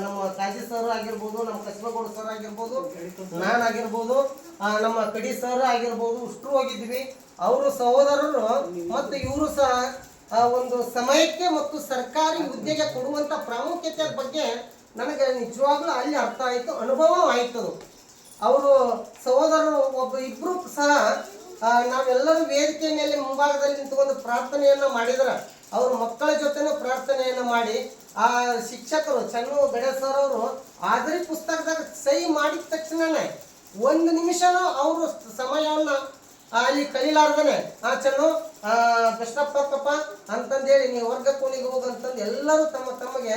ನಮ್ಮ ಕಾಜಿ ಸರ್ ಆಗಿರ್ಬೋದು, ನಮ್ಮ ಕಸ್ಬಗೌಡ ಸರ್ ಆಗಿರ್ಬೋದು, ನಾನಾಗಿರ್ಬೋದು, ನಮ್ಮ ಕಡಿ ಸರ್ ಆಗಿರ್ಬೋದು, ಅಷ್ಟರು ಹೋಗಿದ್ವಿ. ಅವರು ಸಹೋದರರು ಮತ್ತು ಇವರು ಸಹ ಒಂದು ಸಮಯಕ್ಕೆ ಮತ್ತು ಸರ್ಕಾರಿ ಹುದ್ದೆಗೆ ಕೊಡುವಂಥ ಪ್ರಾಮುಖ್ಯತೆ ಬಗ್ಗೆ ನನಗೆ ನಿಜವಾಗ್ಲೂ ಅಲ್ಲಿ ಅರ್ಥ ಆಯಿತು, ಅನುಭವನೂ ಆಯಿತು. ಅವರು ಸಹೋದರರು ಇಬ್ಬರು ಸಹ ನಾವೆಲ್ಲರೂ ವೇದಿಕೆ ಮೇಲೆ ಮುಂಭಾಗದಲ್ಲಿ ನಿಂತುಕೊಂಡು ಪ್ರಾರ್ಥನೆಯನ್ನು ಮಾಡಿದ್ರೆ ಅವ್ರ ಮಕ್ಕಳ ಜೊತೆನೂ ಪ್ರಾರ್ಥನೆಯನ್ನು ಮಾಡಿ ಆ ಶಿಕ್ಷಕರು ಚನ್ನು ಗಣೇಶ್ ಸರ್ ಅವರು ಆದರಿ ಪುಸ್ತಕದಾಗ ಸಹಿ ಮಾಡಿದ ತಕ್ಷಣನೇ 1 ನಿಮಿಷನೂ ಅವರು ಸಮಯವನ್ನು ಅಲ್ಲಿ ಕಲೀಲಾರ್ದನೆ ಚನ್ನು ಕಷ್ಟಪಕ್ಕಪ್ಪ ಅಂತಂದೇಳಿ ನೀವು ವರ್ಗ ಕೋಣಿಗೆ ಹೋಗಂತಂದು ಎಲ್ಲರೂ ತಮಗೆ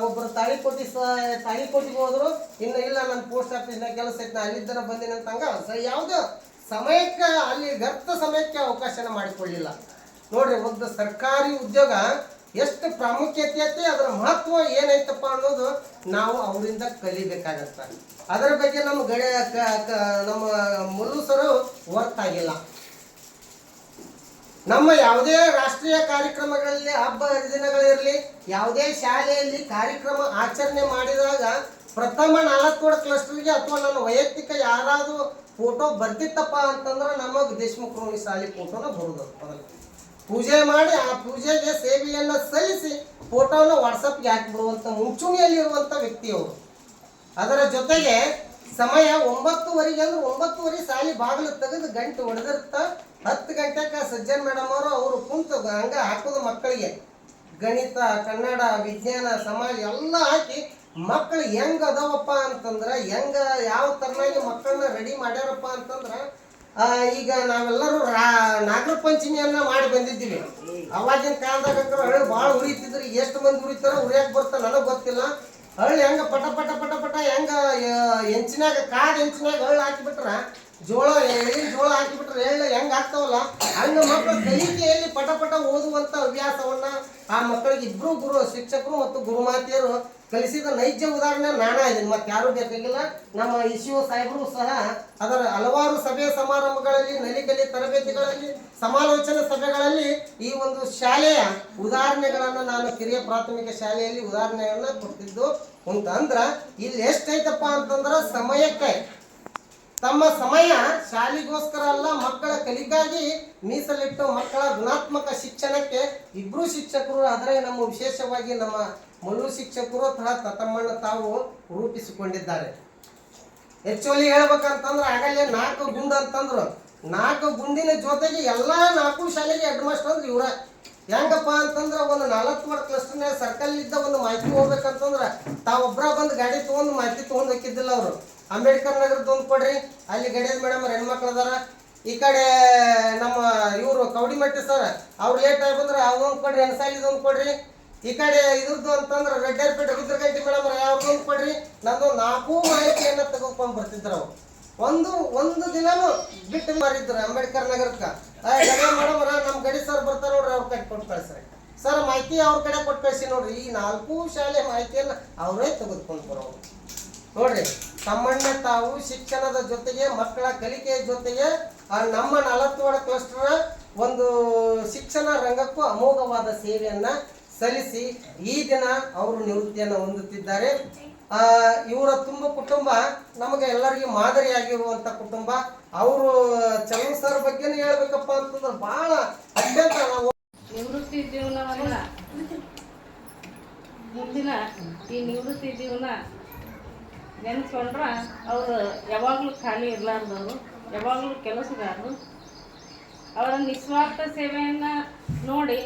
ಒಬ್ಬರು ತಾಳಿಕೋಟಿಗೆ ಹೋದ್ರು. ಇನ್ನು ಇಲ್ಲ ನನ್ನ ಪೋಸ್ಟ್ ಆಫೀಸ್ನಾಗ ಕೆಲಸ ಐತೆ, ಅಲ್ಲಿದ್ದನ ಬಂದಿನ ಅಂತಂಗ ಯಾವುದೋ ಸಮಯಕ್ಕೆ ಅಲ್ಲಿ ವ್ಯರ್ಥ ಸಮಯಕ್ಕೆ ಅವಕಾಶನ ಮಾಡಿಕೊಳ್ಳಿಲ್ಲ. ನೋಡ್ರಿ, ಒಂದು ಸರ್ಕಾರಿ ಉದ್ಯೋಗ ಎಷ್ಟು ಪ್ರಾಮುಖ್ಯತೆ ಐತಿ, ಅದರ ಮಹತ್ವ ಏನೈತಪ್ಪ ಅನ್ನೋದು ನಾವು ಅವರಿಂದ ಕಲಿಬೇಕಾಗತ್ತೆ. ಅದರ ಬಗ್ಗೆ ನಮ್ಮ ಮುಲ್ಲು ಸರು ವರ್ತ್ ಆಗಿಲ್ಲ. ನಮ್ಮ ಯಾವುದೇ ರಾಷ್ಟ್ರೀಯ ಕಾರ್ಯಕ್ರಮಗಳಲ್ಲಿ ಹಬ್ಬ ಹರಿದಿನಗಳಿರಲಿ, ಯಾವುದೇ ಶಾಲೆಯಲ್ಲಿ ಕಾರ್ಯಕ್ರಮ ಆಚರಣೆ ಮಾಡಿದಾಗ ಪ್ರಥಮ 4 ಕ್ಲಸ್ಟರ್ಗೆ ಅಥವಾ ನನ್ನ ವೈಯಕ್ತಿಕ ಯಾರಾದರೂ ಫೋಟೋ ಬರ್ತಿತ್ತಪ್ಪ ಅಂತಂದ್ರೆ ನಮಗೆ ದೇಶಮುಖ ರೋಣಿ ಶಾಲೆ ಫೋಟೋನ ಬರೋದು. ಪೂಜೆ ಮಾಡಿ ಆ ಪೂಜೆಗೆ ಸೇವೆಯನ್ನು ಸಲ್ಲಿಸಿ ಫೋಟೋನ ವಾಟ್ಸಪ್ಗೆ ಹಾಕಿಬಿಡುವಂಥ ಮುಂಚೂಣಿಯಲ್ಲಿರುವಂಥ ವ್ಯಕ್ತಿಯವರು. ಅದರ ಜೊತೆಗೆ ಸಮಯ 9:30 ಅಂದ್ರೆ 9:30 ಶಾಲೆ ಬಾಗಿಲು ತೆಗೆದು ಗಂಟೆ ಹೊಡೆದಿರ್ತ 10 ಗಂಟೆಗೆ ಸಜ್ಜನ್ ಮೇಡಮ್ ಅವರು ಕುಂತು ಹಂಗೆ ಹಾಕೋದು ಮಕ್ಕಳಿಗೆ ಗಣಿತ, ಕನ್ನಡ, ವಿಜ್ಞಾನ, ಸಮಾಜ ಎಲ್ಲ ಹಾಕಿ ಮಕ್ಕಳು ಹೆಂಗೆ ಅದಾವಪ್ಪ ಅಂತಂದ್ರೆ ಯಾವ ಥರನಾಗಿ ಮಕ್ಕಳನ್ನ ರೆಡಿ ಮಾಡ್ಯಾರಪ್ಪ ಅಂತಂದ್ರೆ ಈಗ ನಾವೆಲ್ಲರೂ ನಾಗರ ಪಂಚಮಿಯನ್ನ ಮಾಡಿ ಬಂದಿದ್ದೀವಿ. ಅವಾಗಿನ ಕಾಲದಾಗ ಹಳ್ಳಿ ಭಾಳ ಉರಿತಿದ್ರು. ಎಷ್ಟು ಮಂದಿ ಉರಿತಾರೋ ಉರಿಯಕ್ಕೆ ಬರ್ತಾ ನನಗೆ ಗೊತ್ತಿಲ್ಲ. ಹಳ್ಳಿ ಹೆಂಗೆ ಪಟ ಪಟ ಪಟ ಪಟ ಹೆಂಗೆ ಹೆಂಚಿನಾಗ ಹೆಂಚಿನಾಗ ಹಳ್ಳಿ ಹಾಕಿಬಿಟ್ರ ಎಳ್ಳಿನ ಜೋಳ ಹಾಕಿಬಿಟ್ರೆ ಎಳ್ಳು ಹೆಂಗೆ ಆಗ್ತಾವಲ್ಲ ಹಂಗೆ ಮಕ್ಕಳು ಕಲಿಕೆಯಲ್ಲಿ ಪಟ ಪಟ ಓದುವಂಥ ಹವ್ಯಾಸವನ್ನು ಆ ಮಕ್ಕಳಿಗೆ ಇಬ್ಬರು ಶಿಕ್ಷಕರು ಮತ್ತು ಗುರುಮಾತೆಯರು ಕಲಿಸಿದ ನೈಜ ಉದಾಹರಣೆ ನಾನಾ ಇದ್ದೀನಿ. ಮತ್ತೆ ಯಾರೂ ಬೇಕಾಗಿಲ್ಲ. ನಮ್ಮ ಇಸಿಒ ಸಾಹೇಬರು ಸಹ ಅದರ ಹಲವಾರು ಸಭೆ ಸಮಾರಂಭಗಳಲ್ಲಿ, ನಲಿಕಲಿ ತರಬೇತಿಗಳಲ್ಲಿ, ಸಮಾಲೋಚನಾ ಸಭೆಗಳಲ್ಲಿ ಈ ಒಂದು ಶಾಲೆಯ ಉದಾಹರಣೆಗಳನ್ನು ನಾನು ಕಿರಿಯ ಪ್ರಾಥಮಿಕ ಶಾಲೆಯಲ್ಲಿ ಉದಾಹರಣೆಗಳನ್ನ ಕೊಡ್ತಿದ್ದು ಅಂತಂದ್ರೆ ಇಲ್ಲಿ ಎಷ್ಟೈತಪ್ಪ ಅಂತಂದ್ರೆ ಸಮಯಕ್ಕೆ ತಮ್ಮ ಸಮಯ ಶಾಲೆಗೋಸ್ಕರ ಅಲ್ಲ, ಮಕ್ಕಳ ಕಲಿಗಾಗಿ ಮೀಸಲಿಟ್ಟು ಮಕ್ಕಳ ಗುಣಾತ್ಮಕ ಶಿಕ್ಷಣಕ್ಕೆ ಇಬ್ಬರು ಶಿಕ್ಷಕರು, ಅದರ ನಮ್ಮ ವಿಶೇಷವಾಗಿ ನಮ್ಮ ಮುಲ್ಲು ಶಿಕ್ಷಕರು ತಮ್ಮನ್ನು ತಾವು ರೂಪಿಸಿಕೊಂಡಿದ್ದಾರೆ. ಆ್ಯಕ್ಚುಲಿ ಹೇಳ್ಬೇಕಂತಂದ್ರೆ ಆಗಲೇ 4 ಗುಂಡು ಅಂತಂದ್ರು. 4 ಗುಂಡಿನ ಜೊತೆಗೆ ಎಲ್ಲ 4 ಶಾಲೆಗೆ ಹೆಡ್ ಮಾಸ್ಟರ್ ಅಂದ್ರೆ ಇವ್ರ. ಹೆಂಗಪ್ಪ ಅಂತಂದ್ರೆ ಒಂದು 4 ಕ್ಲಸ್ಟರ್ನಾಗ ಸರ್ಕಲ್ನಿಂದ ಒಂದು ಮಾಹಿತಿ ಹೋಗ್ಬೇಕಂತಂದ್ರೆ ತಾವೊಬ್ಬರ ಬಂದು ಗಾಡಿ ತೊಗೊಂಡು ಮಾಹಿತಿ ತೊಗೊಂಡು ಹೋಗಿದ್ದಿಲ್ಲ ಅವರು. ಅಂಬೇಡ್ಕರ್ ನಗರದ ಒಂದು ಕೊಡ್ರಿ, ಅಲ್ಲಿ ಗಣೇಶ್ ಮೇಡಮ್ ಹೆಣ್ಮಕ್ಳು ಅದಾರ. ಈ ಕಡೆ ನಮ್ಮ ಇವರು ಕವಡಿಮಟ್ಟಿ ಸರ್ ಅವ್ರು ಲೇಟ್ ಆಗಿ ಬಂದ್ರೆ ಅದೊಂದು ಕೊಡ್ರಿ, ಹೆಣ್ಸಾಲಿದೊಂದು ಕೊಡ್ರಿ. ಈ ಕಡೆ ಇದ್ರದ್ದು ಅಂತಂದ್ರೆ ರೆಡ್ಡೇರ್ಪೇಟೆ ರುದ್ರಗಂಟಿ ಮೇಡಮ್ ಯಾವ್ದೊಂದು ಕೊಡ್ರಿ. ನಂದು 4 ಮಾಹಿತಿಯನ್ನು ತೆಗೆದುಕೊಂಡು ಬರ್ತಿದ್ರು. ಒಂದು ದಿನನೂ ಬಿಟ್ಟು ಮಾರಿದ್ರು ಅಂಬೇಡ್ಕರ್ ನಗರಕ್ಕೆ. ಗಣೇಶ್ ಮೇಡಮ್ ನಮ್ಮ ಗಡಿ ಸರ್ ಬರ್ತಾರೆ ನೋಡ್ರಿ, ಅವ್ರು ಕಟ್ಕೊಟ್ಟು ಕಳಿಸ್ರಿ. ಸರ್ ಮಾಹಿತಿ ಅವ್ರ ಕಡೆ ಕೊಟ್ಟು ಕಳಿಸಿ ನೋಡ್ರಿ. ಈ 4 ಶಾಲೆ ಮಾಹಿತಿಯನ್ನು ಅವರೇ ತೆಗೆದುಕೊಂಡು ಬರೋರು ನೋಡ್ರಿ. ತಮ್ಮಣ್ಣ ತಾವು ಶಿಕ್ಷಣದ ಜೊತೆಗೆ ಮಕ್ಕಳ ಕಲಿಕೆಯ ಜೊತೆಗೆ ನಮ್ಮ 40 ವಾರ್ಡ್ ಕ್ಲಸ್ಟರ್ ಒಂದು ಶಿಕ್ಷಣ ರಂಗಕ್ಕೂ ಅಮೋಘವಾದ ಸೇವೆಯನ್ನು ಸಲ್ಲಿಸಿ ಈ ದಿನ ಅವರು ನಿವೃತ್ತಿಯನ್ನು ಹೊಂದುತ್ತಿದ್ದಾರೆ. ಇವರ ಕುಟುಂಬ ನಮಗೆ ಎಲ್ಲರಿಗೂ ಮಾದರಿಯಾಗಿರುವಂಥ ಕುಟುಂಬ. ಅವರು ಚಲೋ ಸರ್ ಬಗ್ಗೆನೇ ಹೇಳ್ಬೇಕಪ್ಪ ಅಂತಂದ್ರೆ ಭಾಳ ಅತ್ಯಂತ ನಾವು ನಿವೃತ್ತಿ ಜೀವನವನ್ನು ಮುಂದಿನ ಈ ನಿವೃತ್ತಿ ಜೀವನ ನೆನೆಸ್ಕೊಂಡ್ರೆ ಅವರು ಯಾವಾಗಲೂ ಖಾಲಿ ಇರಲಾರ್ದವರು, ಯಾವಾಗಲೂ ಕೆಲಸಗಾರರು. ಅವರ ನಿಸ್ವಾರ್ಥ ಸೇವೆಯನ್ನು ನೋಡಿ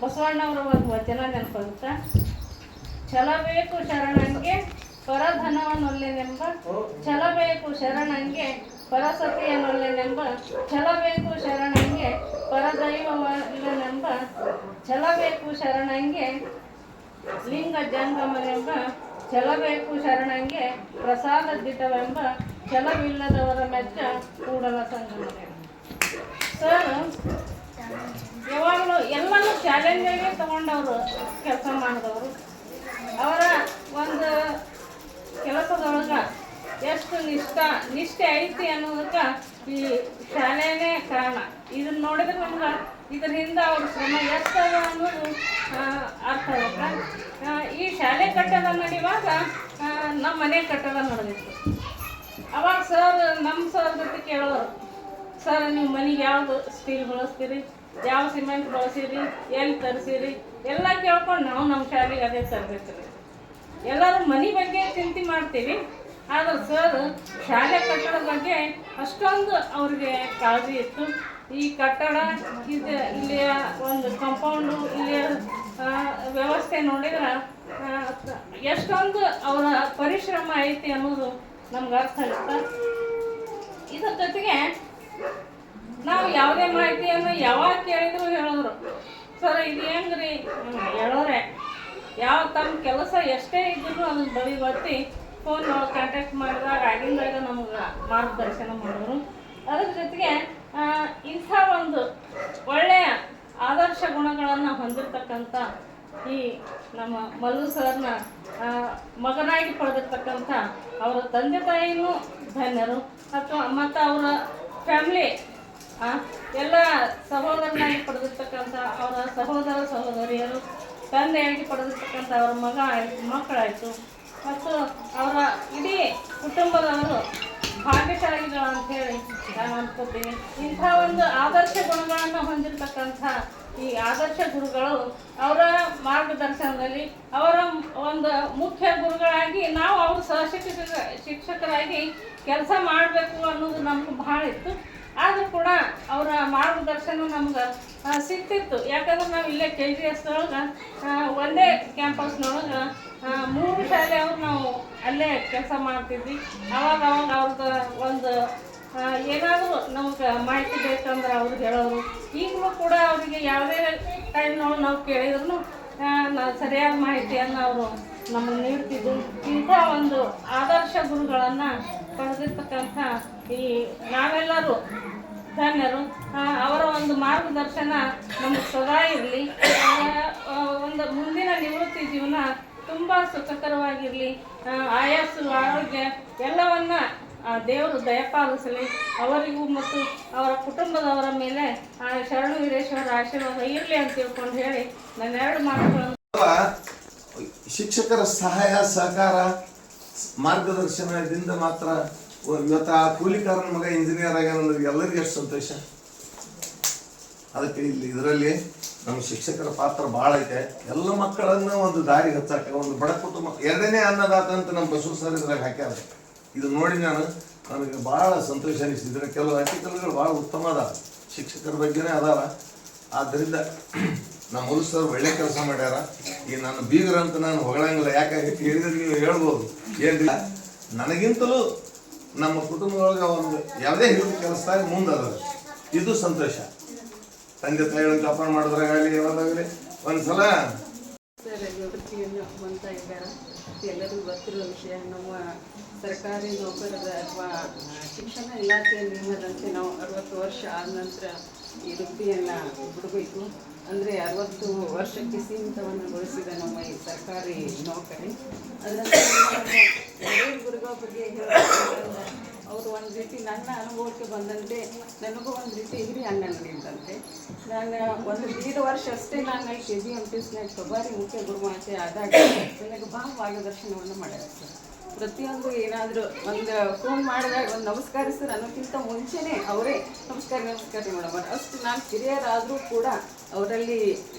ಬಸವಣ್ಣವರ ಒಂದು ವಚನ ನೆನಪಾಗುತ್ತೆ. ಛಲಬೇಕು ಶರಣಂಗೆ ಪರಧನವನ್ನೊಲ್ಲೆನೆಂಬ, ಛಲಬೇಕು ಶರಣಂಗೆ ಪರಸತಿಯನ್ನೊಲ್ಲೆನೆಂಬ, ಛಲಬೇಕು ಶರಣಂಗೆ ಪರದೈವವಲ್ಲನೆಂಬ, ಛಲಬೇಕು ಶರಣಂಗೆ ಲಿಂಗ ಜಂಗಮನೆಂಬ, ಛಲಬೇಕು ಶರಣಂಗೆ ಪ್ರಸಾದ ದಿಟವೆಂಬ, ಛಲವಿಲ್ಲದವರ ಮೆಚ್ಚ ಕೂಡಲ ಸಂಗಮನೆಂಬ. ಸರ್ ಯಾವಾಗಲೂ ಎಲ್ಲನೂ ಚಾಲೆಂಜಾಗೆ ತಗೊಂಡವರು ಕೆಲಸ ಮಾಡಿದವರು. ಅವರ ಒಂದು ಕೆಲಸದೊಳಗೆ ಎಷ್ಟು ನಿಷ್ಠೆ ಐತಿ ಅನ್ನೋದಕ್ಕೆ ಈ ಶಾಲೆನೇ ಕಾರಣ. ಇದನ್ನು ನೋಡಿದ್ರೆ ನಮ್ಗೆ ಇದ್ರ ಹಿಂದೆ ಅವ್ರ ಶ್ರಮ ಎಷ್ಟದ ಅನ್ನೋದು ಅರ್ಥ ಆಗುತ್ತೆ. ಈ ಶಾಲೆ ಕಟ್ಟಡ ನಡೆಯುವಾಗ ನಮ್ಮ ಮನೆ ಕಟ್ಟಡ ನಡೆದಿತ್ತು. ಅವಾಗ ಸರ್ ನಮ್ಮ ಸರ್ ಜೊತೆ ಕೇಳೋರು, ಸರ್ ನೀವು ಮನೆಗೆ ಯಾವುದು ಸ್ಟೀಲ್ ಬಳಸ್ತೀರಿ, ಯಾವ ಸಿಮೆಂಟ್ ಬಳಸಿರಿ, ಎಲ್ಲಿ ತರಿಸಿರಿ ಎಲ್ಲ ಕೇಳ್ಕೊಂಡು ನಾವು ನಮ್ಮ ಶಾಲೆಗೆ ಅದೇ ತರಬೇಕ್ರಿ. ಎಲ್ಲರೂ ಮನೆ ಬಗ್ಗೆ ಚಿಂತೆ ಮಾಡ್ತೀವಿ, ಆದರೆ ಸರ್ ಶಾಲೆ ಕಟ್ಟಡದ ಬಗ್ಗೆ ಅಷ್ಟೊಂದು ಅವ್ರಿಗೆ ಕಾಳಜಿ ಇತ್ತು. ಈ ಕಟ್ಟಡ ಇಲ್ಲಿಯ ಒಂದು ಕಾಂಪೌಂಡು, ಇಲ್ಲಿಯ ವ್ಯವಸ್ಥೆ ನೋಡಿದ್ರೆ ಎಷ್ಟೊಂದು ಅವರ ಪರಿಶ್ರಮ ಐತಿ ಅನ್ನೋದು ನಮ್ಗೆ ಅರ್ಥ ಆಗುತ್ತೆ. ಇದ್ರ ಜೊತೆಗೆ ನಾವು ಯಾವುದೇ ಮಾಹಿತಿಯನ್ನು ಯಾವಾಗ ಕೇಳಿದ್ರು ಹೇಳಿದ್ರು, ಸರ್ ಇದು ಹೆಂಗ್ರಿ ಹೇಳೋರೆ ಯಾವ ತಮ್ಮ ಕೆಲಸ ಎಷ್ಟೇ ಇದ್ರೂ ಅದನ್ನು ಬದಿಗೊತ್ತಿ ಫೋನ್ ಕಾಂಟ್ಯಾಕ್ಟ್ ಮಾಡಿದಾಗ ಆಗಿಂದಾಗ ನಮ್ಗೆ ಮಾರ್ಗದರ್ಶನ ಮಾಡಿದ್ರು. ಅದ್ರ ಜೊತೆಗೆ ಇಂಥ ಒಂದು ಒಳ್ಳೆಯ ಆದರ್ಶ ಗುಣಗಳನ್ನು ಹೊಂದಿರತಕ್ಕಂಥ ಈ ನಮ್ಮ ಮಲ್ಲು ಸರ್ನ ಮಗನಾಗಿ ಪಡೆದಿರ್ತಕ್ಕಂಥ ಅವರ ತಂದೆ ತಾಯಿನೂ ಧನ್ಯರು, ಮತ್ತು ಅವರ ಫ್ಯಾಮ್ಲಿ ಎಲ್ಲ ಸಹೋದರನಾಗಿ ಪಡೆದಿರ್ತಕ್ಕಂಥ ಅವರ ಸಹೋದರ ಸಹೋದರಿಯರು, ತಂದೆಯಾಗಿ ಪಡೆದಿರ್ತಕ್ಕಂಥ ಅವರ ಮಕ್ಕಳಾಯಿತು, ಮತ್ತು ಅವರ ಇಡೀ ಕುಟುಂಬದವರು ಭಾಗ್ಯಶಾಲಿಗಳು ಅಂಥೇಳಿ ನಾನು ಅನ್ಕೋತೀನಿ. ಇಂಥ ಒಂದು ಆದರ್ಶ ಗುಣಗಳನ್ನು ಹೊಂದಿರತಕ್ಕಂಥ ಈ ಆದರ್ಶ ಗುರುಗಳು ಅವರ ಮಾರ್ಗದರ್ಶನದಲ್ಲಿ ಅವರ ಒಂದು ಮುಖ್ಯ ಗುರುಗಳಾಗಿ ನಾವು ಅವರು ಶಿಕ್ಷಕರಾಗಿ ಕೆಲಸ ಮಾಡಬೇಕು ಅನ್ನೋದು ನಮ್ಗೆ ಭಾಳ ಇತ್ತು. ಆದರೂ ಕೂಡ ಅವರ ಮಾರ್ಗದರ್ಶನ ನಮ್ಗೆ ಸಿಗ್ತಿತ್ತು. ಯಾಕಂದ್ರೆ ನಾವು ಇಲ್ಲೇ KGS ಒಳಗೆ ಒಂದೇ ಕ್ಯಾಂಪಸ್ನೊಳಗೆ 3 ಶಾಲೆ ಅವ್ರು ನಾವು ಅಲ್ಲೇ ಕೆಲಸ ಮಾಡ್ತಿದ್ವಿ. ಅವಾಗ ಅವ್ರದ್ದು ಒಂದು ಏನಾದರೂ ನಮ್ಗೆ ಮಾಹಿತಿ ಬೇಕಂದ್ರೆ ಅವ್ರಿಗೆ ಹೇಳೋರು. ಈಗಲೂ ಕೂಡ ಅವರಿಗೆ ಯಾವುದೇ ಟೈಮ್ನೊಳಗೆ ನಾವು ಕೇಳಿದ್ರು ಸರಿಯಾದ ಮಾಹಿತಿಯನ್ನು ಅವರು ನಮಗೆ ನೀಡ್ತಿದ್ದು. ಇಂಥ ಒಂದು ಆದರ್ಶ ಗುರುಗಳನ್ನು ಪಡೆದಿರ್ತಕ್ಕಂಥ ಈ ನಾವೆಲ್ಲರೂ ಧನ್ಯರು. ಅವರ ಒಂದು ಮಾರ್ಗದರ್ಶನ ನಮಗೆ ಸದಾ ಇರಲಿ. ಒಂದು ಮುಂದಿನ ನಿವೃತ್ತಿ ಜೀವನ ತುಂಬ ಸುಖಕರವಾಗಿರಲಿ. ಆಯಸ್ಸು, ಆರೋಗ್ಯ ಎಲ್ಲವನ್ನ ದೇವರು ದಯಪಾಲಿಸಲಿ. ಅವರಿಗೂ ಮತ್ತು ಅವರ ಕುಟುಂಬದವರ ಮೇಲೆ ಶರಣು ವೀರೇಶ್ವರ ಆಶೀರ್ವಾದ ಇರಲಿ ಅಂತ ತಿಳ್ಕೊಂಡು ಹೇಳಿ ನನ್ನ 2 ಮಾತುಗಳನ್ನು. ಶಿಕ್ಷಕರ ಸಹಾಯ ಸಹಕಾರ ಮಾರ್ಗದರ್ಶನದಿಂದ ಮಾತ್ರ ಇವತ್ತು ಆ ಕೂಲಿಕಾರನ ಮಗ ಇಂಜಿನಿಯರ್ ಆಗ್ಯಾನಂದ್ರೆ ಎಲ್ಲರಿಗೂ ಎಷ್ಟು ಸಂತೋಷ. ಅದಕ್ಕೆ ಇದರಲ್ಲಿ ನಮ್ಮ ಶಿಕ್ಷಕರ ಪಾತ್ರ ಭಾಳ ಐತೆ. ಎಲ್ಲ ಮಕ್ಕಳನ್ನು ಒಂದು ದಾರಿಗೆ ಹಚ್ಚಾಕ ಒಂದು ಬಡ ಕುಟುಂಬ 2ನೇ ಅನ್ನದಾತ ಅಂತ ನಮ್ಮ ಬಸವ ಸರ್ ಇದ್ರಾಗ ಹಾಕ್ಯಾರ. ಇದು ನೋಡಿ ನನಗೆ ಭಾಳ ಸಂತೋಷ ಅನಿಸಿದ್ರೆ. ಕೆಲವು ಆರ್ಟಿಕಲ್ಗಳು ಭಾಳ ಉತ್ತಮ ಅದಾವ, ಶಿಕ್ಷಕರ ಬಗ್ಗೆನೇ ಅದಾವ. ಆದ್ದರಿಂದ ನಮ್ಮ ಮಲ್ಲು ಸರ್ ಒಳ್ಳೆ ಕೆಲಸ ಮಾಡ್ಯಾರ. ಈ ನನ್ನ ಬೀಗರಂತ ನಾನು ಹೊಗಳಂಗಿಲ್ಲ, ಯಾಕೆ ಹೇಳಿದ್ರೆ ನೀವು ಹೇಳ್ಬೋದು ಏನಿಲ್ಲ. ನನಗಿಂತಲೂ ನಮ್ಮ ಕುಟುಂಬದೊಳಗೆ ಒಂದು ಯಾವುದೇ ಹಿರಿಯ ಕೆಲಸದಾಗ ಮುಂದದ, ಇದು ಸಂತೋಷ. ತಂದೆ ತಾಯಿಗಳನ್ನು ಕಾಪಾಡು ಮಾಡೋದ್ರಾಗಲಿ ಯಾವ್ದಾಗಲಿ ಒಂದ್ಸಲ ನಿವೃತ್ತಿಯನ್ನು ಹೊಂದ್ತಾ ಇದ್ದಾರೆ. ಎಲ್ಲರಿಗೂ ಗೊತ್ತಿರುವ ವಿಷಯ, ನಮ್ಮ ಸರ್ಕಾರಿ ನೌಕರರ ಅಥವಾ ಶಿಕ್ಷಣ ಇಲಾಖೆಯ ನಿಯಮದಂತೆ ನಾವು 60 ವರ್ಷ ಆದ ನಂತರ ಈ ವೃತ್ತಿಯನ್ನು ಬಿಡಬೇಕು. ಅಂದರೆ 60 ವರ್ಷಕ್ಕೆ ಸೀಮಿತವನ್ನುಗೊಳಿಸಿದ ನಮ್ಮ ಈ ಸರ್ಕಾರಿ ನೌಕರಿ. ಅದರಂತೆ ಗುರುಗಳ ಬಗ್ಗೆ ಹೇಳಬೇಕಂದ್ರೆ ಅವರು ಒಂದು ರೀತಿ ನನ್ನ ಅನುಭವಕ್ಕೆ ಬಂದಂತೆ ನನಗೂ ಒಂದು ರೀತಿ ಹಿರಿಯ ಅಣ್ಣನಿದ್ದಂತೆ. ನಾನು ಒಂದು 1.5 ವರ್ಷ ಅಷ್ಟೇ ನಾನು KGMTSನಾಗ ಪ್ರಭಾರಿ ಮುಖ್ಯ ಗುರುಮಾತೆ ಆದಾಗ ನನಗೆ ಭಾಳ ಮಾರ್ಗದರ್ಶನವನ್ನು ಮಾಡ್ಯಾರ ಸರ್. ಪ್ರತಿಯೊಂದು ಏನಾದರೂ ಒಂದು ಫೋನ್ ಮಾಡಿದಾಗ ಒಂದು ನಮಸ್ಕಾರ ಸರ್ ಅನ್ನೋಕ್ಕಿಂತ ಮುಂಚೆನೇ ಅವರೇ ನಮಸ್ಕಾರ ಮೇಡಮ್ ಅಷ್ಟು ನಾನು ಕಿರಿಯರಾದರೂ ಕೂಡ ಅವರಲ್ಲಿ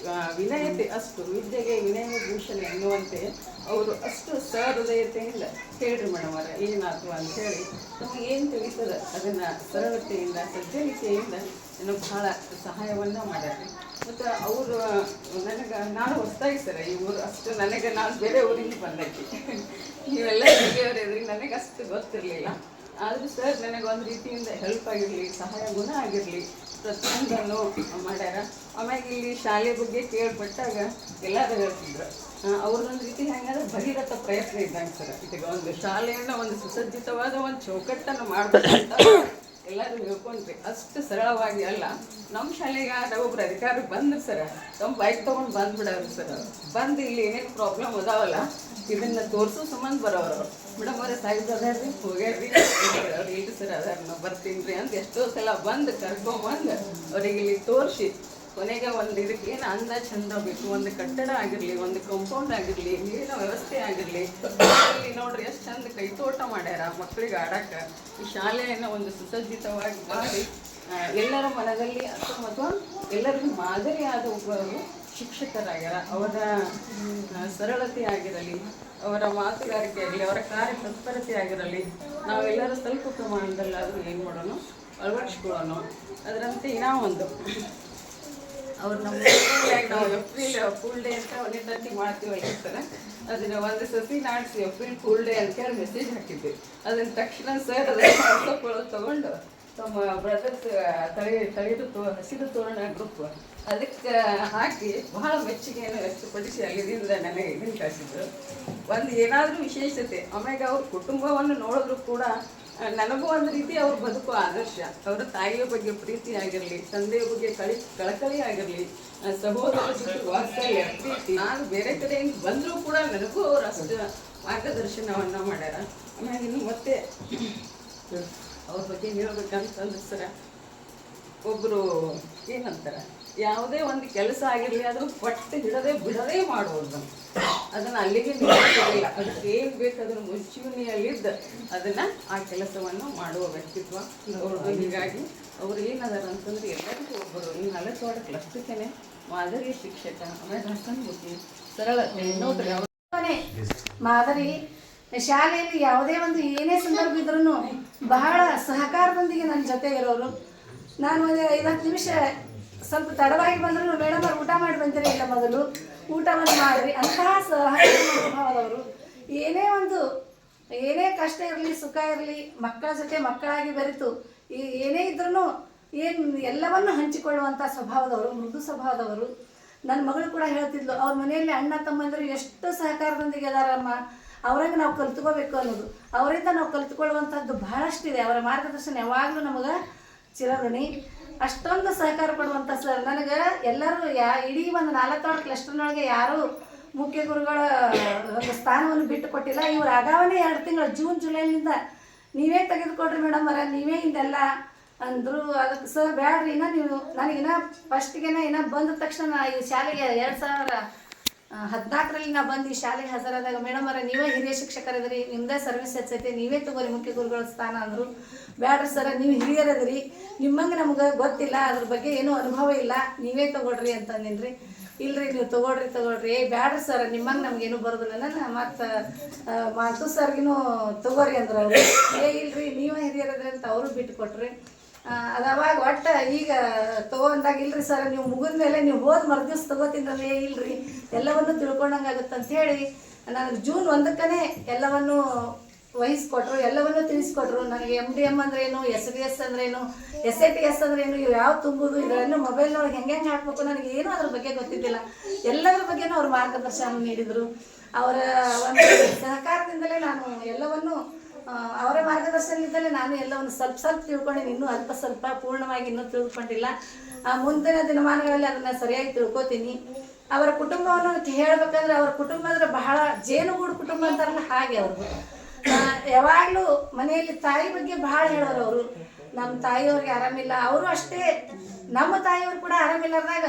ವಿನಯತೆ, ಅಷ್ಟು ವಿದ್ಯೆಗೆ ವಿನಯ ಭೂಷಣ ಎನ್ನುವಂತೆ ಅವರು ಅಷ್ಟು ಸಹೃದಯತೆಯಿಂದ ಹೇಳ್ರಿ ಮೇಡಮ್ ಅವರ ಏನಾಯ್ತು ಅಂಥೇಳಿ ನಮಗೆ ಏನು ತಿಳಿತದ ಅದನ್ನು ಸರಳತೆಯಿಂದ ಸಜ್ಜನಿಕೆಯಿಂದ ನನಗೆ ಭಾಳ ಸಹಾಯವನ್ನು ಮಾಡ್ಯಾರ. ಮತ್ತು ಅವರು ನನಗೆ ನಾನು ಹೊಸದಾಗಿ ಸರ್ ಈ ಊರು ಅಷ್ಟು ನನಗೆ ನಾನು ಬೇರೆ ಊರಿಂದ ಬಂದಕ್ಕೆ ನೀವೆಲ್ಲ ಹಿರಿಯವ್ರು ಎದುರಿಗೆ ನನಗೆ ಅಷ್ಟು ಗೊತ್ತಿರಲಿಲ್ಲ. ಆದರೂ ಸರ್ ನನಗೆ ಒಂದು ರೀತಿಯಿಂದ ಹೆಲ್ಪ್ ಆಗಿರಲಿ, ಸಹಾಯ ಗುಣ ಆಗಿರಲಿ, ಪ್ರತಿಯೊಂದನ್ನು ಮಾಡ್ಯಾರ. ಆಮ್ಯಾಗ ಇಲ್ಲಿ ಶಾಲೆ ಬಗ್ಗೆ ಕೇಳ್ಪಟ್ಟಾಗ ಎಲ್ಲರೂ ಹೇಳ್ತಿದ್ರು ಅವ್ರದ್ದೊಂದು ರೀತಿ ಹೆಂಗಂದ್ರೆ ಭಗೀರಥ ಪ್ರಯತ್ನ ಇದ್ದಂಗೆ ಸರ್. ಈಗ ಒಂದು ಶಾಲೆಯನ್ನು ಒಂದು ಸುಸಜ್ಜಿತವಾದ ಒಂದು ಚೌಕಟ್ಟನ್ನು ಮಾಡಬೇಕಂತ ಎಲ್ಲರೂ ಹೇಳ್ಕೊಂಡ್ರಿ. ಅಷ್ಟು ಸರಳವಾಗಿ ಅಲ್ಲ. ನಮ್ಮ ಶಾಲೆಗೆ ಒಬ್ಬರು ಅಧಿಕಾರಿ ಬಂದ್ರು ಸರ್, ನಮ್ಮ ಬೈಕ್ ತೊಗೊಂಡು ಬಂದುಬಿಡೋರು ಸರ್. ಬಂದು ಇಲ್ಲಿ ಏನೇನು ಪ್ರಾಬ್ಲಮ್ ಅದಾವಲ್ಲ ಇದನ್ನು ತೋರಿಸೋ ಸಂಬಂಧ ಬರೋರು. ಮೇಡಮ್ ಅವರೇ ಸಾಹೇಬ್ರು ಅದಾರ್ರಿ ಹೋಗ್ಯಾರ್ರಿ ಅವ್ರು ಇಲ್ರಿ ಸರ್ ಅದಾರ ನಾವು ಬರ್ತೀನಿ ರೀ ಅಂತ ಎಷ್ಟೋ ಸಲ ಬಂದು ಕರ್ಕೊಂಬಂದು ಅವ್ರಿಗೆ ಇಲ್ಲಿ ತೋರಿಸಿ ಕೊನೆಗೆ ಒಂದು ಇದಕ್ಕೆ ಏನು ಅಂದ ಚಂದ ಬೇಕು, ಒಂದು ಕಟ್ಟಡ ಆಗಿರಲಿ, ಒಂದು ಕಾಂಪೌಂಡ್ ಆಗಿರಲಿ, ನೀರಿನ ವ್ಯವಸ್ಥೆ ಆಗಿರಲಿ, ಇಲ್ಲಿ ನೋಡ್ರಿ ಎಷ್ಟು ಚಂದ ಕೈತೋಟ ಮಾಡ್ಯಾರ ಮಕ್ಕಳಿಗೆ ಆಡಕ್ಕೆ. ಈ ಶಾಲೆಯನ್ನು ಒಂದು ಸುಸಜ್ಜಿತವಾಗಿ ಮಾಡಿ ಎಲ್ಲರ ಮನದಲ್ಲಿ ಅಥವಾ ಎಲ್ಲರಿಗೂ ಮಾದರಿಯಾದ ಒಬ್ಬರು ಶಿಕ್ಷಕರಾಗ್ಯಾರ. ಅವರ ಸರಳತೆ ಆಗಿರಲಿ, ಅವರ ಮಾತುಗಾರಿಕೆ ಆಗಲಿ, ಅವರ ಕಾರ್ಯತತ್ಪರತೆ ಆಗಿರಲಿ, ನಾವೆಲ್ಲರೂ ಸ್ವಲ್ಪ ಪ್ರಮಾಣದಲ್ಲಾದರೂ ಏನು ಮಾಡೋಣ ಅಳವಡಿಸ್ಕೊಳ್ಳೋಣ. ಅದರಂತೆ ಒಂದು ಅವ್ರು ನಮ್ಮ ನಾವು ಏಪ್ರಿಲ್ ಫುಲ್ ಡೇ ಅಂತ ಒಂದೇ ಮಾಡ್ತೀವಲ್ಲ ಸರ್, ಅದನ್ನ ಒಂದು ಸಸಿ ನಾಡಿಸಿ ಏಪ್ರಿಲ್ ಫುಲ್ ಡೇ ಅಂತೇಳಿ ಮೆಸೇಜ್ ಹಾಕಿದ್ವಿ. ಅದನ್ನ ತಕ್ಷಣ ಸರ್ ಅದನ್ನು ತಗೊಂಡು ತಮ್ಮ ಬ್ರದರ್ಸ್ ಹಸಿರು ತೋರಣ ಗ್ರೂಪ್ ಅದಕ್ಕೆ ಹಾಕಿ ಬಹಳ ಮೆಚ್ಚುಗೆಯನ್ನು ವ್ಯಕ್ತಪಡಿಸಿ ಅಲ್ಲಿಂದ ನನಗೆ ಇದನ್ನು ಕಳಿಸಿದ್ರು. ಒಂದು ಏನಾದರೂ ವಿಶೇಷತೆ ಆಮ್ಯಾಗ ಅವ್ರ ಕುಟುಂಬವನ್ನು ನೋಡಿದ್ರು ಕೂಡ ನನಗೂ ಒಂದು ರೀತಿ ಅವ್ರ ಬದುಕು ಆದರ್ಶ. ಅವರ ತಾಯಿಯ ಬಗ್ಗೆ ಪ್ರೀತಿ ಆಗಿರಲಿ, ತಂದೆಯ ಬಗ್ಗೆ ಕಳಕಳಿ ಆಗಿರಲಿ, ಸಹೋದರ ಜೊತೆ ವಾತ್ಸಲ್ಯ ಪ್ರೀತಿ. ನಾನು ಬೇರೆ ಕಡೆಯಿಂದ ಬಂದರೂ ಕೂಡ ನನಗೂ ಅವ್ರು ಅಷ್ಟು ಮಾರ್ಗದರ್ಶನವನ್ನು ಮಾಡ್ಯಾರ. ಆಮ್ಯಾಗ ಇನ್ನು ಮತ್ತೆ ಅವ್ರ ಬಗ್ಗೆ ಹೇಳ್ಬೇಕಂತಂದ್ರೆ ಸರ ಒಬ್ಬರು ಏನಂತಾರೆ ಯಾವುದೇ ಒಂದು ಕೆಲಸ ಆಗಿರಲಿ ಅದನ್ನು ಪಟ್ಟು ಹಿಡದೆ ಬಿಡದೇ ಮಾಡುವುದು, ಅದನ್ನು ಅಲ್ಲಿಗೆ ನಿಲ್ಲಿಸೋದಿಲ್ಲ. ಅದಕ್ಕೆ ಏನು ಬೇಕು ಅದನ್ನು ಮುಂಚೂಣಿಯಲ್ಲಿದ್ದು ಅದನ್ನು ಆ ಕೆಲಸವನ್ನು ಮಾಡುವ ವ್ಯಕ್ತಿತ್ವ ಅವ್ರದ್ದು. ಹೀಗಾಗಿ ಅವ್ರು ಏನದಾರ ಅಂತಂದ್ರೆ ಎಲ್ಲರಿಗೂ ಒಬ್ಬರು ಈ 40 ಕ್ಲಸ್ಟಕ್ಕೇನೆ ಮಾದರಿ ಶಿಕ್ಷಕ. ಆಮೇಲೆ ಹಸನ್ಮುಖಿ ಸರಳತೆ ನೋಡ್ರಿ ಮಾದರಿ ಶಾಲೆಯಲ್ಲಿ ಯಾವುದೇ ಒಂದು ಏನೇ ಸಂದರ್ಭ ಇದ್ರೂ ಬಹಳ ಸಹಕಾರದೊಂದಿಗೆ ನನ್ನ ಜೊತೆ ಇರೋರು. ನಾನು ಒಂದು 5-10 ನಿಮಿಷ ಸ್ವಲ್ಪ ತಡವಾಗಿ ಬಂದರೂ ಮೇಡಮ್ ಅವ್ರು ಊಟ ಮಾಡಿ ಬಂದಿರಿ ಇಲ್ಲ ಮೊದಲು ಊಟವನ್ನು ಮಾಡಿರಿ ಅಂತಹ ಸ್ವಭಾವದವರು. ಏನೇ ಕಷ್ಟ ಇರಲಿ ಸುಖ ಇರಲಿ ಮಕ್ಕಳ ಜೊತೆ ಮಕ್ಕಳಾಗಿ ಬೆರೆತು ಏನೇ ಇದ್ರೂ ಎಲ್ಲವನ್ನು ಹಂಚಿಕೊಳ್ಳುವಂಥ ಸ್ವಭಾವದವರು, ಮೃದು ಸ್ವಭಾವದವರು. ನನ್ನ ಮಗಳು ಕೂಡ ಹೇಳ್ತಿದ್ಲು ಅವ್ರ ಮನೆಯಲ್ಲಿ ಅಣ್ಣ ತಮ್ಮಂದರು ಎಷ್ಟು ಸಹಕಾರದೊಂದಿಗೆ ಅದಾರಮ್ಮ, ಅವ್ರಂಗೆ ನಾವು ಕಲ್ತ್ಕೋಬೇಕು ಅನ್ನೋದು. ಅವರಿಂದ ನಾವು ಕಲ್ತ್ಕೊಳ್ಳುವಂಥದ್ದು ಬಹಳಷ್ಟಿದೆ. ಅವರ ಮಾರ್ಗದರ್ಶನ ಯಾವಾಗಲೂ ನಮಗೆ ಚಿರಋಣಿ. ಅಷ್ಟೊಂದು ಸಹಕಾರ ಕೊಡುವಂಥ ಸರ್. ನನಗೆ ಎಲ್ಲರೂ ಇಡೀ ಒಂದು 4 ಕ್ಲಸ್ಟರ್ನೊಳಗೆ ಯಾರೂ ಮುಖ್ಯ ಗುರುಗಳ ಒಂದು ಸ್ಥಾನವನ್ನು ಬಿಟ್ಟು ಕೊಟ್ಟಿಲ್ಲ. ಇವ್ರು ಆಗಾವನೇ 2 ತಿಂಗಳು ಜೂನ್ ಜುಲೈನಿಂದ ನೀವೇ ತೆಗೆದುಕೊಡ್ರಿ ಮೇಡಮ್ ಅವರ, ನೀವೇ ಹಿಂದೆಲ್ಲ ಅಂದರು. ಅದಕ್ಕೆ ಸರ್ ಬೇಡ್ರಿ ನೀವು ನನಗಿನ್ನ ಫಸ್ಟಿಗೆನ ಬಂದ ತಕ್ಷಣ ಈ ಶಾಲೆಗೆ 2014ರಲ್ಲಿ ನಾ ಬಂದು ಈ ಶಾಲೆಗೆ ಹಾಜರಾದಾಗ ಮೇಡಮ್ ಅವರ ನೀವೇ ಹಿರಿಯ ಶಿಕ್ಷಕರಿದ್ರಿ, ನಿಮ್ಮದೇ ಸರ್ವಿಸ್ ಹೆಚ್ಚೈತೆ, ನೀವೇ ತಗೋರಿ ಮುಖ್ಯ ಗುರುಗಳ ಸ್ಥಾನ ಅಂದರು. ಬ್ಯಾಡ್ರಿ ಸರ ನೀವು ಹಿರಿಯರದ್ರಿ, ನಿಮ್ಮಂಗೆ ನಮ್ಗೆ ಗೊತ್ತಿಲ್ಲ, ಅದ್ರ ಬಗ್ಗೆ ಏನೂ ಅನುಭವ ಇಲ್ಲ, ನೀವೇ ತಗೊಳ್ರಿ ಅಂತಂದಿನ್ರಿ. ಇಲ್ರಿ ನೀವು ತಗೊಳ್ರಿ ಬ್ಯಾಡ್ರಿ ಸರ್ ನಿಮ್ಮಂಗೆ ನಮ್ಗೇನು ಬರೋದಿಲ್ಲ. ನಾನು ಮತ್ತು ಮಾತು ಸರ್ಗಿನೂ ತಗೋರಿ ಅಂದ್ರೆ ಅವರು ಇಲ್ರಿ ನೀವೇ ಹಿರಿಯರದ್ರಿ ಅಂತ ಅವರು ಬಿಟ್ಟು ಕೊಟ್ರಿ. ಅದು ಅವಾಗ ಒಟ್ಟು ಈಗ ತೊಗೊಂಡಾಗ ಇಲ್ರಿ ಸರ್ ನೀವು ಮುಗಿದ ಮೇಲೆ ನೀವು ಹೋದ ಮರುದಿವ್ಸ ತೊಗೋತಿದ್ರೆ ಇಲ್ರಿ ಎಲ್ಲವನ್ನು ತಿಳ್ಕೊಂಡಂಗೆ ಆಗುತ್ತೆ ಅಂಥೇಳಿ ನನಗೆ ಜೂನ್ 1ಕ್ಕೆ ಎಲ್ಲವನ್ನು ವಹಿಸ್ಕೊಟ್ರು, ಎಲ್ಲವನ್ನೂ ತಿಳಿಸ್ಕೊಟ್ರು. ನನಗೆ MDM ಅಂದ್ರೇನು, SDS ಅಂದ್ರೇನು, SATS ಅಂದ್ರೇನು, ಇವು ಯಾವ ತುಂಬುದು, ಇದನ್ನು ಮೊಬೈಲ್ನೊಳಗೆ ಹೆಂಗೆ ಹಾಕಬೇಕು ನನಗೆ ಏನೂ ಅದ್ರ ಬಗ್ಗೆ ಗೊತ್ತಿದ್ದಿಲ್ಲ. ಎಲ್ಲದ್ರ ಬಗ್ಗೆನೂ ಅವ್ರು ಮಾರ್ಗದರ್ಶನ ನೀಡಿದರು. ಅವರ ಒಂದು ಸಹಕಾರದಿಂದಲೇ ನಾನು ಎಲ್ಲವನ್ನೂ ಅವರ ಮಾರ್ಗದರ್ಶನದಿಂದಲೇ ನಾನು ಎಲ್ಲವನ್ನು ಸ್ವಲ್ಪ ಸ್ವಲ್ಪ ತಿಳ್ಕೊಂಡಿನಿ, ಇನ್ನೂ ಅಲ್ಪ ಸ್ವಲ್ಪ ಪೂರ್ಣವಾಗಿ ಇನ್ನೂ ತಿಳ್ಕೊಂಡಿಲ್ಲ. ಮುಂದಿನ ದಿನಮಾನಗಳಲ್ಲಿ ಅದನ್ನು ಸರಿಯಾಗಿ ತಿಳ್ಕೊತೀನಿ. ಅವರ ಕುಟುಂಬವನ್ನು ಹೇಳ್ಬೇಕಂದ್ರೆ ಅವ್ರ ಕುಟುಂಬ ಅಂದರೆ ಬಹಳ ಜೇನುಗೂಡು ಕುಟುಂಬ ಅಂತಾರಲ್ಲ ಹಾಗೆ ಅವ್ರದ್ದು. ಯಾವಾಗಲೂ ಮನೆಯಲ್ಲಿ ತಾಯಿ ಬಗ್ಗೆ ಭಾಳ ಹೇಳೋರು ಅವರು. ನಮ್ಮ ತಾಯಿಯವ್ರಿಗೆ ಆರಾಮಿಲ್ಲ, ಅವರು ಅಷ್ಟೇ ನಮ್ಮ ತಾಯಿಯವ್ರು ಕೂಡ ಆರಾಮಿಲ್ಲದಾಗ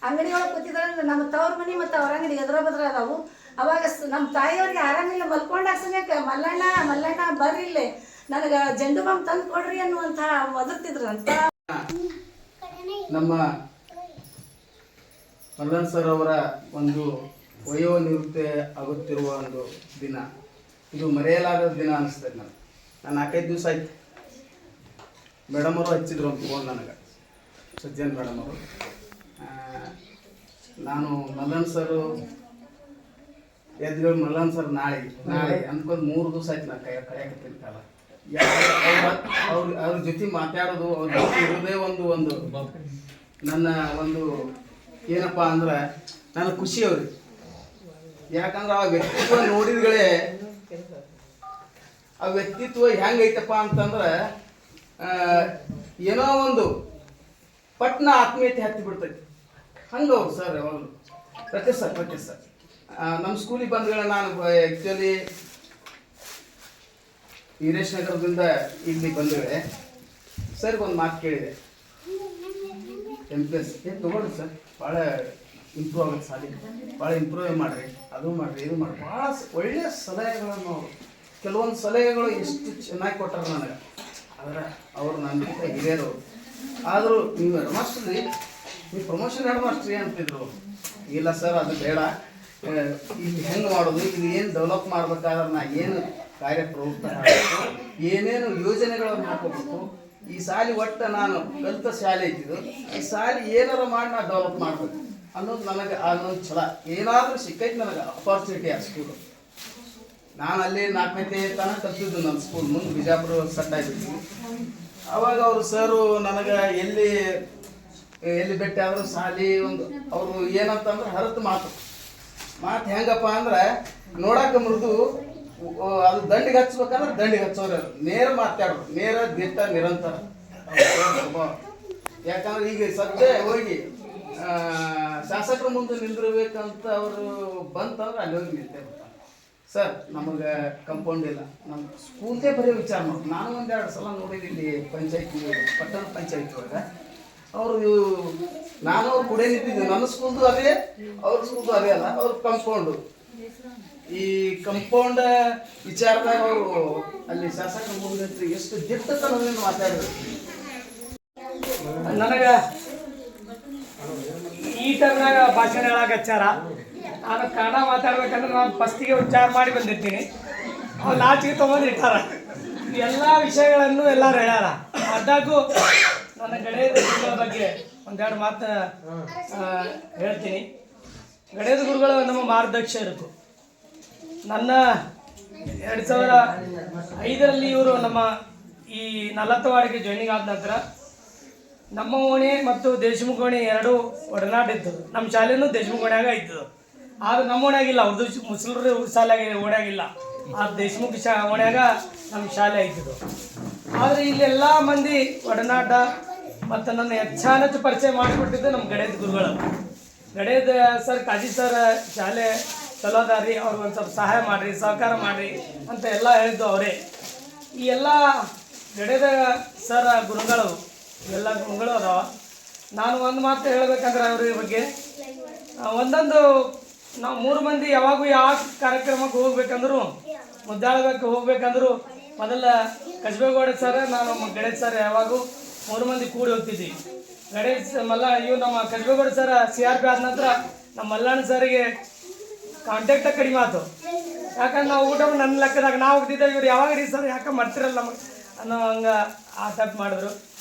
ಅಂಗಡಿ ಒಳಗೆ ಕೂತಿದ್ರೆ ನಮ್ಮ ತವ್ರ ಮನೆ ಮತ್ತು ಅವ್ರ ಅಂಗಡಿ ಎದುರ ಬದ್ರ ಅದಾವು. ಅವಾಗ ನಮ್ಮ ತಾಯಿಯವ್ರಿಗೆ ಆರಾಮಿಲ್ಲ, ಮಲ್ಕೊಂಡಾಗ ಸಮಯಕ್ಕೆ ಮಲ್ಲಣ್ಣ ಬರ್ರಿಲ್ಲೇ ನನಗೆ ಜಂಡು ಬಾಂಬ್ ತಂದು ಕೊಡ್ರಿ ಅನ್ನುವಂಥ ಒದರ್ತಿದ್ರು ಅಂತ. ನಮ್ಮ ಮಲ್ಲನ್ ಸರ್ ಅವರ ಒಂದು ವಯೋನಿವೃತ್ತಿ ಆಗುತ್ತಿರುವ ಒಂದು ದಿನ, ಇದು ಮರೆಯಲಾಗದ ದಿನ ಅನಿಸ್ತದೆ ನಾನು 4-5 ದಿವಸ ಆಯ್ತು. ಮೇಡಮ್ ಅವರು ಹಚ್ಚಿದ್ರು ಒಂದು ಫೋನ್ ನನಗೆ, ಸಜ್ಜನ್ ಮೇಡಮ್ ಅವರು. ನಾನು ಮಲ್ಲನ್ ಸರ್ ಎದ್ಗಳು ಮಲ್ಲನ್ ಸರ್ ನಾಳೆ ಅಂದ್ಕೊಂಡು 3 ದಿವಸ ಆಯ್ತು ನಾನು ಕಳೆಯಕತ್ತೀನಿ ಕಾಲ. ಅವ್ರ ಜೊತೆ ಮಾತಾಡೋದು, ಅವ್ರ ಜೊತೆ ಇರೋದೇ ಒಂದು ನನ್ನ ಒಂದು ಏನಪ್ಪ ಅಂದ್ರೆ ನನಗೆ ಖುಷಿ ಅವ್ರಿಗೆ. ಯಾಕಂದ್ರೆ ಆ ವ್ಯಕ್ತಿತ್ವ ನೋಡಿದ್ಗಳೇ, ಆ ವ್ಯಕ್ತಿತ್ವ ಹೆಂಗೈತಪ್ಪ ಅಂತಂದ್ರೆ ಏನೋ ಒಂದು ಪಟ್ನ ಆತ್ಮೀಯತೆ ಹತ್ತಿ ಬಿಡ್ತೈತಿ. ಹಂಗೆ ಅವ್ರು ಸರ್ ಯಾವಾಗಲೂ ಪ್ರತಿ ಸರ್ ನಮ್ಮ ಸ್ಕೂಲಿಗೆ ಬಂದ್ಗಳ ನಾನು ಆ್ಯಕ್ಚುಲಿ ವೀರೇಶ್ ನಗರದಿಂದ ಇಲ್ಲಿ ಬಂದಳೆ ಸರ್ಗೆ ಒಂದು ಮಾತು ಕೇಳಿದೆ, MPS ತೊಗೊಳ್ರಿ ಸರ್, ಭಾಳ ಇಂಪ್ರೂವ್ ಆಗುತ್ತೆ ಸಾಲಿ, ಭಾಳ ಇಂಪ್ರೂವ್ ಮಾಡಿರಿ, ಅದು ಮಾಡಿರಿ ಇದು ಮಾಡಿರಿ, ಭಾಳ ಒಳ್ಳೆಯ ಸಲಹೆಗಳನ್ನು ಕೆಲವೊಂದು ಸಲಹೆಗಳು ಎಷ್ಟು ಚೆನ್ನಾಗಿ ಕೊಟ್ಟಾರ ನನಗೆ. ಆದರೆ ಅವರು ನನ್ಗಿಂತ ಹಿರಿಯರು. ಆದರೂ ನೀವು ಹೆಡ್ ಮಾಸ್ಟರ್ ರೀ, ನೀವು ಪ್ರಮೋಷನ್ ಹೆಡ್ ಮಾಸ್ಟ್ರಿ ಅಂತಿದ್ರು. ಇಲ್ಲ ಸರ್ ಅದು ಬೇಡ, ಇಲ್ಲಿ ಹೆಂಗೆ ಮಾಡೋದು, ಇದು ಏನು ಡೆವಲಪ್ ಮಾಡ್ಬೇಕಾದ್ರೆ ನಾ ಏನು ಕಾರ್ಯಪ್ರವೃತ್ತ ಮಾಡಬೇಕು, ಏನೇನು ಯೋಜನೆಗಳನ್ನು ಹಾಕೋಬೇಕು, ಈ ಶಾಲೆ ಒಟ್ಟು ನಾನು ಕಲಿತ ಶಾಲೆ ಇದ್ದಿದ್ದು, ಈ ಶಾಲೆ ಏನಾರು ಮಾಡಿ ನಾ ಡೆವಲಪ್ ಮಾಡಬೇಕು ಅನ್ನೋದು ನನಗೆ ಅನ್ನೊಂದು ಛಲ. ಏನಾದರೂ ಸಿಕ್ಕೈತೆ ನನಗೆ ಅಪಾರ್ಚುನಿಟಿ ಆ ಸ್ಕೂಲು. ನಾನು ಅಲ್ಲಿ 4ನೇ ತನಕ ಕಲ್ತಿದ್ದು ನನ್ನ ಸ್ಕೂಲ್, ಮುಂದೆ ಬಿಜಾಪುರ ಸೆಟ್ ಆಗಿಬಿಟ್ಟು. ಅವಾಗ ಅವರು ಸರು ನನಗೆ ಎಲ್ಲಿ ಭೇಟಿ ಆದರೂ ಶಾಲೆ ಒಂದು ಅವರು ಏನಂತಂದ್ರೆ ಹರತು ಮಾತು ಹೆಂಗಪ್ಪ ಅಂದ್ರೆ ನೋಡಕ್ಕೆ ಮೃದು, ಅದು ದಂಡಿಗೆ ಹಚ್ಬೇಕಂದ್ರೆ ದಂಡಿಗೆ ಹಚ್ಚೋರು, ನೇರ ಮಾತಾಡೋರು, ನೇರ ದಿಟ್ಟ ನಿರಂತರ. ಯಾಕಂದ್ರೆ ಈಗ ಸದ್ಯ ಹೋಗಿ ಶಾಸಕರ ಮುಂದೆ ನಿಂದಿರ್ಬೇಕಂತ ಅವರು ಬಂತಂದ್ರೆ ಅಲ್ಲಿ ಹೋಗಿ ನಿಂತೇ ಬರ್ತಾರೆ. ಸರ್ ನಮಗೆ ಕಂಪೌಂಡ್ ಇಲ್ಲ, ನಮ್ಮ ಸ್ಕೂಲ್ದೇ ಬರೀ ವಿಚಾರ ಮಾಡೋದು. ನಾನು 1-2 ಸಲ ನೋಡಿದ್ದೀನಿ ಇಲ್ಲಿ ಪಂಚಾಯತಿ, ಪಟ್ಟಣ ಪಂಚಾಯತಿ ಒಳಗೆ. ಅವರು ನಾನು ಅವ್ರು ಕೂಡ ನಿಂತಿದ್ದೆ, ನನ್ನ ಸ್ಕೂಲ್ದು ಅದೇ, ಅವ್ರ ಸ್ಕೂಲ್ದು ಅದೇ ಅಲ್ಲ, ಅವ್ರ ಕಂಪೌಂಡು. ಈ ಕಂಪೌಂಡ್ ವಿಚಾರದಾಗ ಅವರು ಅಲ್ಲಿ ಶಾಸಕರ ಮುಂದೆ ಎಷ್ಟು ದಿಟ್ಟತನದಿಂದ ಮಾತಾಡಿದ್ರು. ನನಗೆ ಈ ಟೈಮ್ನಾಗ ಭಾಷಣ ಹೇಳಕ್ಕೆ ಹಚ್ಚಾರ. ನಾನು ಕನ್ನಡ ಮಾತಾಡ್ಬೇಕಂದ್ರೆ ನಾನು ಫಸ್ಟಿಗೆ ಉಚ್ಚಾರ ಮಾಡಿ ಬಂದಿರ್ತೀನಿ, ಅವ್ರು ಲಾಸ್ಟಿಗೆ ತೊಗೊಂಡು ಇಟ್ಟಾರ. ಎಲ್ಲ ವಿಷಯಗಳನ್ನು ಎಲ್ಲರೂ ಹೇಳ್ಯಾರ. ಅದಾಗೂ ನನ್ನ ಗಣೇಶ ಗುರುಗಳ ಬಗ್ಗೆ 1-2 ಮಾತು ಹೇಳ್ತೀನಿ. ಗಣೇಶ ಗುರುಗಳು ನಮ್ಮ ಮಾರ್ಗದರ್ಶಕರು. ನನ್ನ 2005ರಲ್ಲಿ ಇವರು ನಮ್ಮ ಈ 40 ವಾರ್ಡ್ಗೆ ಜಾಯ್ನಿಂಗ್ ಆದ ನಂತರ ನಮ್ಮ ಓಣಿ ಮತ್ತು ದೇಶಮುಖ ಓಣಿ 2 ಒಡನಾಟ ಇತ್ತು. ನಮ್ಮ ಶಾಲೆನೂ ದೇಶಮುಖ ಓಣ್ಯಾಗ ಇತ್ತು. ಆದ್ರೆ ನಮ್ಮ ಓಣ್ಯಾಗಿಲ್ಲ, ಅವ್ರದ್ದು ಮುಸ್ಲಿಮರು ಶಾಲೆಗೆ ಓಣ್ಯಾಗಿಲ್ಲ. ಆ ದೇಶಮುಖ ಓಣ್ಯಾಗ ನಮ್ಮ ಶಾಲೆ ಆಯ್ತಿದ್ದು. ಆದರೆ ಇಲ್ಲೆಲ್ಲ ಮಂದಿ ಒಡನಾಟ ಮತ್ತು ನನ್ನ ಹೆಚ್ಚಾನಚ್ಚು ಪರಿಚಯ ಮಾಡಿಕೊಟ್ಟಿದ್ದು ನಮ್ಮ ಗಣೇಶ ಗುರುಗಳು. ಗಣೇಶ ಸರ್, ಕಾಜಿ ಸರ್ ಶಾಲೆ ಚಲೋ ಅದಾರಿ, ಅವ್ರಿಗೆ ಒಂದು ಸ್ವಲ್ಪ ಸಹಾಯ ಮಾಡಿರಿ, ಸಹಕಾರ ಮಾಡಿರಿ ಅಂತ ಎಲ್ಲ ಹೇಳಿದ್ದು ಅವರೇ. ಈ ಎಲ್ಲ ಗಣೇಶ ಸರ್ ಗುರುಗಳು ಇವೆಲ್ಲ ಗುರುಗಳು ಅದಾವ. ನಾನು ಒಂದು ಮಾತು ಹೇಳಬೇಕಂದ್ರೆ ಅವ್ರ ಬಗ್ಗೆ, ಒಂದೊಂದು ನಾವು 3 ಮಂದಿ ಯಾವಾಗೂ ಯಾವ ಕಾರ್ಯಕ್ರಮಕ್ಕೆ ಹೋಗ್ಬೇಕಂದ್ರು, ಮುದ್ದಾಳಬೇಕು ಹೋಗ್ಬೇಕಂದ್ರು ಮೊದಲ ಕಸ್ಬೇಗೌಡ ಸರ್, ನಾನು ಗಣೇಶ್ ಸರ್ ಯಾವಾಗೂ 3 ಮಂದಿ ಕೂಡಿ ಹೋಗ್ತಿದ್ವಿ. ಗಣೇಶ್ ಇವು ನಮ್ಮ ಕಸ್ಬೇಗೌಡ ಸರ್ CRP ಆದ ನಂತರ ನಮ್ಮ ಮಲ್ಲಣ್ಣ ಸರ್ಗೆ ಕಾಂಟ್ಯಾಕ್ಟ ಕಡಿಮೆ ಆಯ್ತು. ಯಾಕಂದ್ರೆ ನಾವು ಊಟ ನನ್ನ ಲೆಕ್ಕದಾಗ ನಾವು ಹೋಗ್ತಿದ್ದೆ, ಇವ್ರು ಯಾವಾಗ ರೀ ಸರ್ ಯಾಕೆ ಮಾಡ್ತಿರಲ್ಲ ನಮಗೆ ಅನ್ನೋ ಹಂಗೆ ಆ ಟೈಪ್ ಮಾಡಿದ್ರು.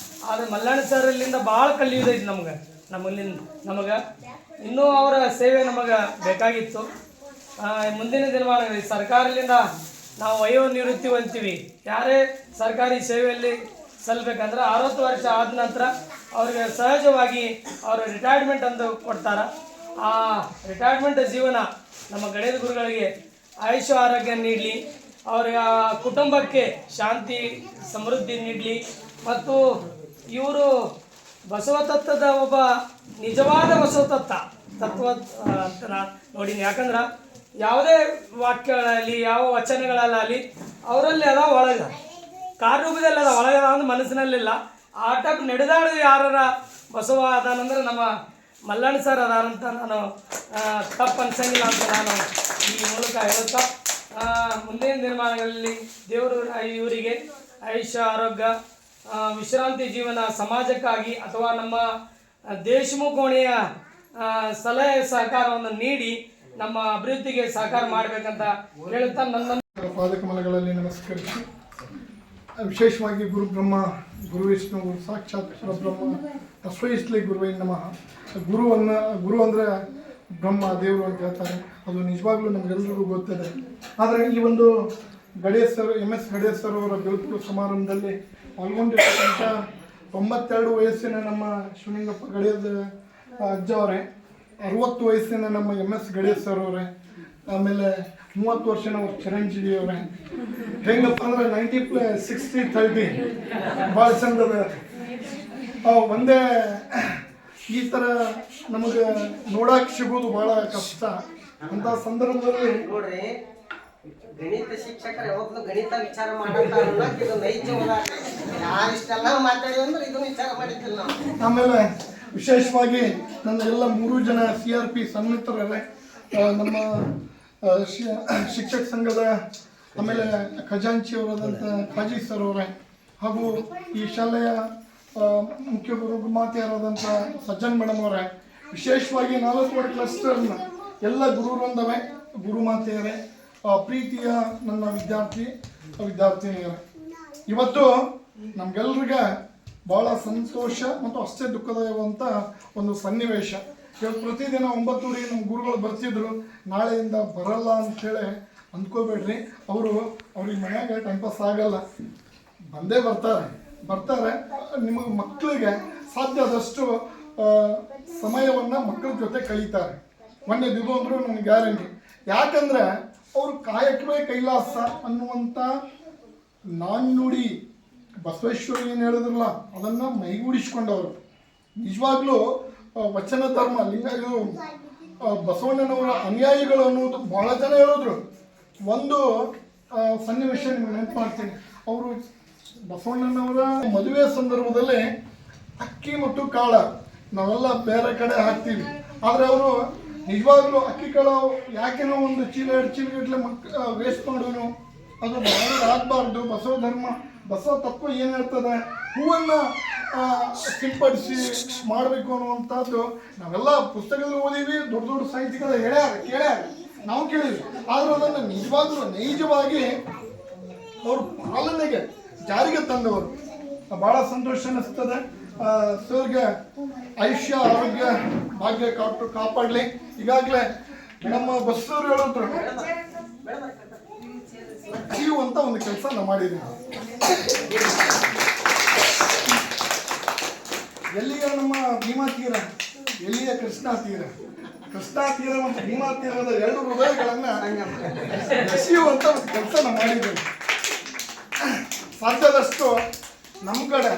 ಆದರೆ ಮಲ್ಲಣ್ಣ ಸರ್ ಇಲ್ಲಿಂದ ಭಾಳ ಕಲಿಯೋದೈತಿ ನಮಗೆ ಇನ್ನೂ ಅವರ ಸೇವೆ ನಮಗೆ ಬೇಕಾಗಿತ್ತು. ಮುಂದಿನ ದಿನಮಾನಗಳಲ್ಲಿ ಸರ್ಕಾರದಿಂದ ನಾವು ವಯೋನಿವೃತ್ತಿ ಹೊಂದ್ತೀವಿ. ಯಾರೇ ಸರ್ಕಾರಿ ಸೇವೆಯಲ್ಲಿ ಸಲ್ಲಬೇಕಂದ್ರೆ 60 ವರ್ಷ ಆದ ನಂತರ ಅವ್ರಿಗೆ ಸಹಜವಾಗಿ ಅವರು ರಿಟೈರ್ಮೆಂಟ್ ಅಂತ ಕೊಡ್ತಾರೆ. ಆ ರಿಟೈರ್ಮೆಂಟ್ ಜೀವನ ನಮ್ಮ ಗಣೇಶ ಗುರುಗಳಿಗೆ ಆಯುಷ್ಯ ಆರೋಗ್ಯ ನೀಡಲಿ. ಅವರ ಕುಟುಂಬಕ್ಕೆ ಶಾಂತಿ ಸಮೃದ್ಧಿ ನೀಡಲಿ. ಮತ್ತು ಇವರು ಬಸವ ತತ್ವದ ಒಬ್ಬ ನಿಜವಾದ ಬಸವ ತತ್ವ ಅಂತ ನಾನು ನೋಡೀನಿ. ಯಾಕಂದ್ರೆ ಯಾವುದೇ ವಾಕ್ಯಗಳಲ್ಲಿ ಯಾವ ವಚನಗಳಲ್ಲಾಗಲಿ ಅವರಲ್ಲಿ ಅದ ಒಳಗೆ ಕಾರ್ಯರೂಪದಲ್ಲಿ ಅದ ಒಳಗೆ ಒಂದು ಮನಸ್ಸಿನಲ್ಲಿಲ್ಲ. ಆಟಕ್ಕೆ ನಡೆದಾಡಿದ ಯಾರ ಬಸವ ಅದಾನಂದ್ರೆ ನಮ್ಮ ಮಲ್ಲಣ್ಣ ಸರ್ ಅದಾರಂತ ನಾನು ತಪ್ಪು ಅನ್ಸಂಗಿಲ್ಲ ಅಂತ ನಾನು ಈ ಮೂಲಕ ಹೇಳುತ್ತಾ ಮುಂದಿನ ದಿನಮಾನಗಳಲ್ಲಿ ದೇವರು ಇವರಿಗೆ ಆಯುಷ್ಯ ಆರೋಗ್ಯ ವಿಶ್ರಾಂತಿ ಜೀವನ ಸಮಾಜಕ್ಕಾಗಿ ಅಥವಾ ನಮ್ಮ ದೇಶಮುಖೋಣಿಯ ಸಲಹೆ ಸಹಕಾರವನ್ನು ನೀಡಿ ನಮ್ಮ ಅಭಿವೃದ್ಧಿಗೆ ಸಹಕಾರ ಮಾಡಬೇಕಂತ ಹೇಳುತ್ತಾ ನನ್ನ ಪಾದಕಮಲಗಳಲ್ಲಿ ನಮಸ್ಕರಿಸಿ ವಿಶೇಷವಾಗಿ ಗುರು ಬ್ರಹ್ಮ ಗುರು ವಿಷ್ಣು ಗುರು ಸಾಕ್ಷಾತ್ ಪರಬ್ರಹ್ಮ ತಸ್ವೈಸ್ಲಿ ಗುರುವೈ ನಮಃ. ಗುರು ಅಂದರೆ ಬ್ರಹ್ಮ ದೇವರು ಅಂತ ಹೇಳ್ತಾರೆ. ಅದು ನಿಜವಾಗ್ಲೂ ನಮಗೆಲ್ಲರಿಗೂ ಗೊತ್ತಿದೆ. ಆದರೆ ಈ ಒಂದು Ganesh sir MS Ganesh sir ಅವರ ಬೀಳ್ಕೊಡುವ ಸಮಾರಂಭದಲ್ಲಿ ಪಾಲ್ಗೊಂಡಿರ್ತಕ್ಕಂಥ 92 ವಯಸ್ಸಿನ ನಮ್ಮ ಶಿವಲಿಂಗಪ್ಪ ಗಣೇಶ್ ಅಜ್ಜ ಅವರೇ, 60 ವಯಸ್ಸಿನ ನಮ್ಮ MS ಗಣೇಶ್ ಸರ್ ಅವರೇ, ಆಮೇಲೆ 30 ವರ್ಷನ ಚಿರಂಜೀವಿ ಅವರೇ, ಹೆಂಗಪ್ಪ ಅಂದ್ರೆ 90+60:30 ಭಾಳ ಚಂದದ. ಒಂದೇ ಈ ಥರ ನಮಗೆ ನೋಡಕ್ಕೆ ಸಿಗೋದು ಭಾಳ ಕಷ್ಟ. ಅಂತ ಸಂದರ್ಭದಲ್ಲಿ ನೋಡ್ರಿ, ಗಣಿತ ಶಿಕ್ಷಕರು ಯಾವಾಗಲೂ ಗಣಿತ ವಿಚಾರ ಮಾಡಂತ ಇದು ನೈಜವಾದ ಯಾರಿಷ್ಟೆಲ್ಲ ಮಾತಾಡಿದ್ರು ಅಂದ್ರೆ ಇದನ್ನು ವಿಚಾರ ಮಾಡಿದ್ದಿಲ್ಲ ನಾವು. ಆಮೇಲೆ ವಿಶೇಷವಾಗಿ ನನ್ನ ಎಲ್ಲ 3 ಜನ CRP ಸನ್ಮಿತ್ರರೇ, ನಮ್ಮ ಶಿಕ್ಷಕ ಸಂಘದ ಆಮೇಲೆ ಖಜಾಂಚಿ ಅವರಾದಂಥ ಖಾಜಿ ಸರ್ ಅವರೇ, ಹಾಗೂ ಈ ಶಾಲೆಯ ಮುಖ್ಯ ಗುರುಮಾತೆಯರಾದಂಥ ಸಜ್ಜನ್ ಮೇಡಮ್ ಅವರೇ, ವಿಶೇಷವಾಗಿ 4 ವಾರ್ಡ್ ಕ್ಲಸ್ಟರ್ನ ಎಲ್ಲ ಗುರುವೃಂದವೇ, ಗುರುಮಾತೆಯರೇ, ಪ್ರೀತಿಯ ನನ್ನ ವಿದ್ಯಾರ್ಥಿನಿಯರೇ, ಇವತ್ತು ನಮಗೆಲ್ಲರಿಗೆ ಭಾಳ ಸಂತೋಷ ಮತ್ತು ಅಷ್ಟೇ ದುಃಖದಾಯವಂಥ ಒಂದು ಸನ್ನಿವೇಶ. ಇವತ್ತು ಪ್ರತಿದಿನ 9:00 ನಮ್ಮ ಗುರುಗಳು ಬರ್ತಿದ್ರು, ನಾಳೆಯಿಂದ ಬರಲ್ಲ ಅಂಥೇಳಿ ಅಂದ್ಕೋಬೇಡ್ರಿ. ಅವ್ರಿಗೆ ಮನೆಯಾಗ ಟೈಮ್ ಪಾಸ್ ಆಗಲ್ಲ, ಬಂದೇ ಬರ್ತಾರೆ. ನಿಮಗೆ ಮಕ್ಕಳಿಗೆ ಸಾಧ್ಯ ಆದಷ್ಟು ಸಮಯವನ್ನು ಮಕ್ಕಳ ಜೊತೆ ಕಳೀತಾರೆ. ಒಂದೇದಿದು ಅಂದರೂ ನನಗೆ ಗ್ಯಾರಂಟಿ. ಯಾಕಂದರೆ ಅವರು ಕಾಯಕವೇ ಕೈಲಾಸ ಅನ್ನುವಂಥ ನಾಣ್ಣುಡಿ ಬಸವೇಶ್ವರ ಏನು ಹೇಳಿದ್ರಲ್ಲ ಅದನ್ನು ಮೈಗೂಡಿಸ್ಕೊಂಡವರು. ನಿಜವಾಗ್ಲೂ ವಚನ ಧರ್ಮ ಇದು ಬಸವಣ್ಣನವರ ಅನುಯಾಯಿಗಳು ಅನ್ನೋದು ಭಾಳ ಜನ ಹೇಳಿದ್ರು. ಒಂದು ಸನ್ನಿವೇಶ ನಿಮ್ಗೆ ನೆನಪು ಮಾಡ್ತೀನಿ. ಅವರು ಬಸವಣ್ಣನವರ ಮದುವೆ ಸಂದರ್ಭದಲ್ಲಿ ಅಕ್ಕಿ ಮತ್ತು ಕಾಳ ನಾವೆಲ್ಲ ಬೇರೆ ಕಡೆ ಹಾಕ್ತೀವಿ, ಆದರೆ ಅವರು ನಿಜವಾಗ್ಲೂ ಅಕ್ಕಿ ಕಾಳು ಯಾಕೆನೋ ಒಂದು ಚೀಲ 2 ಚೀಲಗಟ್ಟಲೆ ವೇಸ್ಟ್ ಮಾಡೋನು, ಅದು ಆಗಬಾರ್ದು. ಬಸವ ಧರ್ಮ ಬಸವ ತತ್ವ ಏನು ಹೇಳ್ತದೆ, ಹೂವನ್ನು ಸಿಂಪಡಿಸಿ ಮಾಡಬೇಕು ಅನ್ನುವಂಥದ್ದು ನಾವೆಲ್ಲ ಪುಸ್ತಕದಲ್ಲಿ ಓದೀವಿ, ದೊಡ್ಡ ಸಾಹಿತಿಗಳು ಕೇಳ್ಯಾರ, ನಾವು ಕೇಳಿದ್ವಿ. ಆದರೂ ಅದನ್ನು ನೈಜವಾಗಿ ಅವರು ಪಾಲನೆಗೆ ಜಾರಿಗೆ ತಂದವರು. ಭಾಳ ಸಂತೋಷ ಅನ್ನಿಸ್ತದೆ. ಸರ್ಗೆ ಆಯುಷ್ಯ ಆರೋಗ್ಯ ಭಾಗ್ಯ ಕಾಪಾಡಲಿ. ಈಗಾಗಲೇ ನಮ್ಮ ಬಸ್ಸವರು ಹೇಳಿದ್ರು ಜೀವಂತ ಒಂದು ಕೆಲಸ ನಾವು ಮಾಡಿದ್ದೀವಿ. ಎಲ್ಲಿಯ ನಮ್ಮ ಭೀಮಾ ತೀರ, ಎಲ್ಲಿಯ ಕೃಷ್ಣಾ ತೀರ ಮತ್ತು ಭೀಮಾ ತೀರದ 2 ಹೃದಯಗಳನ್ನು ಬೆಸೆಯುವಂಥ ಒಂದು ಕೆಲಸ ನಾವು ಮಾಡಿದ್ದೀವಿ. ಸಾಧ್ಯದಷ್ಟು ನಮ್ಮ ಕಡೆ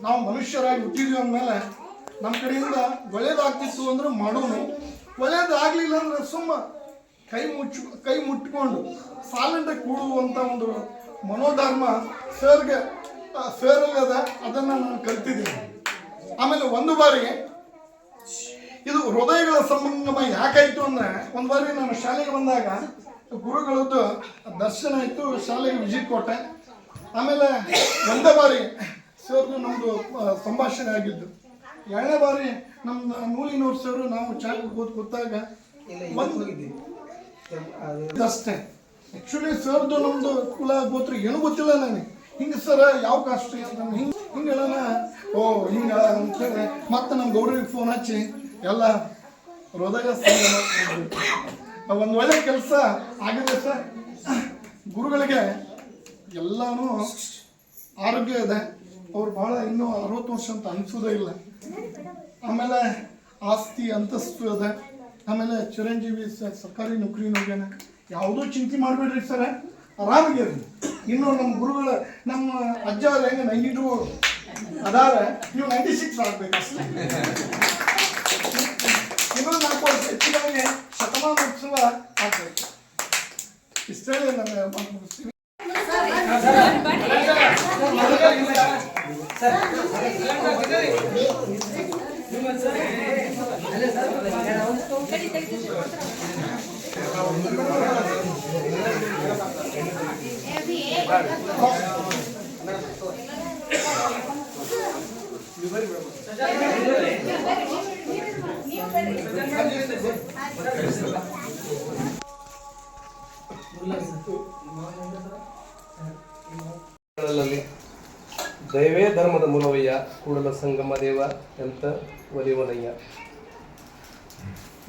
ನಾವು ಮನುಷ್ಯರಾಗಿ ಹುಟ್ಟಿದ್ವಿ ಅಂದಮೇಲೆ ನಮ್ಮ ಕಡೆಯಿಂದ ಒಳ್ಳೇದಾಗ್ತಿತ್ತು ಅಂದ್ರೆ ಮಾಡೋನು, ಒಳ್ಳೇದಾಗಲಿಲ್ಲ ಅಂದರೆ ಸುಮ್ಮ ಕೈ ಮುಟ್ಕೊಂಡು ಸಾಲೆಂಟಾಗಿ ಕೂಡುವಂಥ ಒಂದು ಮನೋಧರ್ಮ ಸೇರಲ್ಲಿ ಅದ. ಅದನ್ನು ನಾನು ಕಲ್ತಿದ್ದೀನಿ. ಆಮೇಲೆ ಒಂದು ಬಾರಿ ಇದು ಹೃದಯಗಳ ಸಂಗಮ ಯಾಕಾಯಿತು ಅಂದರೆ, ಒಂದು ಬಾರಿ ನಾನು ಶಾಲೆಗೆ ಬಂದಾಗ ಗುರುಗಳದ್ದು ದರ್ಶನ ಇತ್ತು, ಶಾಲೆಗೆ ವಿಸಿಟ್ ಕೊಟ್ಟೆ. ಆಮೇಲೆ ಒಂದೇ ಬಾರಿ ಸರ್ದು ನಮ್ಮದು ಸಂಭಾಷಣೆ ಆಗಿದ್ದು. 2ನೇ ಬಾರಿ ನಮ್ಮ ನೂಲಿನವ್ರು ಸರ್ ನಾವು ಚಾಕ್ ಕೂತಾಗ ಅಷ್ಟೇ. ಆ್ಯಕ್ಚುಲಿ ಸರ್ದು ನಮ್ಮದು ಕುಲ ಗೋತ್ರ ಏನೂ ಗೊತ್ತಿಲ್ಲ ನನಗೆ. ಹಿಂಗೆ ಸರ ಯಾವ ಕಾಸ್ಟ್ ಅಂತ ಹಿಂಗೆ ಹೇಳೋಣ, ಹಿಂಗೆ ಅಂತೇಳಿ ಮತ್ತೆ ನಮ್ಮ ಗೌಡ್ರಿಗೆ ಫೋನ್ ಹಚ್ಚಿ ಎಲ್ಲ ಹೃದಯ ಒಂದು ಒಳ್ಳೆ ಕೆಲಸ ಆಗಿದೆ ಸರ್. ಗುರುಗಳಿಗೆ ಎಲ್ಲನೂ ಆರೋಗ್ಯ ಇದೆ, ಅವ್ರು ಭಾಳ ಇನ್ನೂ 60 ವರ್ಷ ಅಂತ ಅನಿಸೋದೇ ಇಲ್ಲ. ಆಮೇಲೆ ಆಸ್ತಿ ಅಂತಸ್ತು ಇದೆ. ಆಮೇಲೆ ಚಿರಂಜೀವಿ ಸರ್ಕಾರಿ ನೌಕರಿನೂ ಹೋಗ್ಯಾನ. ಯಾವುದೂ ಚಿಂತೆ ಮಾಡಬೇಡ್ರಿ ಸರ, ಆರಾಮಾಗಿರ್ರಿ. ಇನ್ನು ನಮ್ಮ ಗುರುಗಳು, ನಮ್ಮ ಅಜ್ಜ ಅವ್ರು ಹೆಂಗೆ 92 ಅದಾರ, ನೀವು 96 ಆಗ್ಬೇಕು ಅಷ್ಟೇ. ಇನ್ನೊಂದು 4 ವರ್ಷ ಹೆಚ್ಚಿಗೆ ಶತಮಾನೋತ್ಸವ ಆಗ್ಬೇಕು. ಇಷ್ಟೇ ನನ್ನ ಮಾತು ಮುಗಿಸ್ತೀನಿ. ದೈವೇ ಧರ್ಮದ ಮೂಲವಯ್ಯ, ಕೂಡಲ ಸಂಗಮ ದೇವ ಎಂತ ಒಲಿವನಯ್ಯ.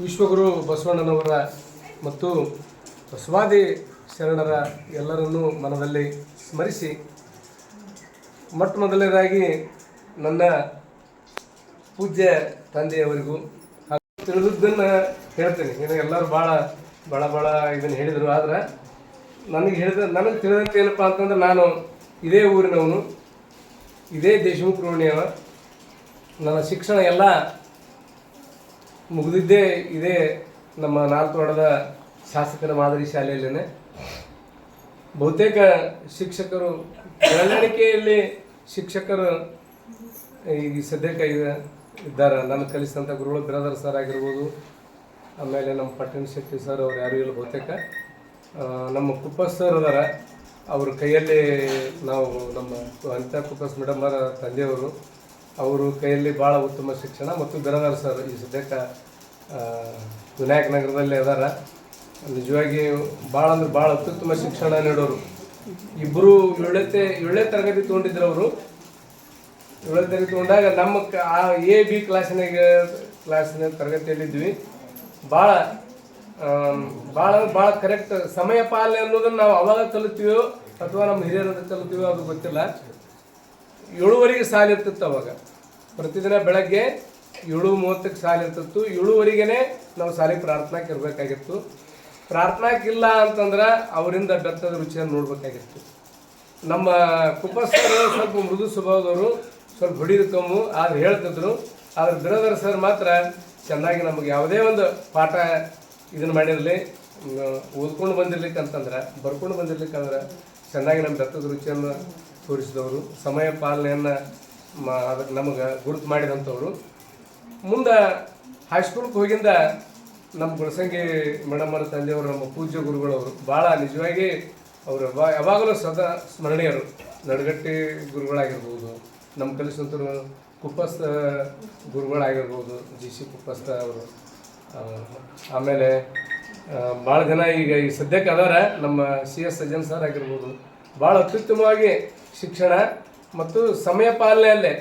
ವಿಶ್ವಗುರು ಬಸವಣ್ಣನವರ ಮತ್ತು ಬಸವಾದಿ ಶರಣರ ಎಲ್ಲರನ್ನೂ ಮನದಲ್ಲಿ ಸ್ಮರಿಸಿ, ಮೊಟ್ಟ ಮೊದಲನೇದಾಗಿ ನನ್ನ ಪೂಜ್ಯ ತಂದೆಯವರಿಗೂ ತಿಳಿದದ್ದನ್ನು ಹೇಳ್ತೀನಿ. ಇನ್ನು ಎಲ್ಲರೂ ಭಾಳ ಇದನ್ನು ಹೇಳಿದರು. ಆದ್ರೆ ನನಗೆ ತಿಳಿದಂತೆ ಏನಪ್ಪ ಅಂತಂದ್ರೆ, ನಾನು ಇದೇ ಊರಿನವನು, ಇದೇ ದೇಶಮುಖ ರೋಣಿಯವ. ನನ್ನ ಶಿಕ್ಷಣ ಎಲ್ಲ ಮುಗಿದಿದ್ದೇ ಇದೇ ನಮ್ಮ ನಾಲ್ತೋಡದ ಶಾಸಕರ ಮಾದರಿ ಶಾಲೆಯಲ್ಲೇ. ಬಹುತೇಕ ಶಿಕ್ಷಕರು ಬೆಳವಣಿಗೆಯಲ್ಲಿ ಶಿಕ್ಷಕರು ಈ ಸದ್ಯಕ್ಕೆ ಇದ್ದಾರೆ. ನಾನು ಕಲಿಸಿದಂಥ ಗುರುಗಳು ಬಿರಾದರ್ ಸರ್ ಆಗಿರ್ಬೋದು, ಆಮೇಲೆ ನಮ್ಮ ಪಟ್ಟಣ ಶೆಟ್ಟಿ ಸರ್ ಅವ್ರು ಯಾರೂ ಇಲ್ಲ ಬಹುತೇಕ. ನಮ್ಮ ಕುಪ್ಪಸ್ ಸರ್ ಅದಾರ, ಅವ್ರ ಕೈಯಲ್ಲಿ ನಾವು ನಮ್ಮ ಅನಿತಾ ಕುಪ್ಪಸ್ ಮೇಡಮ್ ಅವರ ತಂದೆಯವರು, ಅವರು ಕೈಯಲ್ಲಿ ಭಾಳ ಉತ್ತಮ ಶಿಕ್ಷಣ. ಮತ್ತು ಬಿರಾದರ್ ಸರ್ ಈ ಸದ್ಯಕ್ಕೆ ವಿನಾಯಕ ನಗರದಲ್ಲಿ ಅದಾರ. ನಿಜವಾಗಿ ಭಾಳ ಅಂದ್ರೆ ಭಾಳ ಅತ್ಯುತ್ತಮ ಶಿಕ್ಷಣ ನೀಡೋರು. ಇಬ್ಬರು ಏಳನೇ ತರಗತಿ ತೊಗೊಂಡಿದ್ರು. ಅವರು 7ನೇ ತರಗತಿ ತೊಗೊಂಡಾಗ ನಮ್ಮ A-B ಕ್ಲಾಸಿನ ತರಗತಿಯಲ್ಲಿದ್ವಿ. ಭಾಳ ಕರೆಕ್ಟ್ ಸಮಯ ಪಾಲನೆ ಅನ್ನೋದನ್ನು ನಾವು ಅವಾಗ ಕಲಿತೀವೋ ಅಥವಾ ನಮ್ಮ ಹಿರಿಯರಿಂದ ಕಲಿತೀವೋ ಅದು ಗೊತ್ತಿಲ್ಲ. 7:15 ಸಾಲಿ ಇರ್ತಿತ್ತು ಅವಾಗ. ಪ್ರತಿದಿನ ಬೆಳಗ್ಗೆ 7:30ಕ್ಕೆ ಸಾಲಿ ಇರ್ತಿತ್ತು. 7:15ನೇ ನಾವು ಸಾಲಿ ಪ್ರಾರ್ಥನಾಕ್ಕೆ ಇರಬೇಕಾಗಿತ್ತು. ಪ್ರಾರ್ಥನಾಕ್ಕಿಲ್ಲ ಅಂತಂದ್ರೆ ಅವರಿಂದ ಬೆತ್ತದ ರುಚಿಯನ್ನು ನೋಡ್ಬೇಕಾಗಿತ್ತು. ನಮ್ಮ ಕುಪ್ಪಸ್ಥರು ಸ್ವಲ್ಪ ಮೃದು ಸ್ವಭಾವದವರು, ಸ್ವಲ್ಪ ಹೊಡಿದು ಕಮ್ಮು ಆದ್ರೆ ಹೇಳ್ತಿದ್ರು. ಆದ್ರೆ ಬಿರಾದರ್ ಸರ್ ಮಾತ್ರ ಚೆನ್ನಾಗಿ ನಮಗೆ ಯಾವುದೇ ಒಂದು ಪಾಠ ಇದನ್ನು ಮಾಡಿರಲಿ, ಓದ್ಕೊಂಡು ಬಂದಿರ್ಲಿಕ್ಕಂತಂದ್ರೆ, ಬರ್ಕೊಂಡು ಬಂದಿರ್ಲಿಕ್ಕಂದ್ರೆ ಚೆನ್ನಾಗಿ ನಮ್ಮ ಬೆತ್ತದ ರುಚಿಯನ್ನು ತೋರಿಸಿದವರು, ಸಮಯ ಪಾಲನೆಯನ್ನು ಅದಕ್ಕೆ ನಮಗೆ ಗುರುತು ಮಾಡಿದಂಥವ್ರು. ಮುಂದೆ ಹೈಸ್ಕೂಲ್ಗೆ ಹೋಗಿಂದ ನಮ್ಮ ಗುಣಸಂಗಿ ಮೇಡಮ್ಮರ ತಂದೆಯವರು, ನಮ್ಮ ಪೂಜ್ಯ ಗುರುಗಳವರು, ಭಾಳ ನಿಜವಾಗಿ ಅವರು ಯಾವಾಗಲೂ ಸದಾ ಸ್ಮರಣೀಯರು. ನಡುಗಟ್ಟಿ ಗುರುಗಳಾಗಿರ್ಬೋದು, ನಮ್ಮ ಕಲಿಸಿದಂಥವ್ರು ಕುಪ್ಪಸ್ ಗುರುಗಳಾಗಿರ್ಬೋದು, GC ಕುಪ್ಪಸ್ತ ಅವರು. ಆಮೇಲೆ ಭಾಳ ಜನ ಈಗ ಈ ಸದ್ಯಕ್ಕೆ ಅದಾರ. ನಮ್ಮ CS ಸಜ್ಜನ್ ಸರ್ ಆಗಿರ್ಬೋದು, ಭಾಳ ಅತ್ಯುತ್ತಮವಾಗಿ ಶಿಕ್ಷಣ ಮತ್ತು ಸಮಯ ಪಾಲನೆಯಲ್ಲೇ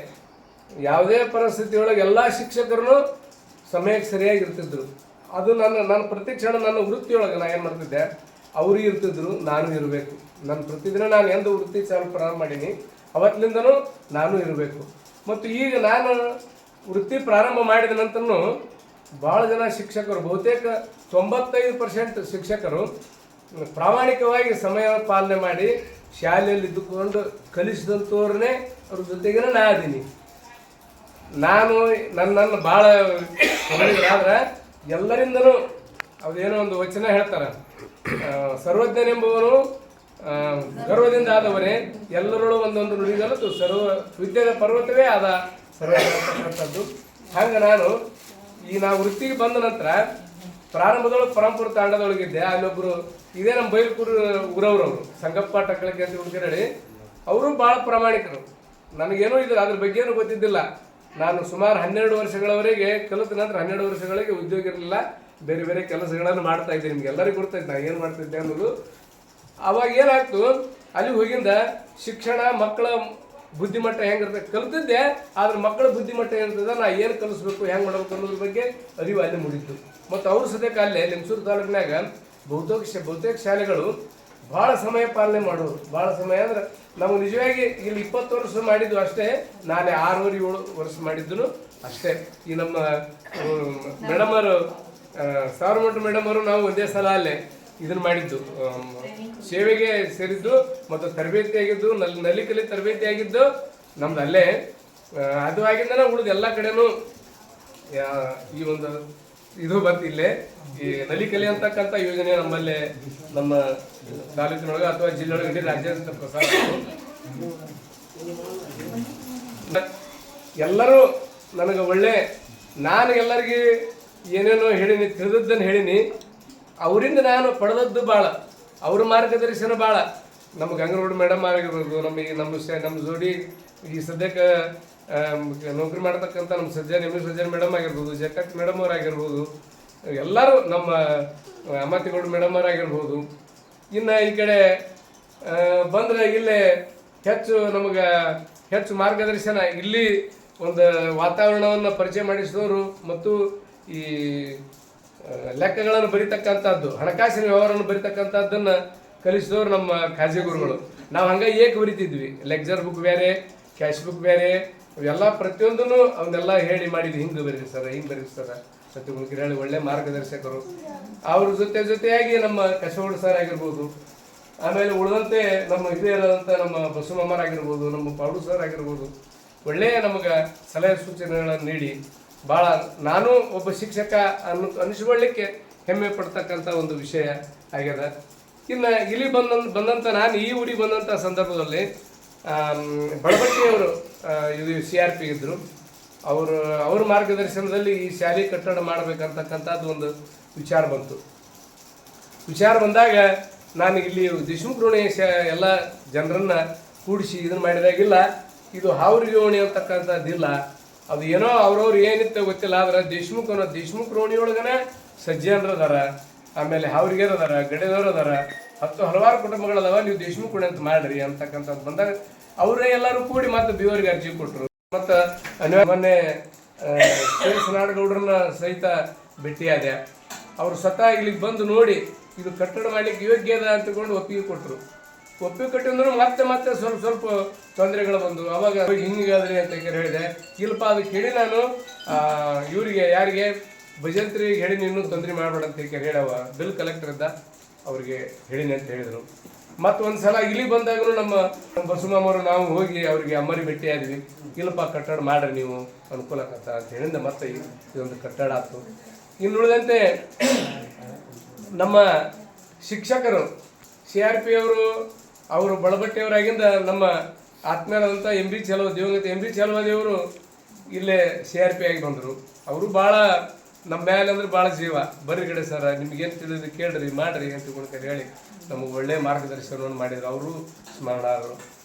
ಯಾವುದೇ ಪರಿಸ್ಥಿತಿಯೊಳಗೆ ಎಲ್ಲ ಶಿಕ್ಷಕರು ಸಮಯಕ್ಕೆ ಸರಿಯಾಗಿ ಇರ್ತಿದ್ರು. ಅದು ನನ್ನ ಪ್ರತಿ ಕ್ಷಣ ನನ್ನ ವೃತ್ತಿಯೊಳಗೆ ನಾನು ಏನು ಮಾಡ್ತಿದ್ದೆ, ಅವರು ಇರ್ತಿದ್ರು, ನಾನು ಇರಬೇಕು. ನನ್ನ ಪ್ರತಿದಿನ ನಾನು ಎಂದು ವೃತ್ತಿ ಚಾಲು ಪ್ರಾರಂಭ ಮಾಡೀನಿ ಅವತ್ತಿನಿಂದನೂ ನಾನು ಇರಬೇಕು. ಮತ್ತು ಈಗ ನಾನು ವೃತ್ತಿ ಪ್ರಾರಂಭ ಮಾಡಿದ ನಂತರನೂ ಭಾಳ ಜನ ಶಿಕ್ಷಕರು, ಬಹುತೇಕ 95% ಶಿಕ್ಷಕರು ಪ್ರಾಮಾಣಿಕವಾಗಿ ಸಮಯ ಪಾಲನೆ ಮಾಡಿ ಶಾಲೆಯಲ್ಲಿ ಇದ್ದುಕೊಂಡು ಕಲಿಸಿದಂಥವ್ರನ್ನೇ ಅವ್ರ ಜೊತೆಗೇ ನಾ ಅದೀನಿ. ನಾನು ನನ್ನ ಭಾಳ ಆದ್ರೆ ಎಲ್ಲರಿಂದನೂ ಅದೇನೋ ಒಂದು ವಚನ ಹೇಳ್ತಾರೆ, ಸರ್ವಜ್ಞನೆಂಬುವನು ಗರ್ವದಿಂದ ಆದವನೇ, ಎಲ್ಲರೊಳು ಒಂದೊಂದು ನುಡಿಗಲತ್ತು ಸರ್ವ ವಿದ್ಯೆಯ ಪರ್ವತವೇ ಆದ ಸರ್ವತಕ್ಕಂಥದ್ದು. ಹಂಗೆ ನಾನು ನಾವು ವೃತ್ತಿಗೆ ಬಂದ ನಂತರ ಪ್ರಾರಂಭದೊಳಗೆ ಪರಂಪುರ ತಾಂಡದೊಳಗಿದ್ದೆ. ಅಲ್ಲೊಬ್ಬರು ಇದೇ ನಮ್ಮ ಬೈಲ್ಕೂರು ಊರವ್ರವರು ಸಂಗಪ್ಪ ಟಕ್ಕಳಕ್ಕೆ ಅಂತ ಹುಡುಗರಡಿ, ಅವರು ಭಾಳ ಪ್ರಾಮಾಣಿಕರು. ನನಗೇನೂ ಅದ್ರ ಬಗ್ಗೆನೂ ಗೊತ್ತಿದ್ದಿಲ್ಲ. ನಾನು ಸುಮಾರು 12 ವರ್ಷಗಳವರೆಗೆ ಕಲಿತ ನಂತರ 12 ವರ್ಷಗಳಿಗೆ ಉದ್ಯೋಗ ಇರಲಿಲ್ಲ, ಬೇರೆ ಬೇರೆ ಕೆಲಸಗಳನ್ನು ಮಾಡ್ತಾ ಇದ್ದೆ. ನಿಮ್ಗೆಲ್ಲರಿಗೂ ಗೊತ್ತೈತೆ ನಾನು ಏನು ಮಾಡ್ತಿದ್ದೆ ಅನ್ನೋದು. ಅವಾಗ ಏನಾಗ್ತು, ಅಲ್ಲಿ ಹೋಗಿಂದ ಶಿಕ್ಷಣ, ಮಕ್ಕಳ ಬುದ್ಧಿಮಟ್ಟ ಹೆಂಗಿರ್ತದೆ ಕಲಿತಿದ್ದೆ. ಆದ್ರೆ ಮಕ್ಕಳ ಬುದ್ಧಿಮಟ್ಟ ಏನಿರ್ತದೆ, ನಾ ಏನು ಕಲಿಸ್ಬೇಕು, ಹೆಂಗೆ ಮಾಡ್ಬೇಕು ಅನ್ನೋದ್ರ ಬಗ್ಗೆ ಅರಿವು ಅಲ್ಲಿ ಮೂಡಿತ್ತು. ಮತ್ತು ಅವ್ರ ಸದ್ಯಕ್ಕೆ ಅಲ್ಲೇ ಲಿಂಗಸೂರು ತಾಲೂಕಿನಾಗ ಬಹುತೇಕ ಶಾಲೆಗಳು ಭಾಳ ಸಮಯ ಪಾಲನೆ ಮಾಡೋರು. ಭಾಳ ಸಮಯ ಅಂದ್ರೆ ನಾವು ನಿಜವಾಗಿ ಇಲ್ಲಿ 20 ವರ್ಷ ಮಾಡಿದ್ದು ಅಷ್ಟೇ, ನಾನೇ 6-7 ವರ್ಷ ಮಾಡಿದ್ದು ಅಷ್ಟೇ. ಈ ನಮ್ಮ ಮೇಡಮರು ಸಾರ್ವಮಠ ಮೇಡಮರು ನಾವು ಒಂದೇ ಸಲ ಅಲ್ಲೇ ಇದನ್ನು ಮಾಡಿದ್ದು, ಸೇವೆಗೆ ಸೇರಿದ್ದು ಮತ್ತು ತರಬೇತಿ ಆಗಿದ್ದು, ನಲಿಕಲಿ ತರಬೇತಿ ಆಗಿದ್ದು ನಮ್ದು ಅಲ್ಲೇ. ಅದು ಆಗಿಂದನೇ ಉಳಿದ ಎಲ್ಲ ಕಡೆನೂ ಈ ಒಂದು ಇದು ಬಂತು. ಇಲ್ಲೇ ಈ ನಲಿಕಲಿ ಅಂತಕ್ಕಂಥ ಯೋಜನೆ ನಮ್ಮಲ್ಲಿ ನಮ್ಮ ತಾಲೂಕಿನೊಳಗೆ ಅಥವಾ ಜಿಲ್ಲೆಯೊಳಗೆ ಇಡೀ ರಾಜ್ಯಾದ್ಯಂತ ಪ್ರಸಾರ ಆಯಿತು. ಎಲ್ಲರೂ ನನಗೆ ಒಳ್ಳೆ, ನಾನು ಎಲ್ಲರಿಗೆ ಏನೇನೋ ಹೇಳೀನಿ, ತಿಳಿದದ್ದನ್ನು ಹೇಳೀನಿ. ಅವರಿಂದ ನಾನು ಪಡೆದದ್ದು ಭಾಳ, ಅವ್ರ ಮಾರ್ಗದರ್ಶನ ಭಾಳ. ನಮ್ಮ ಗಂಗರಗೌಡ ಮೇಡಮ್ ಆಗಿರ್ಬೋದು, ನಮ್ಮ ಜೋಡಿ ಈ ಸದ್ಯಕ್ಕೆ ನೌಕರಿ ಮಾಡ್ತಕ್ಕಂಥ ನಮ್ಮ ಸಜ್ಜನ್ ಮೇಡಮ್ ಆಗಿರ್ಬೋದು, ಜಗತ್ ಮೇಡಮ್ ಅವ್ರು ಆಗಿರ್ಬೋದು, ಎಲ್ಲರೂ ನಮ್ಮ ಅಮ್ಮತಿಗೌಡ ಮೇಡಮ್ ಅವ್ರು ಆಗಿರ್ಬೋದು. ಇನ್ನು ಈ ಕಡೆ ಬಂದರೆ ಇಲ್ಲೇ ನಮಗೆ ಹೆಚ್ಚು ಮಾರ್ಗದರ್ಶನ, ಇಲ್ಲಿ ಒಂದು ವಾತಾವರಣವನ್ನು ಪರಿಚಯ ಮಾಡಿಸಿದವರು ಮತ್ತು ಈ ಲೆಕ್ಕಗಳನ್ನು ಬರೀತಕ್ಕಂಥದ್ದು, ಹಣಕಾಸಿನ ವ್ಯವಹಾರವನ್ನು ಬರೀತಕ್ಕಂಥದ್ದನ್ನು ಕಲಿಸಿದವರು ನಮ್ಮ ಖಾಜಿ ಗುರುಗಳು. ನಾವು ಹಂಗೆ ಏಕೆ ಬರಿತಿದ್ವಿ, ಲೆಕ್ಚರ್ ಬುಕ್ ಬೇರೆ, ಕ್ಯಾಶ್ ಬುಕ್ ಬೇರೆ, ಇವೆಲ್ಲ ಪ್ರತಿಯೊಂದೂ ಅವನ್ನೆಲ್ಲ ಹೇಳಿ ಮಾಡಿದ್ವಿ. ಹಿಂಗೆ ಬರೀರಿ ಸರ್, ಹಿಂಗೆ ಬರೀರಿ ಸರ್, ಸತ್ಯಮುಖಿ ಹೇಳಿ ಒಳ್ಳೆ ಮಾರ್ಗದರ್ಶಕರು. ಅವ್ರ ಜೊತೆಯಾಗಿ ನಮ್ಮ ಕಶವಡ್ ಸರ್ ಆಗಿರ್ಬೋದು, ಆಮೇಲೆ ಉಳಿದಂತೆ ನಮ್ಮ ಹಿರಿಯರಾದಂಥ ನಮ್ಮ ಬಸವಮ್ಮರಾಗಿರ್ಬೋದು, ನಮ್ಮ ಪಾಡು ಸರ್ ಆಗಿರ್ಬೋದು, ಒಳ್ಳೆಯ ನಮಗೆ ಸಲಹೆ ಸೂಚನೆಗಳನ್ನು ನೀಡಿ ಭಾಳ, ನಾನು ಒಬ್ಬ ಶಿಕ್ಷಕ ಅನಿಸ್ಕೊಳ್ಳಿಕ್ಕೆ ಹೆಮ್ಮೆ ಪಡ್ತಕ್ಕಂಥ ಒಂದು ವಿಷಯ ಆಗ್ಯದ. ಇನ್ನು ಇಲ್ಲಿ ಬಂದಂಥ ನಾನು ಈ ಊರಿಗೆ ಬಂದಂಥ ಸಂದರ್ಭದಲ್ಲಿ ಬಳಬಟ್ಟಿಯವರು ಇದು CRP ಇದ್ದರು. ಅವ್ರ ಮಾರ್ಗದರ್ಶನದಲ್ಲಿ ಈ ಶಾಲೆ ಕಟ್ಟಡ ಮಾಡಬೇಕಂತಕ್ಕಂಥದ್ದು ಒಂದು ವಿಚಾರ ಬಂತು. ವಿಚಾರ ಬಂದಾಗ ನಾನು ಇಲ್ಲಿ ದೇಶಮುಖ ರೋಣಿ ಎಲ್ಲ ಜನರನ್ನು ಕೂಡಿಸಿ ಇದನ್ನು ಮಾಡಿದಾಗಿಲ್ಲ, ಇದು ಹಾವ್ರಿಗೆ ಓಣಿ ಅಂತಕ್ಕಂಥದ್ದಿಲ್ಲ, ಅದು ಏನೋ ಅವ್ರವ್ರು ಏನಿತ್ತು ಗೊತ್ತಿಲ್ಲ. ಆದ್ರೆ ದೇಶಮುಖ ರೋಣಿಯೊಳಗನೆ ಸಜ್ಜನರು ಅದಾರ, ಆಮೇಲೆ ಹಾವ್ರಿಗೆರು ಅದಾರ, ಗಡೆದವರು ಅದಾರ, ಹಲವಾರು ಕುಟುಂಬಗಳದಾವ, ನೀವು ದೇಶಮುಖ ರೋಣಿ ಅಂತ ಮಾಡ್ರಿ ಅಂತಕ್ಕಂಥದ್ದು ಬಂದಾಗ ಅವರೇ ಎಲ್ಲರೂ ಕೂಡಿ ಮತ್ತೆ ಬಿವರಿಗೆ ಅರ್ಜಿ ಕೊಟ್ಟರು. ಮತ್ತು ಮೊನ್ನೆ ನಾಡಗೌಡ್ರನ್ನ ಸಹಿತ ಭೇಟಿಯಾದೆ. ಅವರು ಸ್ವತಃ ಇಲ್ಲಿಗೆ ಬಂದು ನೋಡಿ ಇದು ಕಟ್ಟಡ ಮಾಡ್ಲಿಕ್ಕೆ ಯೋಗ್ಯ ಅದ ಅಂತಕೊಂಡು ಒಪ್ಪಿಗೆ ಕೊಟ್ಟರು. ಒಪ್ಪಿಗೆ ಕೊಟ್ಟಿದ್ರು ಮತ್ತೆ ಸ್ವಲ್ಪ ತೊಂದರೆಗಳು ಬಂದು, ಅವಾಗ ಹಿಂಗಾದ್ರಿ ಅಂತ ಹೇಳಿದೆ. ಇಲ್ಲಪ್ಪ ಅದಕ್ಕೆ ಹೇಳಿ ನಾನು ಇವರಿಗೆ ಯಾರಿಗೆ ಭಜಂತ್ರಿಗೆ ಹೇಳಿ ಇನ್ನೂ ತೊಂದರೆ ಮಾಡಬೇಡ ಅಂತ ಹೇಳವ ಬಿಲ್ ಕಲೆಕ್ಟರ್ ಇದ್ದ ಅವ್ರಿಗೆ ಹೇಳಿನಿ ಅಂತ ಹೇಳಿದರು. ಮತ್ತು ಒಂದು ಸಲ ಇಲ್ಲಿ ಬಂದಾಗೂ ನಮ್ಮ ಬಸವಮ್ಮವರು ನಾವು ಹೋಗಿ ಅವರಿಗೆ ಅಮ್ಮರಿ ಭೇಟಿ ಆದ್ವಿ. ಇಲ್ಲಪ್ಪ ಕಟ್ಟಡ ಮಾಡ್ರಿ ನೀವು ಅನುಕೂಲ ಆಗತ್ತ ಅಂತ ಹೇಳಿಂದ ಮತ್ತೆ ಇದೊಂದು ಕಟ್ಟಡ ಆಯ್ತು. ಇನ್ನು ಉಳಿದಂತೆ ನಮ್ಮ ಶಿಕ್ಷಕರು CRP ಅವರು ಬಳಬಟ್ಟೆಯವರಾಗಿಂದ ನಮ್ಮ ಆತ್ಮೀಯರಾದಂಥ MB ದಿವಂಗತ MB ಚಲವಾದಿಯವರು ಇಲ್ಲೇ CRP ಆಗಿ ಬಂದರು. ಅವರು ಭಾಳ ನಮ್ಮ ಮೇಲೆ ಅಂದ್ರೆ ಭಾಳ ಜೀವ. ಬರ್ರಿ ಗಡೆ ಸರ್, ನಿಮ್ಗೇನು ತಿಳಿದು ಕೇಳ್ರಿ ಮಾಡ್ರಿ ಅಂತ ಹೇಳಿ ನಮಗೆ ಒಳ್ಳೆಯ ಮಾರ್ಗದರ್ಶನವನ್ನು ಮಾಡಿದರು. ಅವರು ಸ್ಮರಣಾರರು.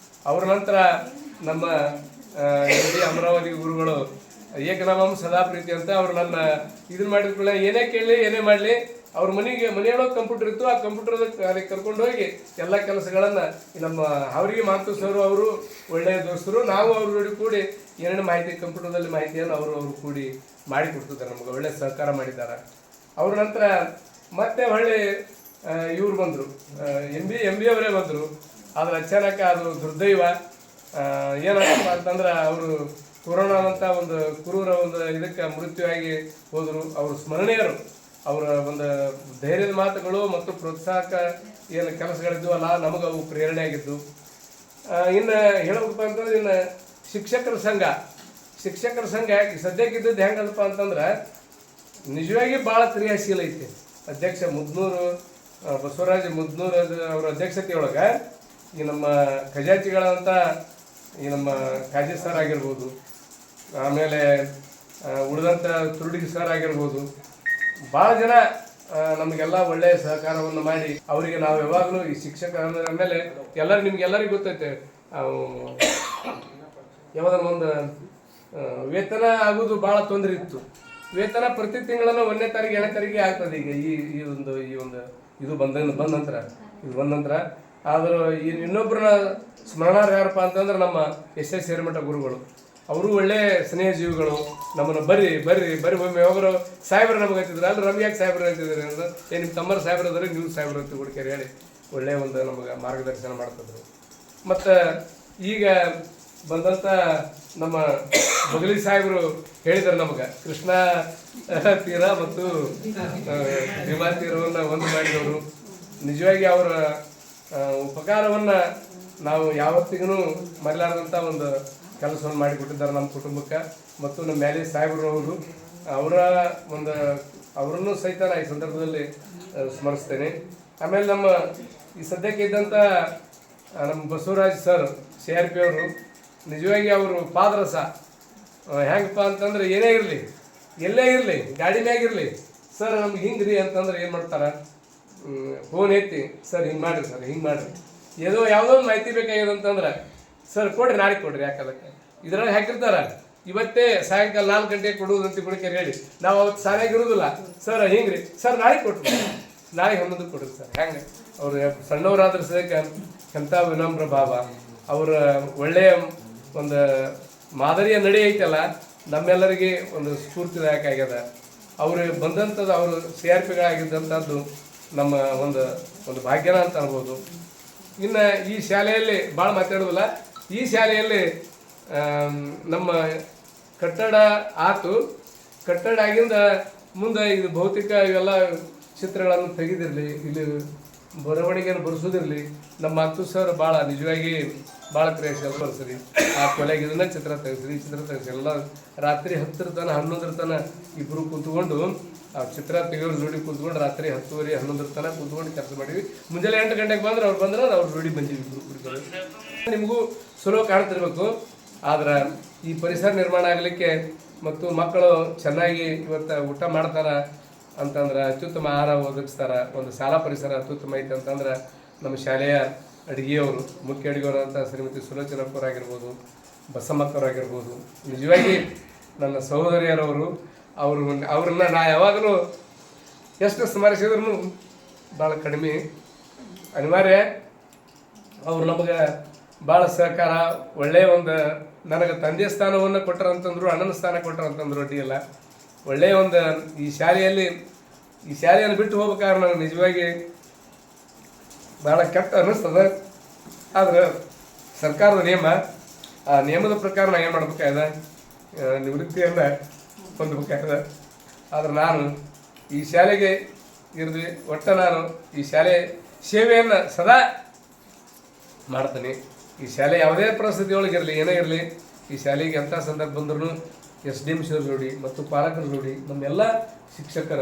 ಅವ್ರ ನಂತರ ನಮ್ಮ MD ಅಮರಾವತಿ ಗುರುಗಳು ಏಕನಾಮಂ ಸದಾ ಪ್ರೀತಿ ಅಂತ ಅವ್ರು ನನ್ನ ಇದನ್ನು ಮಾಡಿದ್ಕೊಳ್ಳ ಏನೇ ಕೇಳಲಿ ಏನೇ ಮಾಡಲಿ ಅವ್ರ ಮನೆಯೊಳಗೆ ಕಂಪ್ಯೂಟರ್ ಇತ್ತು. ಆ ಕಂಪ್ಯೂಟರ್ ಅದಕ್ಕೆ ಕರ್ಕೊಂಡು ಹೋಗಿ ಎಲ್ಲ ಕೆಲಸಗಳನ್ನು ನಮ್ಮ ಅವರಿಗೆ ಮಾತು ಸರ್ ಅವರು ಒಳ್ಳೆಯ ದೋಸ್ತರು. ನಾವು ಅವ್ರ ಜೋಡಿ ಕೂಡಿ ಏನೇನು ಮಾಹಿತಿ ಕಂಪ್ಯೂಟರ್ದಲ್ಲಿ ಮಾಹಿತಿಯನ್ನು ಅವರು ಕೂಡಿ ಮಾಡಿ ಕೊಡ್ತಿದ್ದಾರೆ. ನಮ್ಗೆ ಒಳ್ಳೆ ಸಹಕಾರ ಮಾಡಿದ್ದಾರೆ. ಅವ್ರ ನಂತರ ಮತ್ತೆ ಹೊಳ್ಳಿ ಇವ್ರು ಬಂದರು, MB ಅವರೇ ಬಂದರು. ಆದರೆ ಅಚಾನಕ ಅದು ದುರ್ದೈವ ಏನಾಗಪ್ಪ ಅಂತಂದ್ರೆ ಅವರು ಕೊರೋನಾ ಅಂತ ಒಂದು ಕುರೂರ ಒಂದು ಇದಕ್ಕೆ ಮೃತ್ಯುವಾಗಿ ಹೋದರು. ಅವರು ಸ್ಮರಣೀಯರು. ಅವರ ಒಂದು ಧೈರ್ಯದ ಮಾತುಗಳು ಮತ್ತು ಪ್ರೋತ್ಸಾಹಕ ಏನು ಕೆಲಸಗಳಿದ್ವಲ್ಲ ನಮಗೆ ಅವು ಪ್ರೇರಣೆ ಆಗಿದ್ದು. ಇನ್ನು ಹೇಳಬೇಕಪ್ಪ ಅಂತಂದ್ರೆ ಇನ್ನು ಶಿಕ್ಷಕರ ಸಂಘ ಸದ್ಯಕ್ಕಿದ್ದದ್ದು ಹೆಂಗದಪ್ಪ ಅಂತಂದ್ರೆ ನಿಜವಾಗಿ ಭಾಳ ಕ್ರಿಯಾಶೀಲ ಐತಿ. ಅಧ್ಯಕ್ಷ ಬಸವರಾಜ ಮುದ್ನೂರು ಅವರ ಅಧ್ಯಕ್ಷತೆಯೊಳಗೆ ಈ ನಮ್ಮ ಖಜಾಂಚಿಗಳಂತ ಈ ನಮ್ಮ ಕಾಜಿ ಸರ್ ಆಗಿರ್ಬೋದು, ಆಮೇಲೆ ಉಳಿದಂಥ ತುರುಡಿಗೆ ಸರ್ ಆಗಿರ್ಬೋದು, ಭಾಳ ಜನ ನಮಗೆಲ್ಲ ಒಳ್ಳೆಯ ಸಹಕಾರವನ್ನು ಮಾಡಿ ಅವರಿಗೆ ನಾವು ಯಾವಾಗಲೂ ಈ ಶಿಕ್ಷಕರ ಮೇಲೆ ನಿಮ್ಗೆಲ್ಲರಿಗೂ ಗೊತ್ತೈತೆ ಯಾವ್ದಾರ ಒಂದು ವೇತನ ಆಗೋದು ಭಾಳ ತೊಂದರೆ ಇತ್ತು. ವೇತನ ಪ್ರತಿ ತಿಂಗಳನ್ನು 1ನೇ ತಾರೀಕು 2ನೇ ತಾರೀಕಿಗೆ ಆಗ್ತದೆ. ಈಗ ಇದು ಬಂದ ನಂತರ ಆದರೂ ಇನ್ನೊಬ್ಬರನ್ನ ಸ್ಮರಣಾರ್ಹ ಯಾರಪ್ಪ ಅಂತಂದ್ರೆ ನಮ್ಮ SS ಹಿರೇಮಠ ಗುರುಗಳು. ಅವರು ಒಳ್ಳೆ ಸ್ನೇಹ ಜೀವಿಗಳು. ನಮ್ಮನ್ನು ಬರ್ರಿ ಒಮ್ಮೆ ಯಾವಾಗರು ಸಾಹೇಬ್ರು ನಮಗೆ ಹತ್ತಿದ್ರು, ಅಲ್ಲಿ ರಮ್ಯಾಗ ಸಾಹೇಬ್ರು ಅಂತಿದ್ರು ಅಂದ್ರೆ ನಿಮ್ಮ ತಮ್ಮರ ಸಾಹೇಬ್ರು ಅದ್ರೆ ನೀವು ಸಾಹೇಬ್ರು ಅಂತ ಹುಡುಕಿ ಹೇಳಿ ಒಳ್ಳೆಯ ಒಂದು ನಮಗೆ ಮಾರ್ಗದರ್ಶನ ಮಾಡ್ತಿದ್ರು. ಮತ್ತು ಈಗ ಬಂದಂಥ ನಮ್ಮ ಬಗಲಿ ಸಾಹೇಬರು ಹೇಳಿದ್ದಾರೆ ನಮಗೆ ಕೃಷ್ಣಾ ತೀರ ಮತ್ತು ಭೀಮಾ ತೀರವನ್ನು ಒಂದು ಮಾಡಿದವರು. ನಿಜವಾಗಿ ಅವರ ಉಪಕಾರವನ್ನು ನಾವು ಯಾವತ್ತಿಗೂ ಮರೆಯಲಾರದಂಥ ಒಂದು ಕೆಲಸವನ್ನು ಮಾಡಿಕೊಟ್ಟಿದ್ದಾರೆ ನಮ್ಮ ಕುಟುಂಬಕ್ಕೆ. ಮತ್ತು ನಮ್ಮ ಮ್ಯಾಲೆ ಸಾಹೇಬ್ರವರು ಅವರನ್ನು ಸಹಿತ ನಾನು ಈ ಸಂದರ್ಭದಲ್ಲಿ ಸ್ಮರಿಸ್ತೇನೆ. ಆಮೇಲೆ ನಮ್ಮ ಈ ಸದ್ಯಕ್ಕೆ ಇದ್ದಂಥ ನಮ್ಮ ಬಸವರಾಜ್ ಸರ್ CRP ಅವರು ನಿಜವಾಗಿ ಅವರು ಪಾದರಸ ಹೆಂಗಪ್ಪ ಅಂತಂದ್ರೆ ಏನೇ ಇರಲಿ, ಎಲ್ಲೇ ಇರಲಿ, ಗಾಡಿ ಮ್ಯಾಗಿರಲಿ, ಸರ್ ನಮ್ಗೆ ಹಿಂಗೆ ರೀ ಅಂತಂದ್ರೆ ಏನು ಮಾಡ್ತಾರೆ, ಫೋನ್ ಎತ್ತಿ ಸರ್ ಹಿಂಗೆ ಮಾಡಿರಿ, ಸರ್ ಹಿಂಗೆ ಮಾಡಿರಿ, ಯಾವುದೋ ಒಂದು ಮಾಹಿತಿ ಬೇಕಾಗಿದೆ ಅಂತಂದ್ರೆ ಸರ್ ಕೊಡ್ರಿ, ನಾಳೆ ಕೊಡ್ರಿ, ಯಾಕದಕ್ಕೆ ಇದ್ರಾಗ ಹಾಕಿರ್ತಾರೆ ಇವತ್ತೇ ಸಾಯಂಕಾಲ 4 ಗಂಟೆಗೆ ಕೊಡುವುದಂತ ಕುಡಿಕೆ ಹೇಳಿ ನಾವು ಅವತ್ತು ಸಾರಿಯಾಗಿ ಇರೋದಿಲ್ಲ, ಸರ್ ಹಿಂಗೆ ರೀ, ಸರ್ ನಾಳೆ ಕೊಟ್ರಿ, ನಾಳೆ 11 ಕೊಡ್ರಿ ಸರ್. ಹೆಂಗೆ ಅವ್ರು ಸಣ್ಣವರಾದ್ರ ಸದಕ್ಕೆ ಎಂಥ ವಿನಮ್ರ ಭಾವ, ಅವರ ಒಳ್ಳೆಯ ಒಂದು ಮಾದರಿಯ ನಡೆ ಐತಲ್ಲ ನಮ್ಮೆಲ್ಲರಿಗೆ ಒಂದು ಸ್ಫೂರ್ತಿದಾಯಕ ಆಗ್ಯದ. ಅವರು ಬಂದಂಥದ್ದು ಅವರು CRPಗಳಾಗಿದ್ದಂಥದ್ದು ನಮ್ಮ ಒಂದು ಭಾಗ್ಯನ ಅಂತ ಅನ್ಬೋದು. ಇನ್ನು ಈ ಶಾಲೆಯಲ್ಲಿ ಭಾಳ ಮಾತಾಡೋದಿಲ್ಲ, ಈ ಶಾಲೆಯಲ್ಲಿ ನಮ್ಮ ಕಟ್ಟಡ ಆತು, ಕಟ್ಟಡ ಆಗಿಂದ ಮುಂದೆ ಇದು ಭೌತಿಕ ಇವೆಲ್ಲ ಚಿತ್ರಗಳನ್ನು ತೆಗೆದಿರಲಿ, ಇಲ್ಲಿ ಬರವಣಿಗೆಯನ್ನು ಬರೆಸೋದಿರಲಿ, ನಮ್ಮ ಅತ್ತು ಸರ್ ಭಾಳ ನಿಜವಾಗಿ ಭಾಳ ಕ್ರಿಯಾಶೀಲ ಬರ್ಸ್ರಿ. ಆ ಕೊಲೆಗೆ ಇದನ್ನ ಚಿತ್ರ ತೆಗೆಸ್ರಿ, ಚಿತ್ರ ತೆಗೆಸಿ ಎಲ್ಲ ರಾತ್ರಿ 10 ತನಕ 11 ತನಕ ಇಬ್ಬರು ಕೂತ್ಕೊಂಡು ಆ ಚಿತ್ರ ತೆಗೆಯೋರು ಜೋಡಿ ಕೂತ್ಕೊಂಡು ರಾತ್ರಿ 10:30 11 ತನಕ ಕೂತ್ಕೊಂಡು ಕೆಲಸ ಮಾಡಿವಿ. ಮುಂಜಾನೆ 8 ಗಂಟೆಗೆ ಬಂದ್ರೆ ಅವ್ರು ಜೋಡಿ ಬಂದೀವಿ ಇಬ್ಬರು. ನಿಮಗೂ ಸುಲಭ ಕಾಣ್ತಿರ್ಬೇಕು. ಆದ್ರೆ ಈ ಪರಿಸರ ನಿರ್ಮಾಣ ಆಗಲಿಕ್ಕೆ ಮತ್ತು ಮಕ್ಕಳು ಚೆನ್ನಾಗಿ ಇವತ್ತು ಊಟ ಮಾಡ್ತಾರ ಅಂತಂದ್ರೆ, ಅತ್ಯುತ್ತಮ ಆಹಾರ ಒದಗಿಸ್ತಾರೆ, ಒಂದು ಶಾಲಾ ಪರಿಸರ ಅತ್ಯುತ್ತಮ ಐತೆ ಅಂತಂದ್ರೆ ನಮ್ಮ ಶಾಲೆಯ ಅಡುಗೆಯವರು, ಮುಖ್ಯ ಅಡುಗೆಯವರಂಥ ಶ್ರೀಮತಿ ಸುಲೋಚನಪ್ಪವರಾಗಿರ್ಬೋದು, ಬಸಮ್ಮಕ್ಕವರಾಗಿರ್ಬೋದು, ನಿಜವಾಗಿ ನನ್ನ ಸಹೋದರಿಯರವರು, ಅವ್ರನ್ನ ನಾ ಯಾವಾಗಲೂ ಎಷ್ಟು ಸ್ಮರಿಸಿದ್ರು ಭಾಳ ಕಡಿಮೆ. ಅನಿವಾರ್ಯ ಅವ್ರು ನಮಗೆ ಭಾಳ ಸಹಕಾರ, ಒಳ್ಳೆಯ ಒಂದು ನನಗೆ ತಂದೆ ಸ್ಥಾನವನ್ನು ಕೊಟ್ಟರಂತಂದ್ರು, ಅಣ್ಣನ ಸ್ಥಾನ ಕೊಟ್ಟರಂತಂದ್ರು ಅಡ್ಡಿಯಲ್ಲ. ಒಳ್ಳೆಯ ಒಂದು ಈ ಶಾಲೆಯನ್ನು ಬಿಟ್ಟು ಹೋಗ್ಬೇಕಾದ್ರೆ ನನಗೆ ನಿಜವಾಗಿ ಭಾಳ ಕೆಟ್ಟ ಅನ್ನಿಸ್ತದೆ. ಆದ್ರೆ ಸರ್ಕಾರದ ನಿಯಮ, ಆ ನಿಯಮದ ಪ್ರಕಾರ ನಾನು ಏನು ಮಾಡ್ಬೇಕಾಗಿದೆ, ನಿವೃತ್ತಿಯನ್ನು ಹೊಂದಬೇಕಾಗಿದೆ. ಆದ್ರೆ ನಾನು ಈ ಶಾಲೆಗೆ ಇರಲಿ, ಒಟ್ಟು ನಾನು ಈ ಶಾಲೆ ಸೇವೆಯನ್ನು ಸದಾ ಮಾಡ್ತೀನಿ. ಈ ಶಾಲೆ ಯಾವುದೇ ಪರಿಸ್ಥಿತಿ ಒಳಗಿರಲಿ, ಏನೇ ಇರಲಿ, ಈ ಶಾಲೆಗೆ ಎಂಥ ಸಂದರ್ಭ ಬಂದ್ರೂ SDM ಸರ್ ಜೋಡಿ ಮತ್ತು ಪಾಲಕರ ಜೋಡಿ ನಮ್ಮೆಲ್ಲ ಶಿಕ್ಷಕರ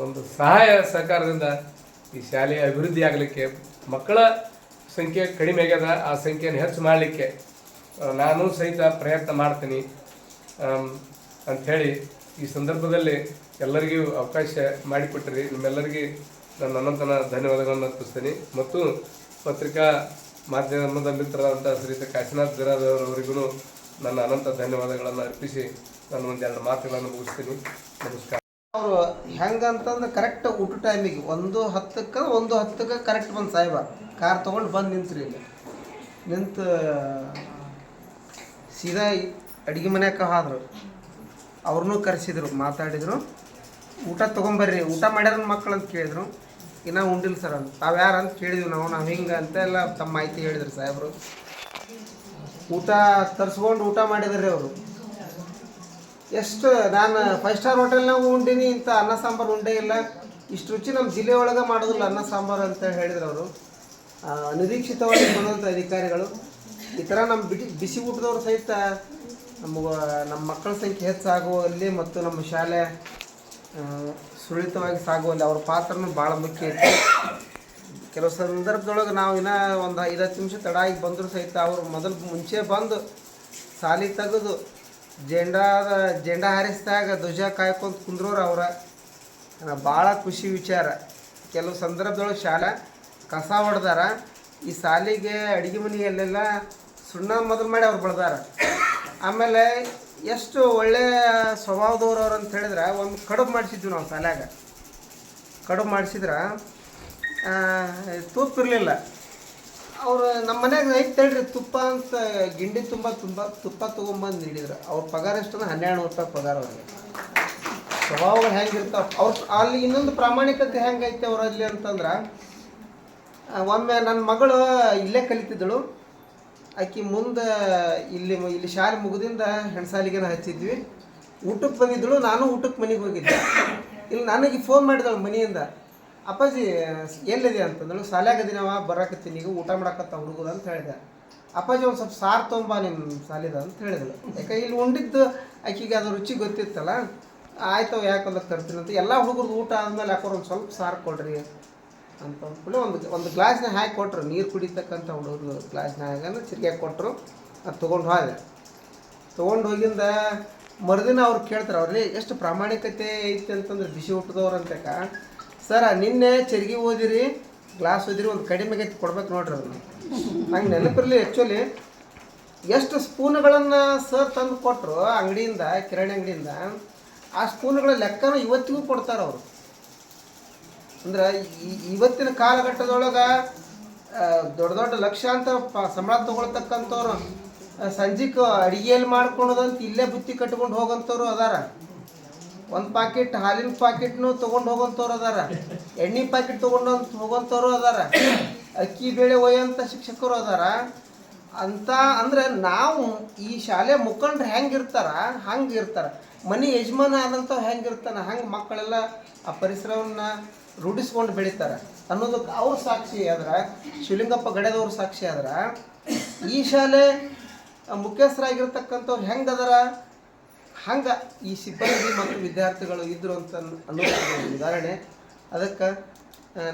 ಒಂದು ಸಹಾಯ ಸಹಕಾರದಿಂದ ಈ ಶಾಲೆಯ ಅಭಿವೃದ್ಧಿ ಆಗಲಿಕ್ಕೆ, ಮಕ್ಕಳ ಸಂಖ್ಯೆ ಕಡಿಮೆ ಆಗ್ಯದ, ಆ ಸಂಖ್ಯೆಯನ್ನು ಹೆಚ್ಚು ಮಾಡಲಿಕ್ಕೆ ನಾನು ಸಹಿತ ಪ್ರಯತ್ನ ಮಾಡ್ತೀನಿ ಅಂಥೇಳಿ ಈ ಸಂದರ್ಭದಲ್ಲಿ ಎಲ್ಲರಿಗೂ ಅವಕಾಶ ಮಾಡಿಕೊಟ್ಟಿರಿ. ನಿಮ್ಮೆಲ್ಲರಿಗೆ ನನ್ನ ಅನಂತನ ಧನ್ಯವಾದಗಳನ್ನು ಅರ್ಪಿಸ್ತೀನಿ. ಮತ್ತು ಪತ್ರಿಕಾ ಮಾಧ್ಯಮದ ಮಿತ್ರರಾದಂಥ ಶ್ರೀಯುತ ಕಾಶಿನಾಥ್ ಬಿರಾದವರವರಿಗೂ ನನ್ನ ಅನಂತ ಧನ್ಯವಾದಗಳನ್ನು ಅರ್ಪಿಸಿ ನಾನು ಒಂದೆರಡು ಮಾತುಗಳನ್ನು ಮುಗಿಸ್ತೀನಿ. ನಮಸ್ಕಾರ. ಅವರು ಹೆಂಗಂತಂದ್ರೆ ಕರೆಕ್ಟ್ ಊಟ ಟೈಮಿಗೆ 1:10 ಕರೆಕ್ಟ್ ಬಂದು ಸಾಹೇಬ ಕಾರ್ ತೊಗೊಂಡು ಬಂದು ನಿಂತ್ರಿ. ಇಲ್ಲಿ ನಿಂತು ಸೀದಾ ಅಡುಗೆ ಮನೆಯಾಗ ಹೋದ್ರು. ಅವ್ರನ್ನೂ ಕರೆಸಿದ್ರು, ಮಾತಾಡಿದರು. ಊಟ ತೊಗೊಂಬರ್ರಿ, ಊಟ ಮಾಡ್ಯಾರ ಮಕ್ಕಳು ಅಂತ ಕೇಳಿದ್ರು. ಇನ್ನೂ ಉಂಡಿಲ್ಲ ಸರ್ ಅಂತ. ತಾವು ಯಾರು ಅಂತ ಕೇಳಿದ್ವಿ ನಾವು ಹಿಂಗೆ ಅಂತೆಲ್ಲ ತಮ್ಮ ಮಾಹಿತಿ ಹೇಳಿದ್ರು ಸಾಹೇಬರು. ಊಟ ತರಿಸ್ಕೊಂಡು ಊಟ ಮಾಡಿದ್ರಿ ಅವರು. ಎಷ್ಟು ನಾನು 5 ಸ್ಟಾರ್ ಹೋಟೆಲ್ನಾಗ ಉಂಡಿನಿ, ಇಂಥ ಅನ್ನ ಸಾಂಬಾರು ಉಂಡೇ ಇಲ್ಲ, ಇಷ್ಟು ರುಚಿ ನಮ್ಮ ಜಿಲ್ಲೆ ಒಳಗೆ ಮಾಡೋದಿಲ್ಲ ಅನ್ನ ಸಾಂಬಾರು ಅಂತ ಹೇಳಿದ್ರು ಅವರು. ಅನಿರೀಕ್ಷಿತವಾಗಿ ಬಂದಂಥ ಅಧಿಕಾರಿಗಳು ಈ ಥರ ನಮ್ಮ ಬಿಸಿ ಊಟದವ್ರು ಸಹಿತ ನಮ್ಮ ಮಕ್ಕಳ ಸಂಖ್ಯೆ ಹೆಚ್ಚಾಗುವಲ್ಲಿ ಮತ್ತು ನಮ್ಮ ಶಾಲೆ ಸುಳಿತವಾಗಿ ಸಾಗುವಲ್ಲಿ ಅವ್ರ ಪಾತ್ರನೂ ಭಾಳ ಮುಖ್ಯ ಐತಿ. ಕೆಲವು ಸಂದರ್ಭದೊಳಗೆ ನಾವು ಇನ್ನೂ ಒಂದು 5-10 ನಿಮಿಷ ತಡ ಆಗಿ ಬಂದರೂ ಸಹಿತ ಅವರು ಮುಂಚೆ ಬಂದು ಸಾಲಿ ತೆಗೆದು ಜೆಂಡಾ ಹಾರಿಸಿದಾಗ ಧ್ವಜ ಕಾಯ್ಕೊಂತ ಕುಂದ್ರೋರು ಅವರ ಭಾಳ ಖುಷಿ ವಿಚಾರ. ಕೆಲವು ಸಂದರ್ಭದೊಳಗೆ ಶಾಲೆ ಕಸ ಹೊಡೆದಾರ, ಈ ಸಾಲಿಗೆ ಅಡುಗೆ ಮನೆಯಲ್ಲೆಲ್ಲ ಸುಣ್ಣ ಮೊದಲು ಮಾಡಿ ಅವ್ರು ಬೆಳೆದಾರ. ಆಮೇಲೆ ಎಷ್ಟು ಒಳ್ಳೆಯ ಸ್ವಭಾವದವ್ರು ಅವ್ರು ಅಂತ ಹೇಳಿದ್ರೆ, ಒಂದು ಕಡುಬು ಮಾಡಿಸಿದ್ವಿ ನಾವು ಶಾಲ್ಯಾಗ. ಕಡುಬು ಮಾಡಿಸಿದ್ರೆ ತುಪ್ಪ ಇರಲಿಲ್ಲ. ಅವರು ನಮ್ಮ ಮನ್ಯಾಗ ಐತೆ ಹೇಳ್ರಿ ತುಪ್ಪ ಅಂತ ಗಿಂಡಿ ತುಪ್ಪ ತೊಗೊಂಬಂದು ನೀಡಿದ್ರು. ಅವ್ರ ಪಗಾರ ಎಷ್ಟಂದ್ರೆ 1200 ರೂಪಾಯಿ ಪಗಾರ ಅವ್ರಿಗೆ. ಸ್ವಭಾವಗಳು ಹೆಂಗಿರ್ತಾವೆ ಅವ್ರು ಅಲ್ಲಿ. ಇನ್ನೊಂದು ಪ್ರಾಮಾಣಿಕತೆ ಹೆಂಗೈತೆ ಅವರಲ್ಲಿ ಅಂತಂದ್ರೆ, ಒಮ್ಮೆ ನನ್ನ ಮಗಳು ಇಲ್ಲೇ ಕಲಿತಿದ್ದಳು. ಆಕೆ ಮುಂದೆ ಇಲ್ಲಿ ಶಾಲೆ ಮುಗಿದಿಂದ ಹೆಣ್ಸಾಲಿಗೆನ ಹಚ್ಚಿದ್ವಿ. ಊಟಕ್ಕೆ ಬಂದಿದ್ದಳು, ನಾನು ಊಟಕ್ಕೆ ಮನೆಗೆ ಹೋಗಿದ್ದೆ. ಇಲ್ಲಿ ನನಗೆ ಫೋನ್ ಮಾಡಿದಳು ಮನೆಯಿಂದ, ಅಪ್ಪಾಜಿ ಎಲ್ಲಿದೆ ಅಂತಂದ್ರೆ ಶಾಲ್ಯಾಗದಿನವ ಬರಾಕತ್ತೀನಿ ಈಗ ಊಟ ಮಾಡಕತ್ತ ಹುಡುಗರು ಅಂತ ಹೇಳಿದೆ. ಅಪ್ಪಾಜಿ ಒಂದು ಸ್ವಲ್ಪ ಸಾರು ತೊಂಬ ನಿಮ್ಮ ಸಾಲಿದ ಅಂತ ಹೇಳಿದ್ರು. ಯಾಕೆ ಇಲ್ಲಿ ಉಂಡಿದ್ದು ಆಕೆಗೆ ಅದು ರುಚಿ ಗೊತ್ತಿತ್ತಲ್ಲ, ಆಯ್ತವ ಯಾಕಂದ್ರೆ ತರ್ತೀನಿ ಅಂತ. ಎಲ್ಲ ಹುಡುಗರು ಊಟ ಆದಮೇಲೆ ಯಾಕೋರು ಒಂದು ಸ್ವಲ್ಪ ಸಾರು ಕೊಡ್ರಿ ಅಂತ ಅಂದ್ಕೊಳ್ಳಿ ಒಂದು ಗ್ಲಾಸ್ನಾಗ ಹಾಕಿ ಕೊಟ್ಟರು. ನೀರು ಕುಡಿತಕ್ಕಂಥ ಹುಡುಗರು ಗ್ಲಾಸ್ನಾಗ ಚಿರ್ಗ್ಯಾಗಿ ಕೊಟ್ಟರು. ಅದು ತೊಗೊಂಡು ಹೋದೆ. ತೊಗೊಂಡು ಹೋಗಿಂದ ಮರುದಿನ ಅವ್ರು ಕೇಳ್ತಾರೆ, ಅವ್ರಲ್ಲಿ ಎಷ್ಟು ಪ್ರಾಮಾಣಿಕತೆ ಐತಿ ಅಂತಂದ್ರೆ ಬಿಸಿ ಊಟದವ್ರು ಅಂತಕ, ಸರ ನಿನ್ನೆ ಚರ್ಗಿ ಓದಿರಿ, ಗ್ಲಾಸ್ ಓದಿರಿ, ಒಂದು ಕಡಿಮೆ ಐತಿ ಕೊಡ್ಬೇಕು ನೋಡ್ರಿ ಅದನ್ನು. ನಂಗೆ ನೆನಪಿರಲಿ ಆ್ಯಕ್ಚುಲಿ ಎಷ್ಟು ಸ್ಪೂನ್ಗಳನ್ನು ಸರ್ ತಂದು ಕೊಟ್ಟರು ಅಂಗಡಿಯಿಂದ, ಕಿರಾಣಿ ಅಂಗಡಿಯಿಂದ. ಆ ಸ್ಪೂನ್ಗಳ ಲೆಕ್ಕನೂ ಇವತ್ತಿಗೂ ಕೊಡ್ತಾರೆ ಅವರು. ಅಂದ್ರೆ ಇವತ್ತಿನ ಕಾಲಘಟ್ಟದೊಳಗೆ ದೊಡ್ಡ ದೊಡ್ಡ ಲಕ್ಷಾಂತರ ಸಂಬಳ ತೊಗೊಳ್ತಕ್ಕಂಥವ್ರು ಸಂಜೆಗೆ ಅಡುಗೆಯಲ್ಲಿ ಮಾಡ್ಕೊಳೋದಂತ ಇಲ್ಲೇ ಬುತ್ತಿ ಕಟ್ಕೊಂಡು ಹೋಗೋಂಥವ್ರು ಅದಾರ. ಒಂದು ಪಾಕೆಟ್ ಹಾಲಿನ ಪಾಕೆಟ್ನು ತೊಗೊಂಡು ಹೋಗೋಂಥವ್ರು ಅದಾರ, ಎಣ್ಣೆ ಪಾಕೆಟ್ ತೊಗೊಂಡು ಹೋಗೋಂಥವ್ರು ಅದಾರ, ಅಕ್ಕಿ ಬೇಳೆ ಒಯ್ಯೋಂಥ ಶಿಕ್ಷಕರು ಅದಾರ ಅಂತ. ಅಂದರೆ ನಾವು ಈ ಶಾಲೆ ಮುಖಂಡ್ರು ಹೆಂಗಿರ್ತಾರ ಹಂಗೆ ಇರ್ತಾರೆ, ಮನೆ ಯಜಮಾನ ಆದಂಥವು ಹೆಂಗಿರ್ತಾನೆ ಹಂಗೆ ಮಕ್ಕಳೆಲ್ಲ ಆ ಪರಿಸರವನ್ನು ರೂಢಿಸ್ಕೊಂಡು ಬೆಳೀತಾರೆ ಅನ್ನೋದಕ್ಕೆ ಅವ್ರು ಸಾಕ್ಷಿ ಆದ್ರೆ, ಶಿವಲಿಂಗಪ್ಪ ಗಡೆದವ್ರು ಸಾಕ್ಷಿ ಆದ್ರೆ, ಈ ಶಾಲೆ ಮುಖ್ಯಸ್ಥರಾಗಿರ್ತಕ್ಕಂಥವ್ರು ಹೆಂಗದಾರ ಹಂಗೆ ಈ ಸಿಬ್ಬಂದಿ ಮತ್ತು ವಿದ್ಯಾರ್ಥಿಗಳು ಇದ್ದರು ಅಂತ ಅನ್ನೋದು ಉದಾಹರಣೆ. ಅದಕ್ಕೆ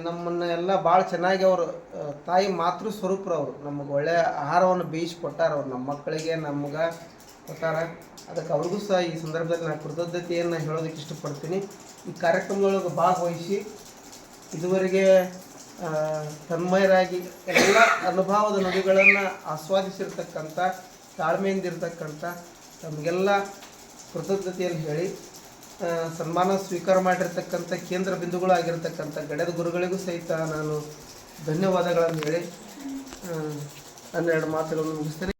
ನಮ್ಮನ್ನು ಎಲ್ಲ ಭಾಳ ಚೆನ್ನಾಗಿ ಅವರು ತಾಯಿ ಮಾತೃ ಸ್ವರೂಪರವರು ನಮಗೆ ಒಳ್ಳೆಯ ಆಹಾರವನ್ನು ಬೇಯಿಸಿಕೊಟ್ಟಾರ. ಅವ್ರು ನಮ್ಮ ಮಕ್ಕಳಿಗೆ ನಮ್ಗೆ ಕೊಟ್ಟಾರ. ಅದಕ್ಕೆ ಅವ್ರಿಗೂ ಸಹ ಈ ಸಂದರ್ಭದಲ್ಲಿ ನಾನು ಕೃತಜ್ಞತೆಯನ್ನು ಹೇಳೋದಕ್ಕೆ ಇಷ್ಟಪಡ್ತೀನಿ. ಈ ಕಾರ್ಯಕ್ರಮದೊಳಗೆ ಭಾಗವಹಿಸಿ ಇದುವರೆಗೆ ತನ್ಮಯರಾಗಿ ಎಲ್ಲ ಅನುಭವದ ನುಡಿಗಳನ್ನು ಆಸ್ವಾದಿಸಿರ್ತಕ್ಕಂಥ, ತಾಳ್ಮೆಯಿಂದಿರ್ತಕ್ಕಂಥ ತಮಗೆಲ್ಲ ಕೃತಜ್ಞತೆಯನ್ನು ಹೇಳಿ, ಸನ್ಮಾನ ಸ್ವೀಕಾರ ಮಾಡಿರ್ತಕ್ಕಂಥ ಕೇಂದ್ರ ಬಿಂದುಗಳು ಆಗಿರ್ತಕ್ಕಂಥ ಗಡ್ಯದ ಗುರುಗಳಿಗೂ ಸಹಿತ ನಾನು ಧನ್ಯವಾದಗಳನ್ನು ಹೇಳಿ 12 ಮಾತುಗಳನ್ನು ಮುಗಿಸ್ತೇನೆ.